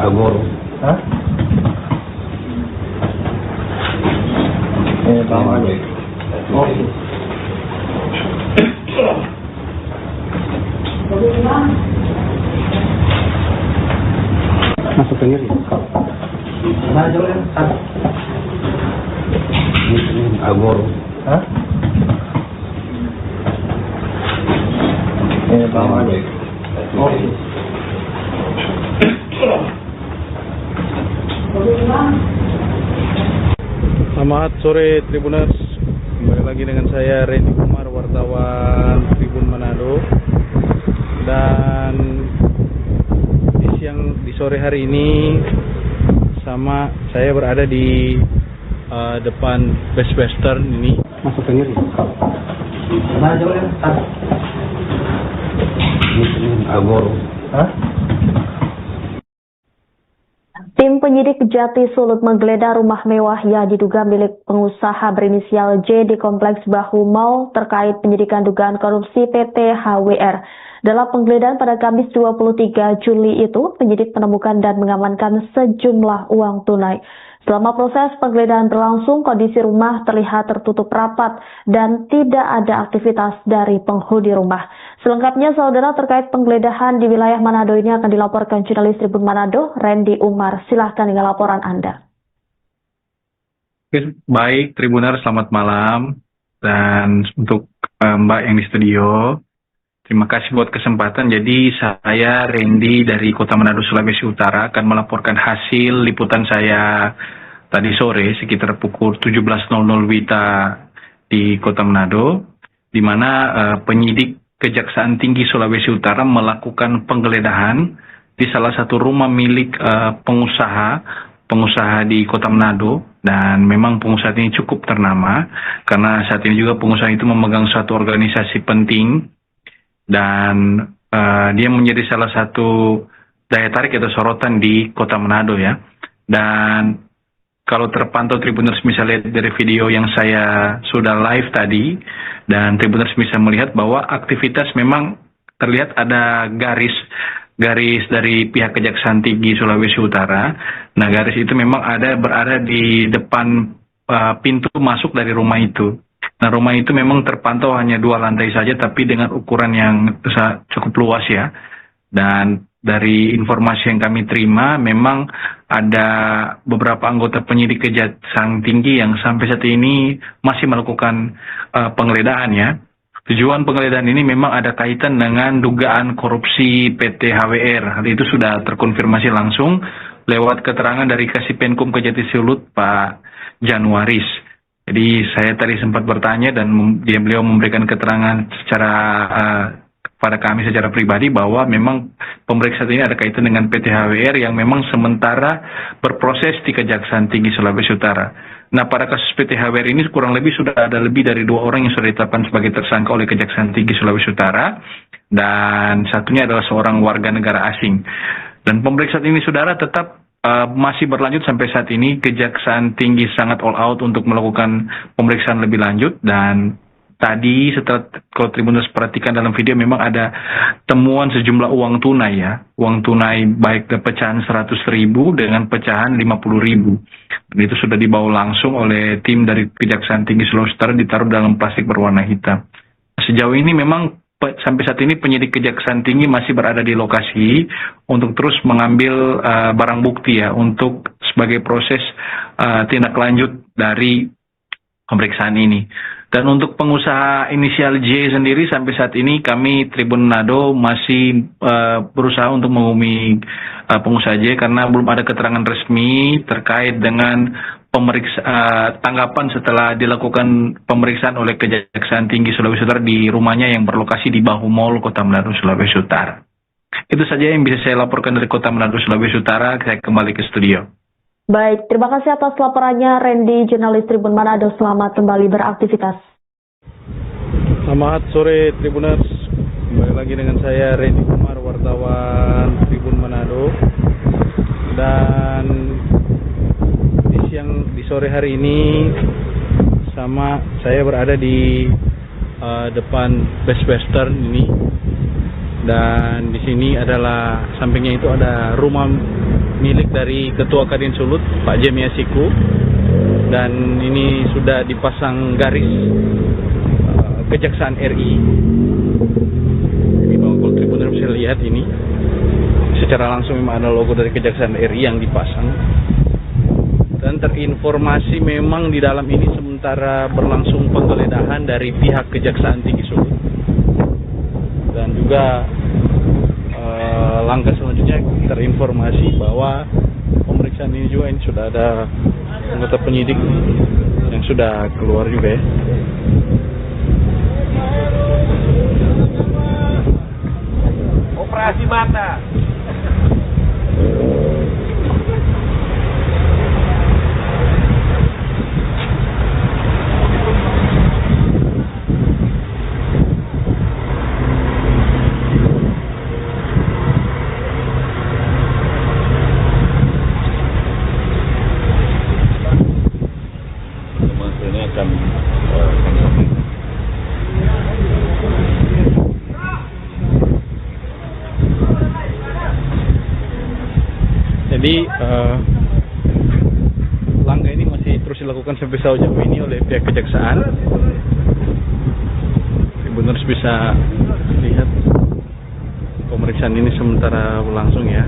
Agor. Hah? bawah aja. Oh. Masuk sendiri. Mana jauh ya? Ini Agor. Hah? Bawah aja. Oh. Selamat sore Tribuners, kembali lagi dengan saya Randy Umar, wartawan Tribun Manado. Dan di sore hari ini saya berada di depan Best Western ini. Masuk sendiri. Mana jauh ya? Ini Agor. Hah? Tim penyidik Jati Sulut menggeledah rumah mewah yang diduga milik pengusaha berinisial J di Kompleks Bahu Mall terkait penyidikan dugaan korupsi PT HWR. Dalam penggeledahan pada Kamis 23 Juli itu, penyidik menemukan dan mengamankan sejumlah uang tunai. Selama proses penggeledahan berlangsung, kondisi rumah terlihat tertutup rapat dan tidak ada aktivitas dari penghuni rumah. Selengkapnya, saudara, terkait penggeledahan di wilayah Manado ini akan dilaporkan jurnalis Tribun Manado, Randy Umar. Silahkan dengan laporan Anda. Baik, Tribuner, selamat malam. Dan untuk Mbak yang di studio, terima kasih buat kesempatan. Jadi saya Randy dari Kota Manado, Sulawesi Utara akan melaporkan hasil liputan saya tadi sore sekitar pukul 17.00 WITA di Kota Manado, di mana penyidik Kejaksaan Tinggi Sulawesi Utara melakukan penggeledahan di salah satu rumah milik pengusaha di Kota Manado. Dan memang pengusaha ini cukup ternama karena saat ini juga pengusaha itu memegang suatu organisasi penting. Dan dia menjadi salah satu daya tarik atau sorotan di Kota Manado ya. Dan kalau terpantau Tribuners bisa lihat dari video yang saya sudah live tadi, dan Tribuners bisa melihat bahwa aktivitas memang terlihat ada garis dari pihak Kejaksaan Tinggi Sulawesi Utara. Nah, garis itu memang berada di depan pintu masuk dari rumah itu. Nah, rumah itu memang terpantau hanya 2 lantai saja, tapi dengan ukuran yang cukup luas ya. Dan dari informasi yang kami terima, memang ada beberapa anggota penyidik Kejaksaan Tinggi yang sampai saat ini masih melakukan penggeledahan ya. Tujuan penggeledahan ini memang ada kaitan dengan dugaan korupsi PT HWR. Hal itu sudah terkonfirmasi langsung lewat keterangan dari Kasipenkum Kejati Sulut, Pak Januaris. Jadi saya tadi sempat bertanya dan beliau memberikan keterangan pada kami secara pribadi bahwa memang pemeriksaan ini ada kaitan dengan PT HWR yang memang sementara berproses di Kejaksaan Tinggi Sulawesi Utara. Nah, pada kasus PT HWR ini kurang lebih sudah ada lebih dari 2 orang yang sudah ditetapkan sebagai tersangka oleh Kejaksaan Tinggi Sulawesi Utara, dan satunya adalah seorang warga negara asing. Dan pemeriksaan ini, saudara, tetap masih berlanjut sampai saat ini. Kejaksaan Tinggi sangat all out untuk melakukan pemeriksaan lebih lanjut. Dan tadi setelah kalau Tribuners perhatikan dalam video memang ada temuan sejumlah uang tunai ya. Uang tunai baik pecahan 100.000 dengan pecahan 50.000. Dan itu sudah dibawa langsung oleh tim dari Kejaksaan Tinggi Sulawesi Utara, ditaruh dalam plastik berwarna hitam. Sejauh ini memang sampai saat ini penyidik Kejaksaan Tinggi masih berada di lokasi untuk terus mengambil barang bukti ya, untuk sebagai proses tindak lanjut dari pemeriksaan ini. Dan untuk pengusaha inisial J sendiri sampai saat ini kami Tribun Manado masih berusaha untuk menghubungi pengusaha J karena belum ada keterangan resmi terkait dengan tanggapan setelah dilakukan pemeriksaan oleh Kejaksaan Tinggi Sulawesi Utara di rumahnya yang berlokasi di Bahu Mall, Kota Manado, Sulawesi Utara. Itu saja yang bisa saya laporkan dari Kota Manado, Sulawesi Utara. Saya kembali ke studio. Baik, terima kasih atas laporannya Randy, jurnalis Tribun Manado. Selamat kembali beraktivitas. Selamat sore Tribuners, kembali lagi dengan saya Randy Umar, wartawan Tribun Manado. Dan di sore hari ini saya berada di depan Best Western ini. Dan di sini adalah sampingnya itu ada rumah milik dari Ketua Kadin Sulut, Pak Jemiasiku. dan ini sudah dipasang garis Kejaksaan RI. Jadi kalau Tribuners bisa lihat ini secara langsung memang ada logo dari Kejaksaan RI yang dipasang, dan terinformasi memang di dalam ini sementara berlangsung penggeledahan dari pihak Kejaksaan Tinggi Sulut, dan juga langkah selanjutnya terinformasi bahwa pemeriksaan ini juga ini sudah ada anggota penyidik yang sudah keluar juga ya. Operasi mata. Teman ini akan kami sampaikan. Jadi langkah ini masih terus dilakukan sampai sejauh ini oleh pihak kejaksaan. Tribuners bisa lihat pemeriksaan ini sementara berlangsung ya.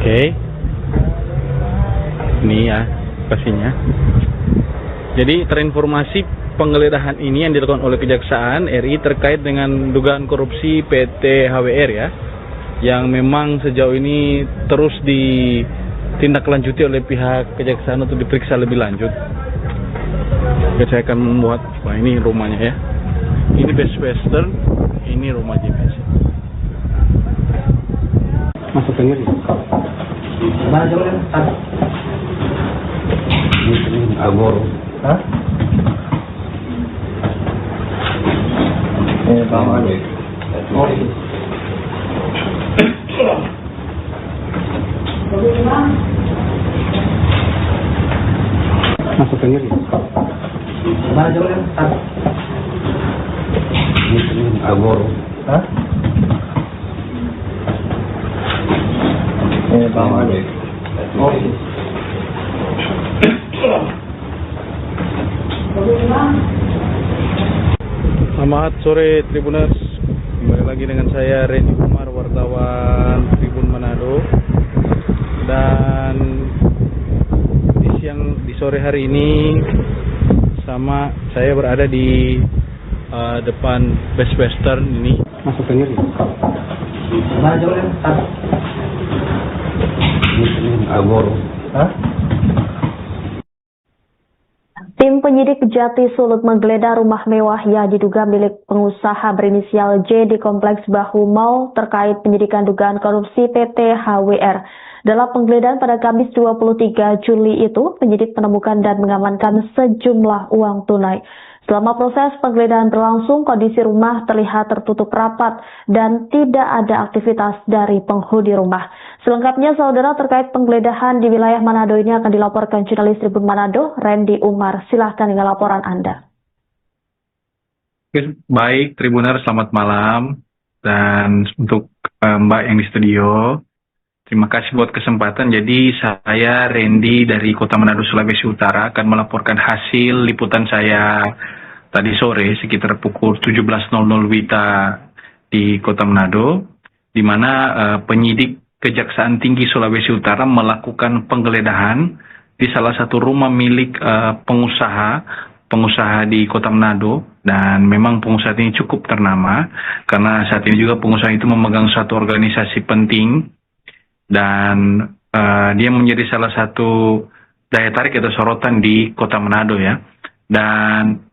Oke. Ini ya pastinya. Jadi terinformasi penggeledahan ini yang dilakukan oleh Kejaksaan RI terkait dengan dugaan korupsi PT HWR ya, yang memang sejauh ini terus ditindaklanjuti oleh pihak Kejaksaan untuk diperiksa lebih lanjut. Oke, saya akan membuat, wah ini rumahnya ya, ini Best Western, ini rumah JPS. Masuk ke ngeri. Mana jauh ada? Agor. Hah? Bawah deh. Oh. Masuk ke ngeri. Mana jauh ada? Agor. Hah? Bawah deh. Oh. Selamat sore Tribuners, kembali lagi dengan saya Randy Umar, wartawan Tribun Manado. Dan di sore hari ini sama saya berada di depan Best Western ini. Masuk ke ngeri. Mana jauh ada? Agor. Hah? Tim penyidik Jati Sulut menggeledah rumah mewah yang diduga milik pengusaha berinisial J di Kompleks Bahu Mall terkait penyidikan dugaan korupsi PT HWR. Dalam penggeledahan pada Kamis 23 Juli itu, penyidik menemukan dan mengamankan sejumlah uang tunai. Selama proses penggeledahan berlangsung, kondisi rumah terlihat tertutup rapat dan tidak ada aktivitas dari penghuni rumah. Selengkapnya, saudara, terkait penggeledahan di wilayah Manado ini akan dilaporkan jurnalis Tribun Manado, Randy Umar. Silahkan dengan laporan Anda. Baik, Tribuner, selamat malam. Dan untuk Mbak yang di studio, terima kasih buat kesempatan. Jadi saya Randy dari Kota Manado, Sulawesi Utara akan melaporkan hasil liputan saya tadi sore sekitar pukul 17.00 WITA di Kota Manado, di mana penyidik Kejaksaan Tinggi Sulawesi Utara melakukan penggeledahan di salah satu rumah milik pengusaha di Kota Manado, dan memang pengusaha ini cukup ternama karena saat ini juga pengusaha itu memegang satu organisasi penting, dan dia menjadi salah satu daya tarik atau sorotan di Kota Manado ya. Dan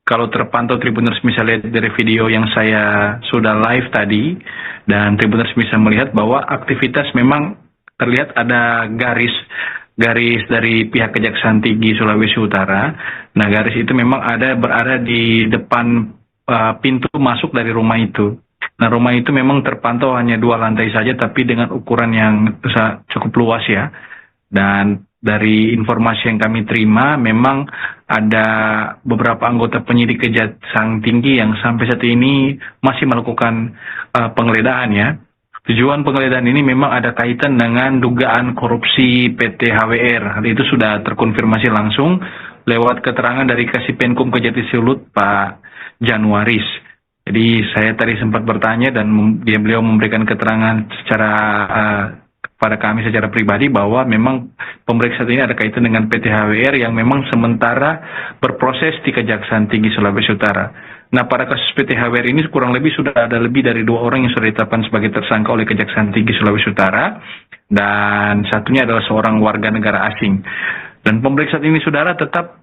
kalau terpantau Tribuners bisa lihat dari video yang saya sudah live tadi, dan Tribuners bisa melihat bahwa aktivitas memang terlihat ada garis dari pihak Kejaksaan Tinggi Sulawesi Utara. Nah, garis itu memang berada di depan pintu masuk dari rumah itu. Nah, rumah itu memang terpantau hanya 2 lantai saja, tapi dengan ukuran yang cukup luas ya. Dan dari informasi yang kami terima, memang ada beberapa anggota penyidik Kejaksaan Tinggi yang sampai saat ini masih melakukan penggeledahan ya. Tujuan penggeledahan ini memang ada kaitan dengan dugaan korupsi PT HWR. Hal itu sudah terkonfirmasi langsung lewat keterangan dari Kasipenkum Kejati Sulut Pak Januaris. Jadi saya tadi sempat bertanya dan beliau memberikan keterangan secara pada kami secara pribadi bahwa memang pemeriksaan ini ada kaitan dengan PT HWR yang memang sementara berproses di Kejaksaan Tinggi Sulawesi Utara. Nah, pada kasus PT HWR ini kurang lebih sudah ada lebih dari 2 orang yang sudah ditetapkan sebagai tersangka oleh Kejaksaan Tinggi Sulawesi Utara dan satunya adalah seorang warga negara asing. Dan pemeriksaan ini saudara tetap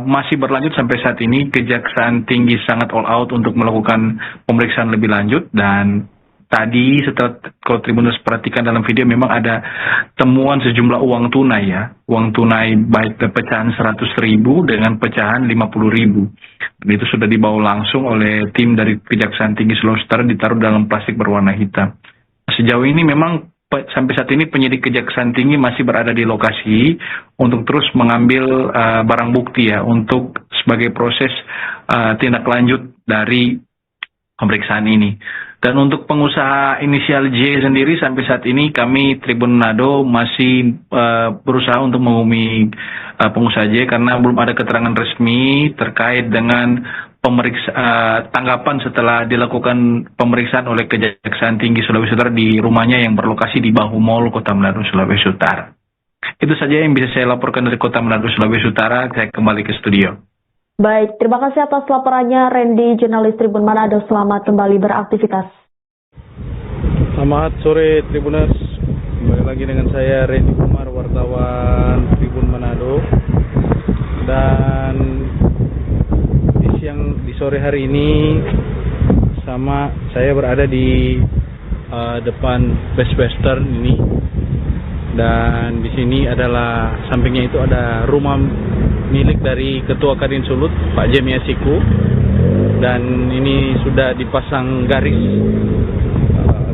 masih berlanjut sampai saat ini. Kejaksaan Tinggi sangat all out untuk melakukan pemeriksaan lebih lanjut dan tadi setelah kalau Tribuners perhatikan dalam video memang ada temuan sejumlah uang tunai ya. Uang tunai baik pecahan 100.000 dengan pecahan 50.000. Dan itu sudah dibawa langsung oleh tim dari Kejaksaan Tinggi Sulawesi Utara ditaruh dalam plastik berwarna hitam. Sejauh ini memang sampai saat ini penyidik Kejaksaan Tinggi masih berada di lokasi untuk terus mengambil barang bukti ya untuk sebagai proses tindak lanjut dari pemeriksaan ini. Dan untuk pengusaha inisial J sendiri sampai saat ini kami Tribun Manado masih berusaha untuk menghubungi pengusaha J karena belum ada keterangan resmi terkait dengan tanggapan setelah dilakukan pemeriksaan oleh Kejaksaan Tinggi Sulawesi Utara di rumahnya yang berlokasi di Bahu Mall, Kota Manado, Sulawesi Utara. Itu saja yang bisa saya laporkan dari Kota Manado, Sulawesi Utara. Saya kembali ke studio. Baik, terima kasih atas laporannya Randy, jurnalis Tribun Manado. Selamat kembali beraktivitas. Selamat sore Tribuners. Kembali lagi dengan saya Randy Umar, wartawan Tribun Manado. Dan di sore hari ini saya berada di depan Best Western ini. Dan di sini adalah sampingnya itu ada rumah milik dari Ketua Kadin Sulut Pak Jemia Siku, dan ini sudah dipasang garis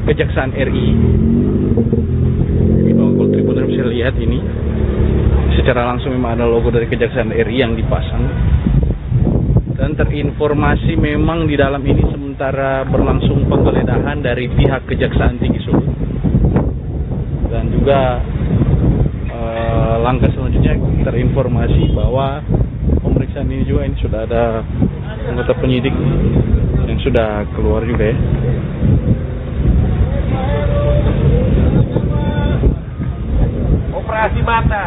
Kejaksaan RI. Kalau Tribuners bisa lihat ini secara langsung memang ada logo dari Kejaksaan RI yang dipasang. Dan terinformasi memang di dalam ini sementara berlangsung penggeledahan dari pihak Kejaksaan Tinggi Sulut. Dan juga langkah selanjutnya terinformasi bahwa pemeriksaan ini juga ini sudah ada anggota penyidik yang sudah keluar juga ya. Operasi mata.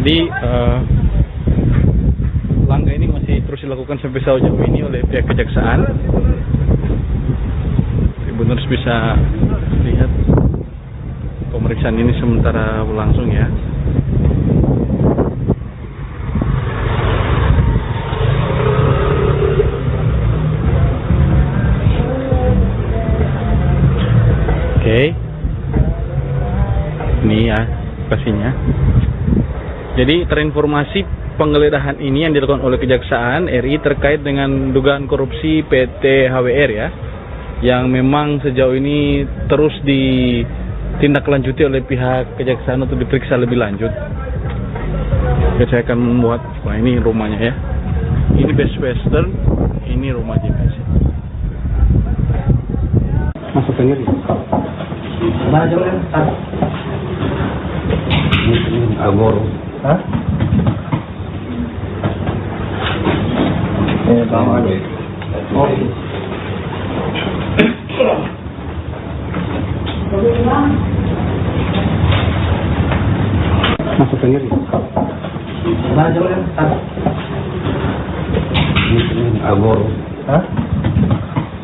Jadi langkah ini masih terus dilakukan sampai sejauh ini oleh pihak kejaksaan. Tribuners bisa lihat pemeriksaan ini sementara berlangsung ya. Oke. Ini ya lokasinya. Jadi terinformasi penggeledahan ini yang dilakukan oleh Kejaksaan RI terkait dengan dugaan korupsi PT HWR ya, yang memang sejauh ini terus ditindaklanjuti oleh pihak Kejaksaan untuk diperiksa lebih lanjut. Oke, saya akan membuat, wah ini rumahnya ya, ini Best Western, ini rumah JPS. Masuk sendiri. Mana jauh Agor. Hah? Sama deh. Oh. Masuk sendiri. Mana jauh Agor. Hah?